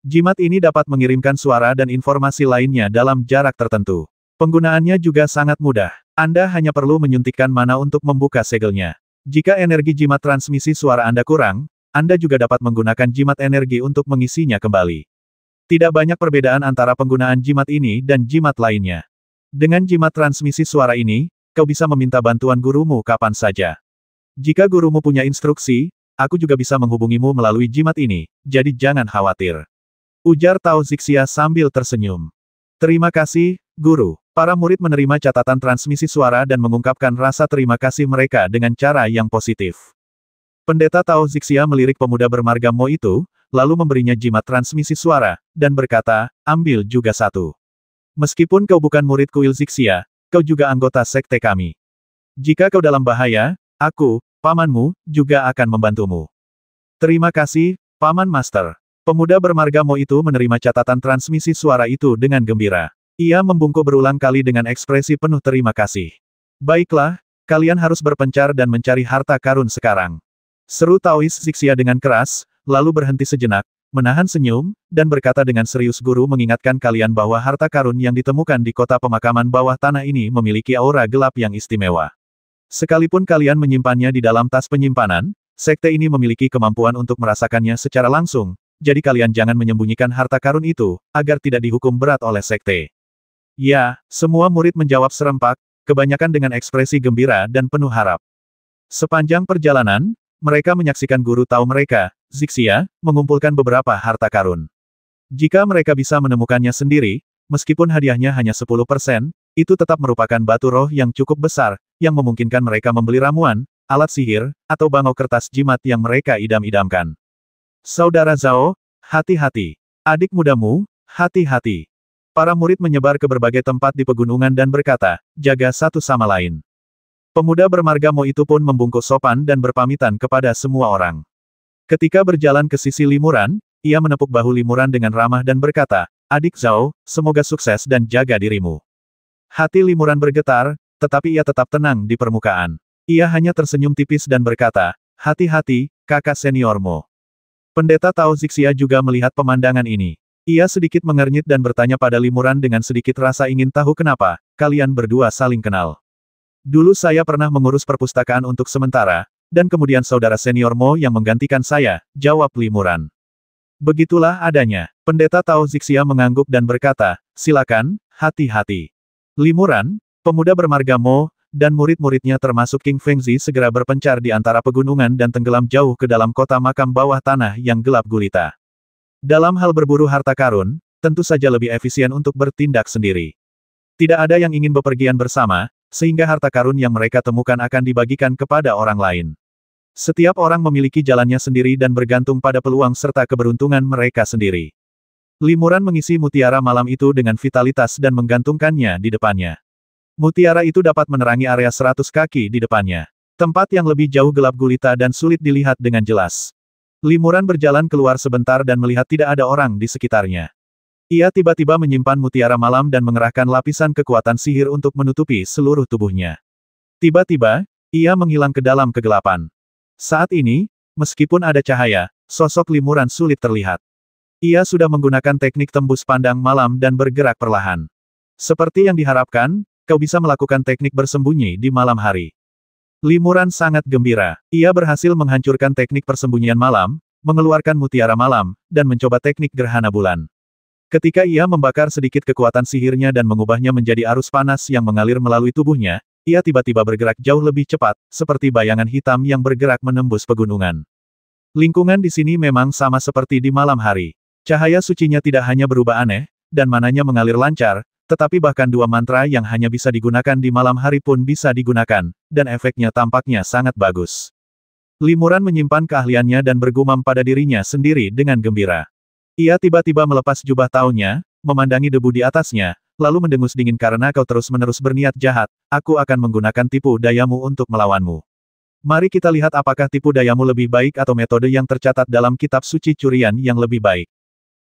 S1: Jimat ini dapat mengirimkan suara dan informasi lainnya dalam jarak tertentu. Penggunaannya juga sangat mudah. Anda hanya perlu menyuntikkan mana untuk membuka segelnya. Jika energi jimat transmisi suara Anda kurang, Anda juga dapat menggunakan jimat energi untuk mengisinya kembali. Tidak banyak perbedaan antara penggunaan jimat ini dan jimat lainnya. Dengan jimat transmisi suara ini, kau bisa meminta bantuan gurumu kapan saja. Jika gurumu punya instruksi, aku juga bisa menghubungimu melalui jimat ini, jadi jangan khawatir. Ujar Tao Zixia sambil tersenyum. Terima kasih, Guru. Para murid menerima catatan transmisi suara dan mengungkapkan rasa terima kasih mereka dengan cara yang positif. Pendeta Tao Zixia melirik pemuda bermarga Mo itu, lalu memberinya jimat transmisi suara, dan berkata, ambil juga satu. Meskipun kau bukan murid kuil Zixia, kau juga anggota sekte kami. Jika kau dalam bahaya, aku, pamanmu, juga akan membantumu. Terima kasih, Paman Master. Pemuda bermarga Mo itu menerima catatan transmisi suara itu dengan gembira. Ia membungkuk berulang kali dengan ekspresi penuh terima kasih. Baiklah, kalian harus berpencar dan mencari harta karun sekarang. Seru Taois Zixia dengan keras, lalu berhenti sejenak, menahan senyum, dan berkata dengan serius, Guru mengingatkan kalian bahwa harta karun yang ditemukan di kota pemakaman bawah tanah ini memiliki aura gelap yang istimewa. Sekalipun kalian menyimpannya di dalam tas penyimpanan, sekte ini memiliki kemampuan untuk merasakannya secara langsung, jadi kalian jangan menyembunyikan harta karun itu, agar tidak dihukum berat oleh sekte. Ya, semua murid menjawab serempak, kebanyakan dengan ekspresi gembira dan penuh harap. Sepanjang perjalanan, mereka menyaksikan guru Tao mereka, Zixia, mengumpulkan beberapa harta karun. Jika mereka bisa menemukannya sendiri, meskipun hadiahnya hanya 10%, itu tetap merupakan batu roh yang cukup besar, yang memungkinkan mereka membeli ramuan, alat sihir, atau bangau kertas jimat yang mereka idam-idamkan. Saudara Zhao, hati-hati. Adik mudamu, hati-hati. Para murid menyebar ke berbagai tempat di pegunungan dan berkata, jaga satu sama lain. Pemuda bermarga Mo itu pun membungkuk sopan dan berpamitan kepada semua orang. Ketika berjalan ke sisi Limuran, ia menepuk bahu Limuran dengan ramah dan berkata, adik Zhao, semoga sukses dan jaga dirimu. Hati Limuran bergetar, tetapi ia tetap tenang di permukaan. Ia hanya tersenyum tipis dan berkata, hati-hati, kakak senior Mo. Pendeta Tao Zixia juga melihat pemandangan ini. Ia sedikit mengernyit dan bertanya pada Limuran dengan sedikit rasa ingin tahu kenapa, kalian berdua saling kenal. Dulu saya pernah mengurus perpustakaan untuk sementara, dan kemudian saudara senior Mo yang menggantikan saya, jawab Limuran. Begitulah adanya. Pendeta Tao Zixia mengangguk dan berkata, silakan, hati-hati. Limuran, pemuda bermarga Mo, dan murid-muridnya termasuk King Fengzi segera berpencar di antara pegunungan dan tenggelam jauh ke dalam kota makam bawah tanah yang gelap gulita. Dalam hal berburu harta karun, tentu saja lebih efisien untuk bertindak sendiri. Tidak ada yang ingin bepergian bersama, sehingga harta karun yang mereka temukan akan dibagikan kepada orang lain. Setiap orang memiliki jalannya sendiri dan bergantung pada peluang serta keberuntungan mereka sendiri. Limuran mengisi mutiara malam itu dengan vitalitas dan menggantungkannya di depannya. Mutiara itu dapat menerangi area 100 kaki di depannya. Tempat yang lebih jauh gelap gulita dan sulit dilihat dengan jelas. Limuran berjalan keluar sebentar dan melihat tidak ada orang di sekitarnya. Ia tiba-tiba menyimpan mutiara malam dan mengerahkan lapisan kekuatan sihir untuk menutupi seluruh tubuhnya. Tiba-tiba, ia menghilang ke dalam kegelapan. Saat ini, meskipun ada cahaya, sosok Limuran sulit terlihat. Ia sudah menggunakan teknik tembus pandang malam dan bergerak perlahan. Seperti yang diharapkan, kau bisa melakukan teknik bersembunyi di malam hari. Limuran sangat gembira. Ia berhasil menghancurkan teknik persembunyian malam, mengeluarkan mutiara malam, dan mencoba teknik gerhana bulan. Ketika ia membakar sedikit kekuatan sihirnya dan mengubahnya menjadi arus panas yang mengalir melalui tubuhnya, ia tiba-tiba bergerak jauh lebih cepat, seperti bayangan hitam yang bergerak menembus pegunungan. Lingkungan di sini memang sama seperti di malam hari. Cahaya sucinya tidak hanya berubah aneh, dan mananya mengalir lancar, tetapi bahkan dua mantra yang hanya bisa digunakan di malam hari pun bisa digunakan, dan efeknya tampaknya sangat bagus. Limuran menyimpan keahliannya dan bergumam pada dirinya sendiri dengan gembira. Ia tiba-tiba melepas jubah Taonya, memandangi debu di atasnya, lalu mendengus dingin karena kau terus-menerus berniat jahat, aku akan menggunakan tipu dayamu untuk melawanmu. Mari kita lihat apakah tipu dayamu lebih baik atau metode yang tercatat dalam kitab suci curian yang lebih baik.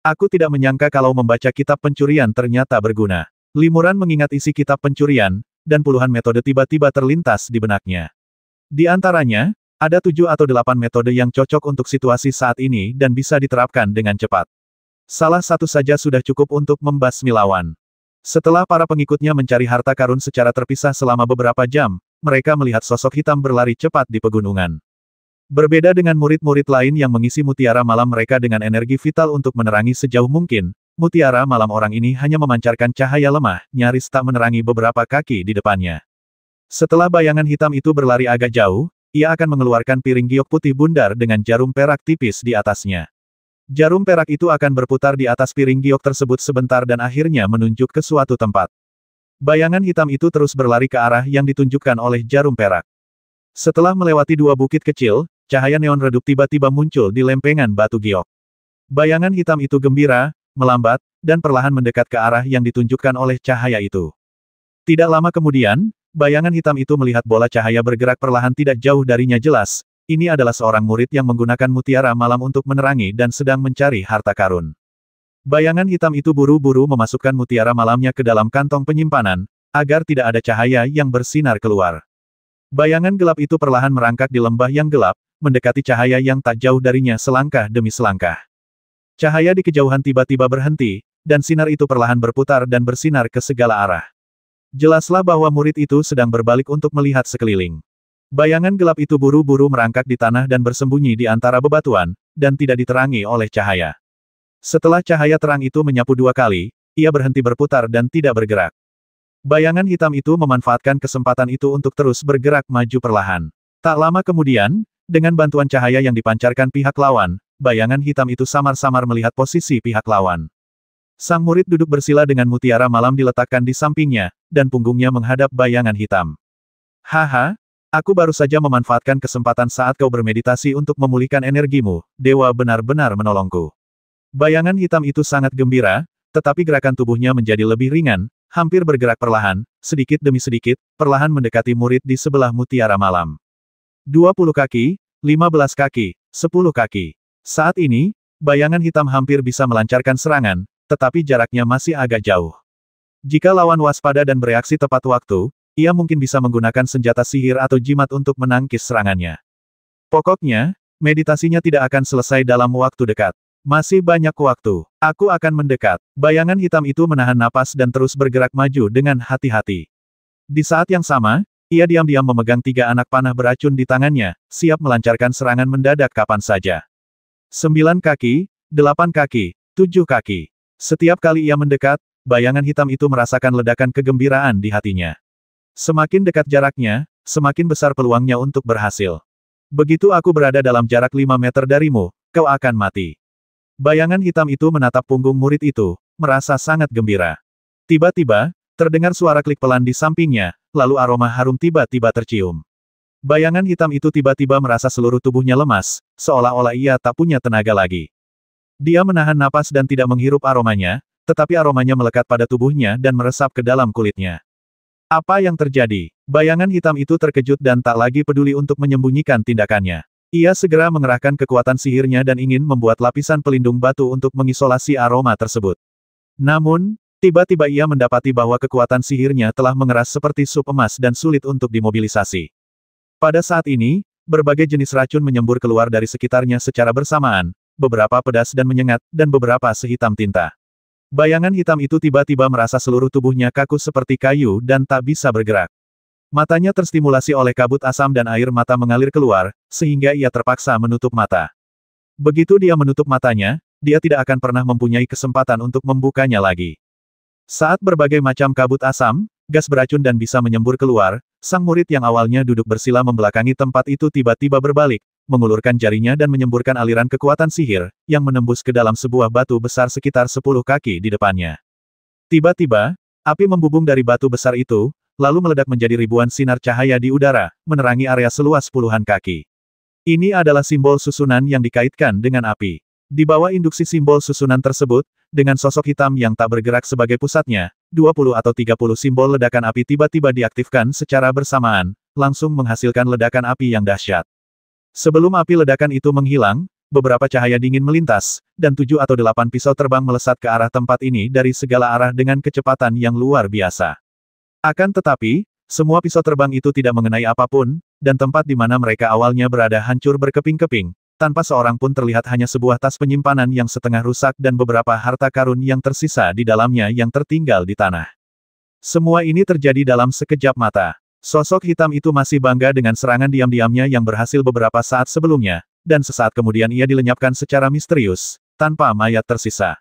S1: Aku tidak menyangka kalau membaca kitab pencurian ternyata berguna. Limuran mengingat isi kitab pencurian, dan puluhan metode tiba-tiba terlintas di benaknya. Di antaranya, ada 7 atau 8 metode yang cocok untuk situasi saat ini dan bisa diterapkan dengan cepat. Salah satu saja sudah cukup untuk membasmi lawan. Setelah para pengikutnya mencari harta karun secara terpisah selama beberapa jam, mereka melihat sosok hitam berlari cepat di pegunungan. Berbeda dengan murid-murid lain yang mengisi mutiara malam mereka dengan energi vital untuk menerangi sejauh mungkin, mutiara malam orang ini hanya memancarkan cahaya lemah, nyaris tak menerangi beberapa kaki di depannya. Setelah bayangan hitam itu berlari agak jauh, ia akan mengeluarkan piring giok putih bundar dengan jarum perak tipis di atasnya. Jarum perak itu akan berputar di atas piring giok tersebut sebentar dan akhirnya menunjuk ke suatu tempat. Bayangan hitam itu terus berlari ke arah yang ditunjukkan oleh jarum perak. Setelah melewati dua bukit kecil, cahaya neon redup tiba-tiba muncul di lempengan batu giok. Bayangan hitam itu gembira, melambat, dan perlahan mendekat ke arah yang ditunjukkan oleh cahaya itu. Tidak lama kemudian, bayangan hitam itu melihat bola cahaya bergerak perlahan tidak jauh darinya jelas. Ini adalah seorang murid yang menggunakan mutiara malam untuk menerangi dan sedang mencari harta karun. Bayangan hitam itu buru-buru memasukkan mutiara malamnya ke dalam kantong penyimpanan, agar tidak ada cahaya yang bersinar keluar. Bayangan gelap itu perlahan merangkak di lembah yang gelap, mendekati cahaya yang tak jauh darinya selangkah demi selangkah. Cahaya di kejauhan tiba-tiba berhenti, dan sinar itu perlahan berputar dan bersinar ke segala arah. Jelaslah bahwa murid itu sedang berbalik untuk melihat sekeliling. Bayangan gelap itu buru-buru merangkak di tanah dan bersembunyi di antara bebatuan, dan tidak diterangi oleh cahaya. Setelah cahaya terang itu menyapu dua kali, ia berhenti berputar dan tidak bergerak. Bayangan hitam itu memanfaatkan kesempatan itu untuk terus bergerak maju perlahan. Tak lama kemudian, dengan bantuan cahaya yang dipancarkan pihak lawan, bayangan hitam itu samar-samar melihat posisi pihak lawan. Sang murid duduk bersila dengan mutiara malam diletakkan di sampingnya, dan punggungnya menghadap bayangan hitam. Haha, aku baru saja memanfaatkan kesempatan saat kau bermeditasi untuk memulihkan energimu, dewa benar-benar menolongku. Bayangan hitam itu sangat gembira, tetapi gerakan tubuhnya menjadi lebih ringan, hampir bergerak perlahan, sedikit demi sedikit, perlahan mendekati murid di sebelah mutiara malam. 20 kaki, 15 kaki, 10 kaki. Saat ini, bayangan hitam hampir bisa melancarkan serangan, tetapi jaraknya masih agak jauh. Jika lawan waspada dan bereaksi tepat waktu, ia mungkin bisa menggunakan senjata sihir atau jimat untuk menangkis serangannya. Pokoknya, meditasinya tidak akan selesai dalam waktu dekat. Masih banyak waktu. Aku akan mendekat. Bayangan hitam itu menahan napas dan terus bergerak maju dengan hati-hati. Di saat yang sama, ia diam-diam memegang 3 anak panah beracun di tangannya, siap melancarkan serangan mendadak kapan saja. 9 kaki, 8 kaki, 7 kaki. Setiap kali ia mendekat, bayangan hitam itu merasakan ledakan kegembiraan di hatinya. Semakin dekat jaraknya, semakin besar peluangnya untuk berhasil. Begitu aku berada dalam jarak 5 meter darimu, kau akan mati. Bayangan hitam itu menatap punggung murid itu, merasa sangat gembira. Tiba-tiba, terdengar suara klik pelan di sampingnya, lalu aroma harum tiba-tiba tercium. Bayangan hitam itu tiba-tiba merasa seluruh tubuhnya lemas, seolah-olah ia tak punya tenaga lagi. Dia menahan napas dan tidak menghirup aromanya, tetapi aromanya melekat pada tubuhnya dan meresap ke dalam kulitnya. Apa yang terjadi? Bayangan hitam itu terkejut dan tak lagi peduli untuk menyembunyikan tindakannya. Ia segera mengerahkan kekuatan sihirnya dan ingin membuat lapisan pelindung batu untuk mengisolasi aroma tersebut. Namun, tiba-tiba ia mendapati bahwa kekuatan sihirnya telah mengeras seperti sup emas dan sulit untuk dimobilisasi. Pada saat ini, berbagai jenis racun menyembur keluar dari sekitarnya secara bersamaan, beberapa pedas dan menyengat, dan beberapa sehitam tinta. Bayangan hitam itu tiba-tiba merasa seluruh tubuhnya kaku seperti kayu dan tak bisa bergerak. Matanya terstimulasi oleh kabut asam dan air mata mengalir keluar, sehingga ia terpaksa menutup mata. Begitu dia menutup matanya, dia tidak akan pernah mempunyai kesempatan untuk membukanya lagi. Saat berbagai macam kabut asam, gas beracun dan bisa menyembur keluar, sang murid yang awalnya duduk bersila membelakangi tempat itu tiba-tiba berbalik, mengulurkan jarinya dan menyemburkan aliran kekuatan sihir, yang menembus ke dalam sebuah batu besar sekitar 10 kaki di depannya. Tiba-tiba, api membubung dari batu besar itu, lalu meledak menjadi ribuan sinar cahaya di udara, menerangi area seluas puluhan kaki. Ini adalah simbol susunan yang dikaitkan dengan api. Di bawah induksi simbol susunan tersebut, dengan sosok hitam yang tak bergerak sebagai pusatnya, 20 atau 30 simbol ledakan api tiba-tiba diaktifkan secara bersamaan, langsung menghasilkan ledakan api yang dahsyat. Sebelum api ledakan itu menghilang, beberapa cahaya dingin melintas, dan 7 atau 8 pisau terbang melesat ke arah tempat ini dari segala arah dengan kecepatan yang luar biasa. Akan tetapi, semua pisau terbang itu tidak mengenai apapun, dan tempat di mana mereka awalnya berada hancur berkeping-keping, tanpa seorang pun terlihat hanya sebuah tas penyimpanan yang setengah rusak dan beberapa harta karun yang tersisa di dalamnya yang tertinggal di tanah. Semua ini terjadi dalam sekejap mata. Sosok hitam itu masih bangga dengan serangan diam-diamnya yang berhasil beberapa saat sebelumnya, dan sesaat kemudian ia dilenyapkan secara misterius, tanpa mayat tersisa.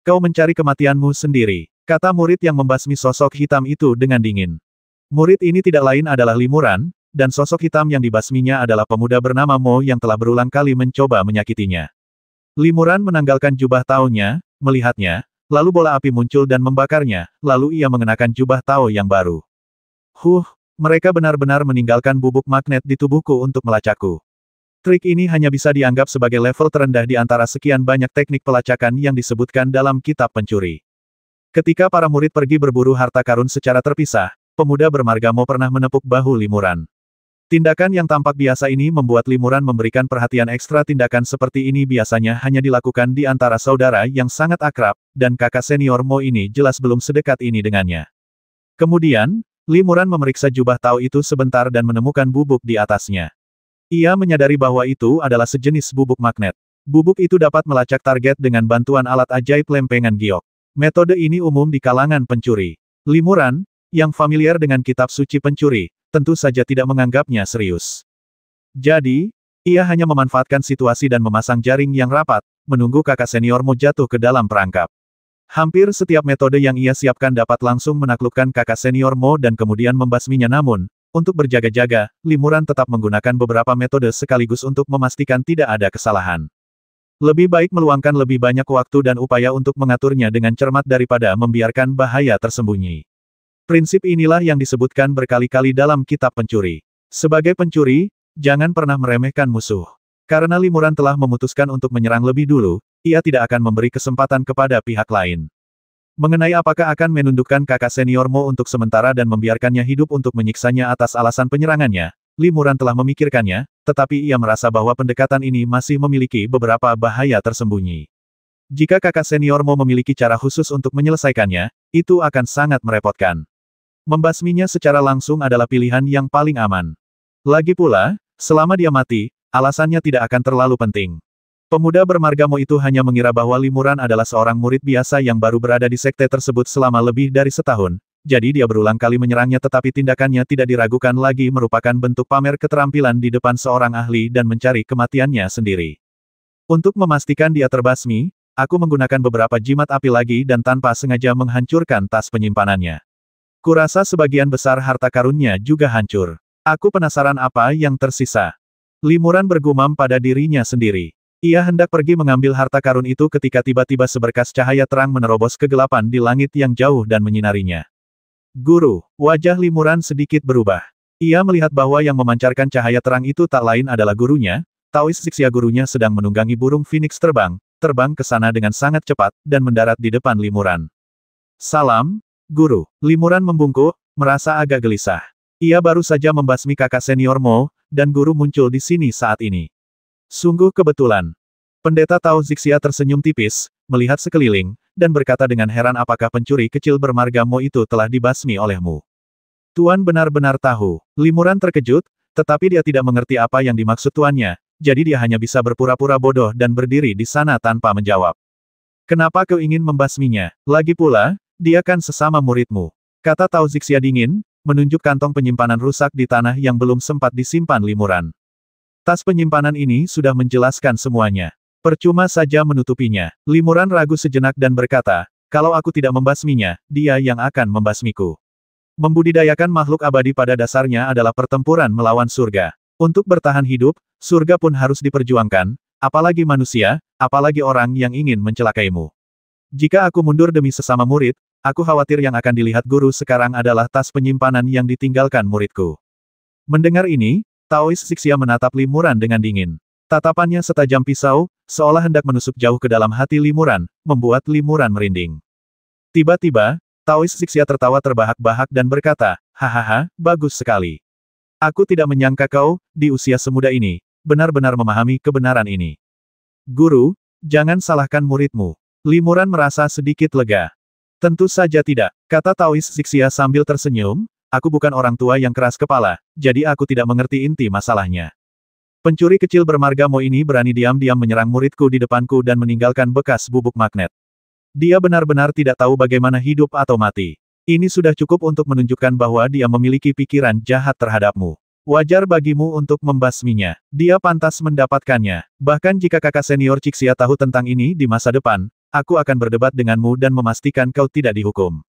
S1: Kau mencari kematianmu sendiri, kata murid yang membasmi sosok hitam itu dengan dingin. Murid ini tidak lain adalah Limuran, dan sosok hitam yang dibasminya adalah pemuda bernama Mo yang telah berulang kali mencoba menyakitinya. Limuran menanggalkan jubah Tao-nya, melihatnya, lalu bola api muncul dan membakarnya, lalu ia mengenakan jubah Tao yang baru. Mereka benar-benar meninggalkan bubuk magnet di tubuhku untuk melacakku. Trik ini hanya bisa dianggap sebagai level terendah di antara sekian banyak teknik pelacakan yang disebutkan dalam kitab pencuri. Ketika para murid pergi berburu harta karun secara terpisah, pemuda bermarga Mo pernah menepuk bahu Limuran. Tindakan yang tampak biasa ini membuat Limuran memberikan perhatian ekstra. Tindakan seperti ini biasanya hanya dilakukan di antara saudara yang sangat akrab, dan kakak senior Mo ini jelas belum sedekat ini dengannya. Kemudian, Limuran memeriksa jubah Tao itu sebentar dan menemukan bubuk di atasnya. Ia menyadari bahwa itu adalah sejenis bubuk magnet. Bubuk itu dapat melacak target dengan bantuan alat ajaib lempengan giok. Metode ini umum di kalangan pencuri. Limuran, yang familiar dengan kitab suci pencuri, tentu saja tidak menganggapnya serius. Jadi, ia hanya memanfaatkan situasi dan memasang jaring yang rapat, menunggu kakak senior Mo jatuh ke dalam perangkap. Hampir setiap metode yang ia siapkan dapat langsung menaklukkan kakak senior Mo dan kemudian membasminya, namun, untuk berjaga-jaga, Limuran tetap menggunakan beberapa metode sekaligus untuk memastikan tidak ada kesalahan. Lebih baik meluangkan lebih banyak waktu dan upaya untuk mengaturnya dengan cermat daripada membiarkan bahaya tersembunyi. Prinsip inilah yang disebutkan berkali-kali dalam kitab pencuri. Sebagai pencuri, jangan pernah meremehkan musuh. Karena Limuran telah memutuskan untuk menyerang lebih dulu, ia tidak akan memberi kesempatan kepada pihak lain. Mengenai apakah akan menundukkan kakak senior Mo untuk sementara dan membiarkannya hidup untuk menyiksanya atas alasan penyerangannya, Limuran telah memikirkannya, tetapi ia merasa bahwa pendekatan ini masih memiliki beberapa bahaya tersembunyi. Jika kakak senior Mo memiliki cara khusus untuk menyelesaikannya, itu akan sangat merepotkan. Membasminya secara langsung adalah pilihan yang paling aman. Lagi pula, selama dia mati, alasannya tidak akan terlalu penting. Pemuda bermarga Mo itu hanya mengira bahwa Limuran adalah seorang murid biasa yang baru berada di sekte tersebut selama lebih dari setahun, jadi dia berulang kali menyerangnya, tetapi tindakannya tidak diragukan lagi merupakan bentuk pamer keterampilan di depan seorang ahli dan mencari kematiannya sendiri. Untuk memastikan dia terbasmi, aku menggunakan beberapa jimat api lagi dan tanpa sengaja menghancurkan tas penyimpanannya. Kurasa sebagian besar harta karunnya juga hancur. Aku penasaran apa yang tersisa. Limuran bergumam pada dirinya sendiri. Ia hendak pergi mengambil harta karun itu ketika tiba-tiba seberkas cahaya terang menerobos kegelapan di langit yang jauh dan menyinarinya. Guru, wajah Limuran sedikit berubah. Ia melihat bahwa yang memancarkan cahaya terang itu tak lain adalah gurunya. Taois Sixia gurunya sedang menunggangi burung phoenix terbang ke sana dengan sangat cepat, dan mendarat di depan Limuran. Salam, Guru. Limuran membungkuk, merasa agak gelisah. Ia baru saja membasmi kakak senior Mo, dan guru muncul di sini saat ini. Sungguh kebetulan. Pendeta Tao Zixia tersenyum tipis, melihat sekeliling, dan berkata dengan heran, apakah pencuri kecil bermarga Mo itu telah dibasmi olehmu? Tuan benar-benar tahu. Limuran terkejut, tetapi dia tidak mengerti apa yang dimaksud tuannya, jadi dia hanya bisa berpura-pura bodoh dan berdiri di sana tanpa menjawab. Kenapa kau ingin membasminya? Lagi pula, dia kan sesama muridmu. Kata Tao Zixia dingin, menunjuk kantong penyimpanan rusak di tanah yang belum sempat disimpan Limuran. Tas penyimpanan ini sudah menjelaskan semuanya. Percuma saja menutupinya. Limuran ragu sejenak dan berkata, kalau aku tidak membasminya, dia yang akan membasmiku. Membudidayakan makhluk abadi pada dasarnya adalah pertempuran melawan surga. Untuk bertahan hidup, surga pun harus diperjuangkan, apalagi manusia, apalagi orang yang ingin mencelakaimu. Jika aku mundur demi sesama murid, aku khawatir yang akan dilihat guru sekarang adalah tas penyimpanan yang ditinggalkan muridku. Mendengar ini, Taois Sixia menatap Limuran dengan dingin. Tatapannya setajam pisau, seolah hendak menusuk jauh ke dalam hati Limuran, membuat Limuran merinding. Tiba-tiba, Taois Sixia tertawa terbahak-bahak dan berkata, hahaha, bagus sekali. Aku tidak menyangka kau, di usia semuda ini, benar-benar memahami kebenaran ini. Guru, jangan salahkan muridmu. Limuran merasa sedikit lega. Tentu saja tidak, kata Taois Sixia sambil tersenyum, aku bukan orang tua yang keras kepala, jadi aku tidak mengerti inti masalahnya. Pencuri kecil bermarga Mo ini berani diam-diam menyerang muridku di depanku dan meninggalkan bekas bubuk magnet. Dia benar-benar tidak tahu bagaimana hidup atau mati. Ini sudah cukup untuk menunjukkan bahwa dia memiliki pikiran jahat terhadapmu. Wajar bagimu untuk membasminya. Dia pantas mendapatkannya. Bahkan jika kakak senior Cixia tahu tentang ini di masa depan, aku akan berdebat denganmu dan memastikan kau tidak dihukum.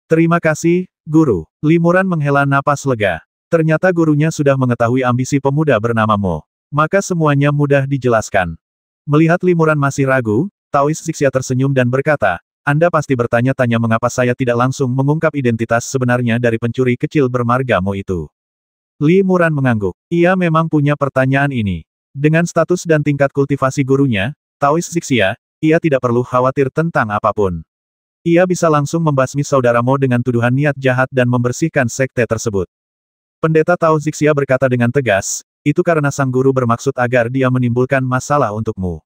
S1: Terima kasih, Guru. Limuran menghela napas lega. Ternyata gurunya sudah mengetahui ambisi pemuda bernama Mo. Maka semuanya mudah dijelaskan. Melihat Limuran masih ragu, Taois Zixia tersenyum dan berkata, Anda pasti bertanya-tanya mengapa saya tidak langsung mengungkap identitas sebenarnya dari pencuri kecil bermarga Mo itu. Limuran mengangguk. Ia memang punya pertanyaan ini. Dengan status dan tingkat kultivasi gurunya, Taois Zixia, ia tidak perlu khawatir tentang apapun. Ia bisa langsung membasmi saudara Mo dengan tuduhan niat jahat dan membersihkan sekte tersebut. Pendeta Tao Zixia berkata dengan tegas, itu karena sang guru bermaksud agar dia menimbulkan masalah untukmu.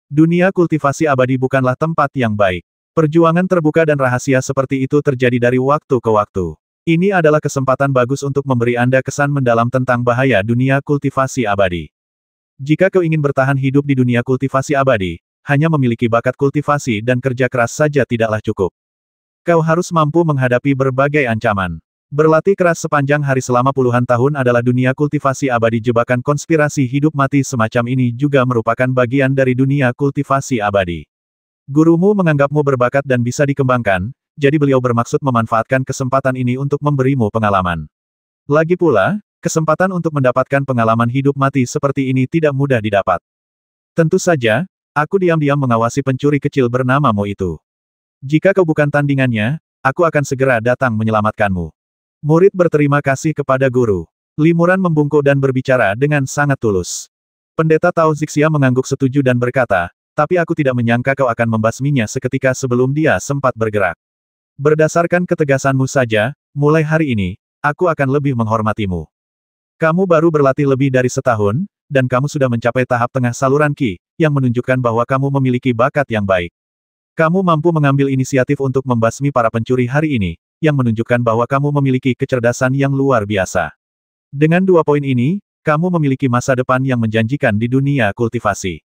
S1: Dunia kultivasi abadi bukanlah tempat yang baik. Perjuangan terbuka dan rahasia seperti itu terjadi dari waktu ke waktu. Ini adalah kesempatan bagus untuk memberi Anda kesan mendalam tentang bahaya dunia kultivasi abadi. Jika kau ingin bertahan hidup di dunia kultivasi abadi, hanya memiliki bakat kultivasi dan kerja keras saja tidaklah cukup. Kau harus mampu menghadapi berbagai ancaman. Berlatih keras sepanjang hari selama puluhan tahun adalah dunia kultivasi abadi. Jebakan konspirasi hidup mati semacam ini juga merupakan bagian dari dunia kultivasi abadi. Gurumu menganggapmu berbakat dan bisa dikembangkan, jadi beliau bermaksud memanfaatkan kesempatan ini untuk memberimu pengalaman. Lagi pula, kesempatan untuk mendapatkan pengalaman hidup mati seperti ini tidak mudah didapat. Tentu saja, aku diam-diam mengawasi pencuri kecil bernama Mo itu. Jika kau bukan tandingannya, aku akan segera datang menyelamatkanmu. Murid berterima kasih kepada guru. Limuran membungkuk dan berbicara dengan sangat tulus. Pendeta Tao Zixia mengangguk setuju dan berkata, tapi aku tidak menyangka kau akan membasminya seketika sebelum dia sempat bergerak. Berdasarkan ketegasanmu saja, mulai hari ini, aku akan lebih menghormatimu. Kamu baru berlatih lebih dari setahun, dan kamu sudah mencapai tahap tengah saluran Qi, yang menunjukkan bahwa kamu memiliki bakat yang baik. Kamu mampu mengambil inisiatif untuk membasmi para pencuri hari ini, yang menunjukkan bahwa kamu memiliki kecerdasan yang luar biasa. Dengan 2 poin ini, kamu memiliki masa depan yang menjanjikan di dunia kultivasi.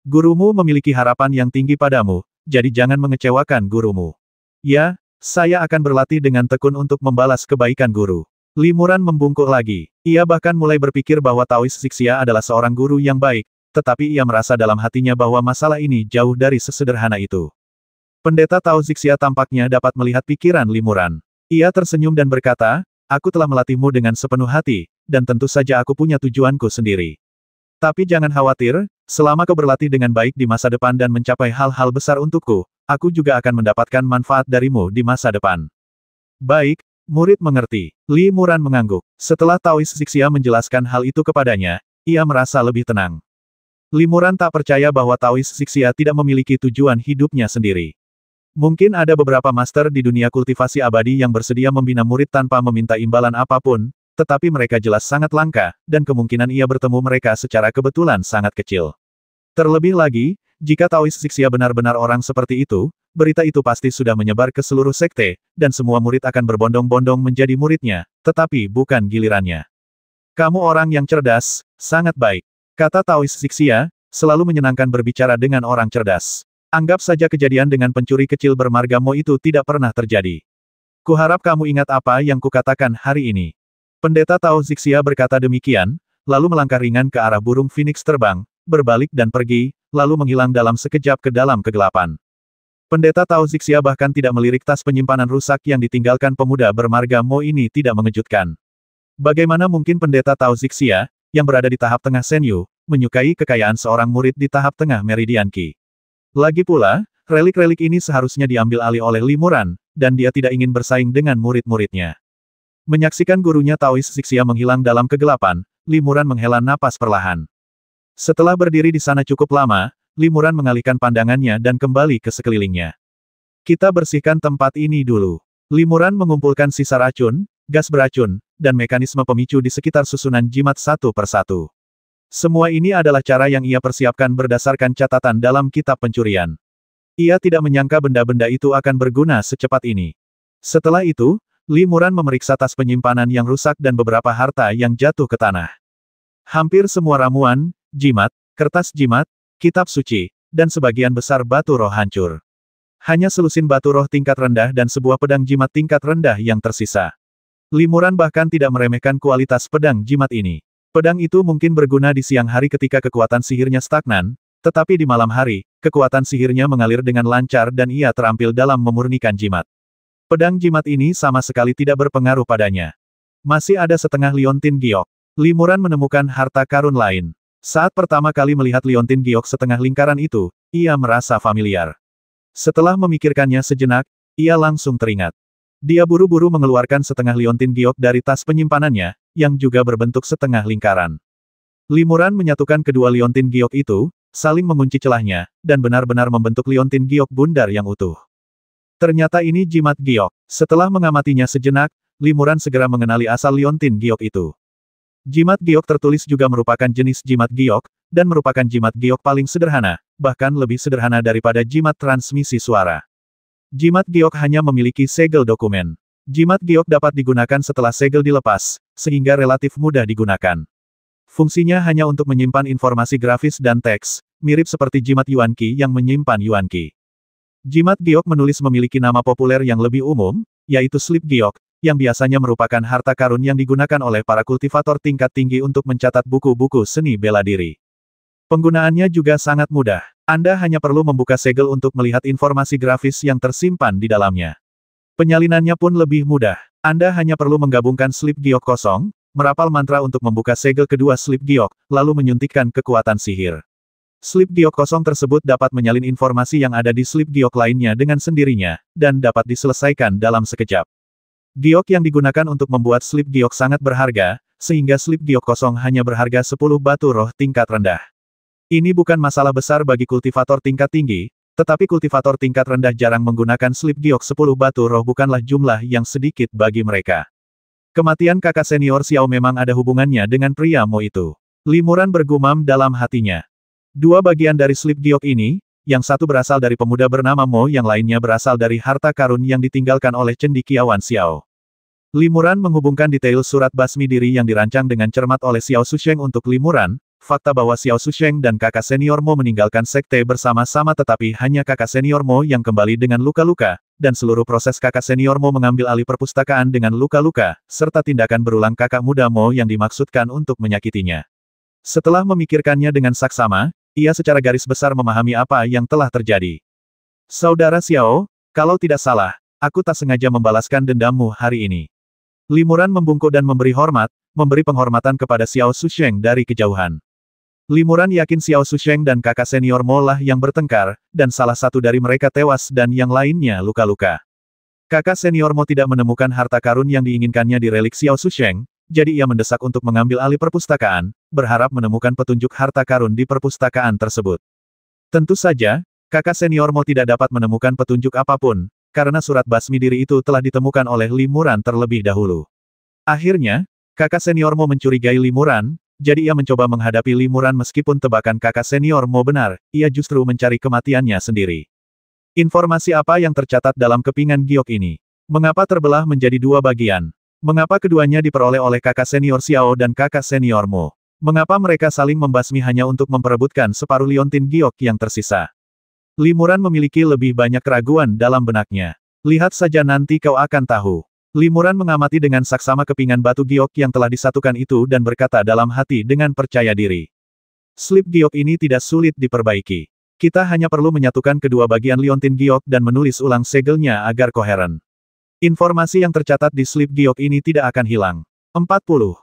S1: Gurumu memiliki harapan yang tinggi padamu, jadi jangan mengecewakan gurumu. Ya, saya akan berlatih dengan tekun untuk membalas kebaikan guru. Limuran membungkuk lagi. Ia bahkan mulai berpikir bahwa Taois Zixia adalah seorang guru yang baik, tetapi ia merasa dalam hatinya bahwa masalah ini jauh dari sesederhana itu. Pendeta Tao Zixia tampaknya dapat melihat pikiran Limuran. Ia tersenyum dan berkata, aku telah melatihmu dengan sepenuh hati, dan tentu saja aku punya tujuanku sendiri. Tapi jangan khawatir, selama kau berlatih dengan baik di masa depan dan mencapai hal-hal besar untukku, aku juga akan mendapatkan manfaat darimu di masa depan. Baik, murid mengerti. Limuran mengangguk. Setelah Taois Zixia menjelaskan hal itu kepadanya, ia merasa lebih tenang. Limuran tak percaya bahwa Taois Zixia tidak memiliki tujuan hidupnya sendiri. Mungkin ada beberapa master di dunia kultivasi abadi yang bersedia membina murid tanpa meminta imbalan apapun, tetapi mereka jelas sangat langka, dan kemungkinan ia bertemu mereka secara kebetulan sangat kecil. Terlebih lagi, jika Taois Zixia benar-benar orang seperti itu, berita itu pasti sudah menyebar ke seluruh sekte, dan semua murid akan berbondong-bondong menjadi muridnya, tetapi bukan gilirannya. Kamu orang yang cerdas, sangat baik. Kata Taois Zixia, selalu menyenangkan berbicara dengan orang cerdas. Anggap saja kejadian dengan pencuri kecil bermarga Mo itu tidak pernah terjadi. Kuharap kamu ingat apa yang kukatakan hari ini. Pendeta Tao Zixia berkata demikian, lalu melangkah ringan ke arah burung Phoenix terbang, berbalik dan pergi, lalu menghilang dalam sekejap ke dalam kegelapan. Pendeta Tao Zixia bahkan tidak melirik tas penyimpanan rusak yang ditinggalkan pemuda bermarga Mo ini tidak mengejutkan. Bagaimana mungkin pendeta Tao Zixia, yang berada di tahap tengah Senyu, menyukai kekayaan seorang murid di tahap tengah Meridian Qi? Lagi pula, relik-relik ini seharusnya diambil alih oleh Limuran, dan dia tidak ingin bersaing dengan murid-muridnya. Menyaksikan gurunya Taois Zixia menghilang dalam kegelapan, Limuran menghela napas perlahan. Setelah berdiri di sana cukup lama, Limuran mengalihkan pandangannya dan kembali ke sekelilingnya. Kita bersihkan tempat ini dulu. Limuran mengumpulkan sisa racun, gas beracun, dan mekanisme pemicu di sekitar susunan jimat satu persatu. Semua ini adalah cara yang ia persiapkan berdasarkan catatan dalam kitab pencurian. Ia tidak menyangka benda-benda itu akan berguna secepat ini. Setelah itu, Limuran memeriksa tas penyimpanan yang rusak dan beberapa harta yang jatuh ke tanah. Hampir semua ramuan, jimat, kertas jimat, kitab suci, dan sebagian besar batu roh hancur. Hanya selusin batu roh tingkat rendah dan sebuah pedang jimat tingkat rendah yang tersisa. Limuran bahkan tidak meremehkan kualitas pedang jimat ini. Pedang itu mungkin berguna di siang hari ketika kekuatan sihirnya stagnan, tetapi di malam hari, kekuatan sihirnya mengalir dengan lancar dan ia terampil dalam memurnikan jimat. Pedang jimat ini sama sekali tidak berpengaruh padanya. Masih ada setengah liontin giok. Limuran menemukan harta karun lain. Saat pertama kali melihat liontin giok setengah lingkaran itu, ia merasa familiar. Setelah memikirkannya sejenak, ia langsung teringat. Dia buru-buru mengeluarkan setengah liontin giok dari tas penyimpanannya, yang juga berbentuk setengah lingkaran. Limuran menyatukan kedua liontin giok itu, saling mengunci celahnya, dan benar-benar membentuk liontin giok bundar yang utuh. Ternyata ini jimat giok. Setelah mengamatinya sejenak, Limuran segera mengenali asal liontin giok itu. Jimat giok tertulis juga merupakan jenis jimat giok, dan merupakan jimat giok paling sederhana, bahkan lebih sederhana daripada jimat transmisi suara. Jimat giok hanya memiliki segel dokumen. Jimat giok dapat digunakan setelah segel dilepas, sehingga relatif mudah digunakan. Fungsinya hanya untuk menyimpan informasi grafis dan teks, mirip seperti jimat Yuanqi yang menyimpan Yuanqi. Jimat giok menulis memiliki nama populer yang lebih umum, yaitu slip giok, yang biasanya merupakan harta karun yang digunakan oleh para kultivator tingkat tinggi untuk mencatat buku-buku seni bela diri. Penggunaannya juga sangat mudah. Anda hanya perlu membuka segel untuk melihat informasi grafis yang tersimpan di dalamnya. Penyalinannya pun lebih mudah. Anda hanya perlu menggabungkan slip giok kosong, merapal mantra untuk membuka segel kedua slip giok, lalu menyuntikkan kekuatan sihir. Slip giok kosong tersebut dapat menyalin informasi yang ada di slip giok lainnya dengan sendirinya, dan dapat diselesaikan dalam sekejap. Giok yang digunakan untuk membuat slip giok sangat berharga, sehingga slip giok kosong hanya berharga 10 batu roh tingkat rendah. Ini bukan masalah besar bagi kultivator tingkat tinggi, tetapi kultivator tingkat rendah jarang menggunakan slip giok 10 batu roh bukanlah jumlah yang sedikit bagi mereka. Kematian kakak senior Xiao memang ada hubungannya dengan pria Mo itu. Limuran bergumam dalam hatinya. Dua bagian dari slip giok ini, yang satu berasal dari pemuda bernama Mo, yang lainnya berasal dari harta karun yang ditinggalkan oleh cendekiawan Xiao. Limuran menghubungkan detail surat basmi diri yang dirancang dengan cermat oleh Xiao Susheng untuk Limuran, fakta bahwa Xiao Susheng dan kakak senior Mo meninggalkan sekte bersama-sama tetapi hanya kakak senior Mo yang kembali dengan luka-luka, dan seluruh proses kakak senior Mo mengambil alih perpustakaan dengan luka-luka, serta tindakan berulang kakak muda Mo yang dimaksudkan untuk menyakitinya. Setelah memikirkannya dengan saksama, ia secara garis besar memahami apa yang telah terjadi. Saudara Xiao, kalau tidak salah, aku tak sengaja membalaskan dendammu hari ini. Limuran membungkuk dan memberi penghormatan kepada Xiao Susheng dari kejauhan. Limuran yakin Xiao Susheng dan kakak senior Mo lah yang bertengkar, dan salah satu dari mereka tewas dan yang lainnya luka-luka. Kakak senior Mo tidak menemukan harta karun yang diinginkannya di relik Xiao Susheng, jadi ia mendesak untuk mengambil alih perpustakaan, berharap menemukan petunjuk harta karun di perpustakaan tersebut. Tentu saja, kakak senior Mo tidak dapat menemukan petunjuk apapun, karena surat basmi diri itu telah ditemukan oleh Limuran terlebih dahulu. Akhirnya, kakak senior Mo mencurigai Limuran, jadi ia mencoba menghadapi Limuran meskipun tebakan kakak senior Mo benar, ia justru mencari kematiannya sendiri. Informasi apa yang tercatat dalam kepingan giok ini? Mengapa terbelah menjadi dua bagian? Mengapa keduanya diperoleh oleh kakak senior Xiao dan kakak senior Mo? Mengapa mereka saling membasmi hanya untuk memperebutkan separuh liontin giok yang tersisa? Limuran memiliki lebih banyak keraguan dalam benaknya. Lihat saja nanti kau akan tahu. Limuran mengamati dengan saksama kepingan batu giok yang telah disatukan itu dan berkata dalam hati dengan percaya diri. Slip giok ini tidak sulit diperbaiki. Kita hanya perlu menyatukan kedua bagian liontin giok dan menulis ulang segelnya agar koheren. Informasi yang tercatat di slip giok ini tidak akan hilang. 40.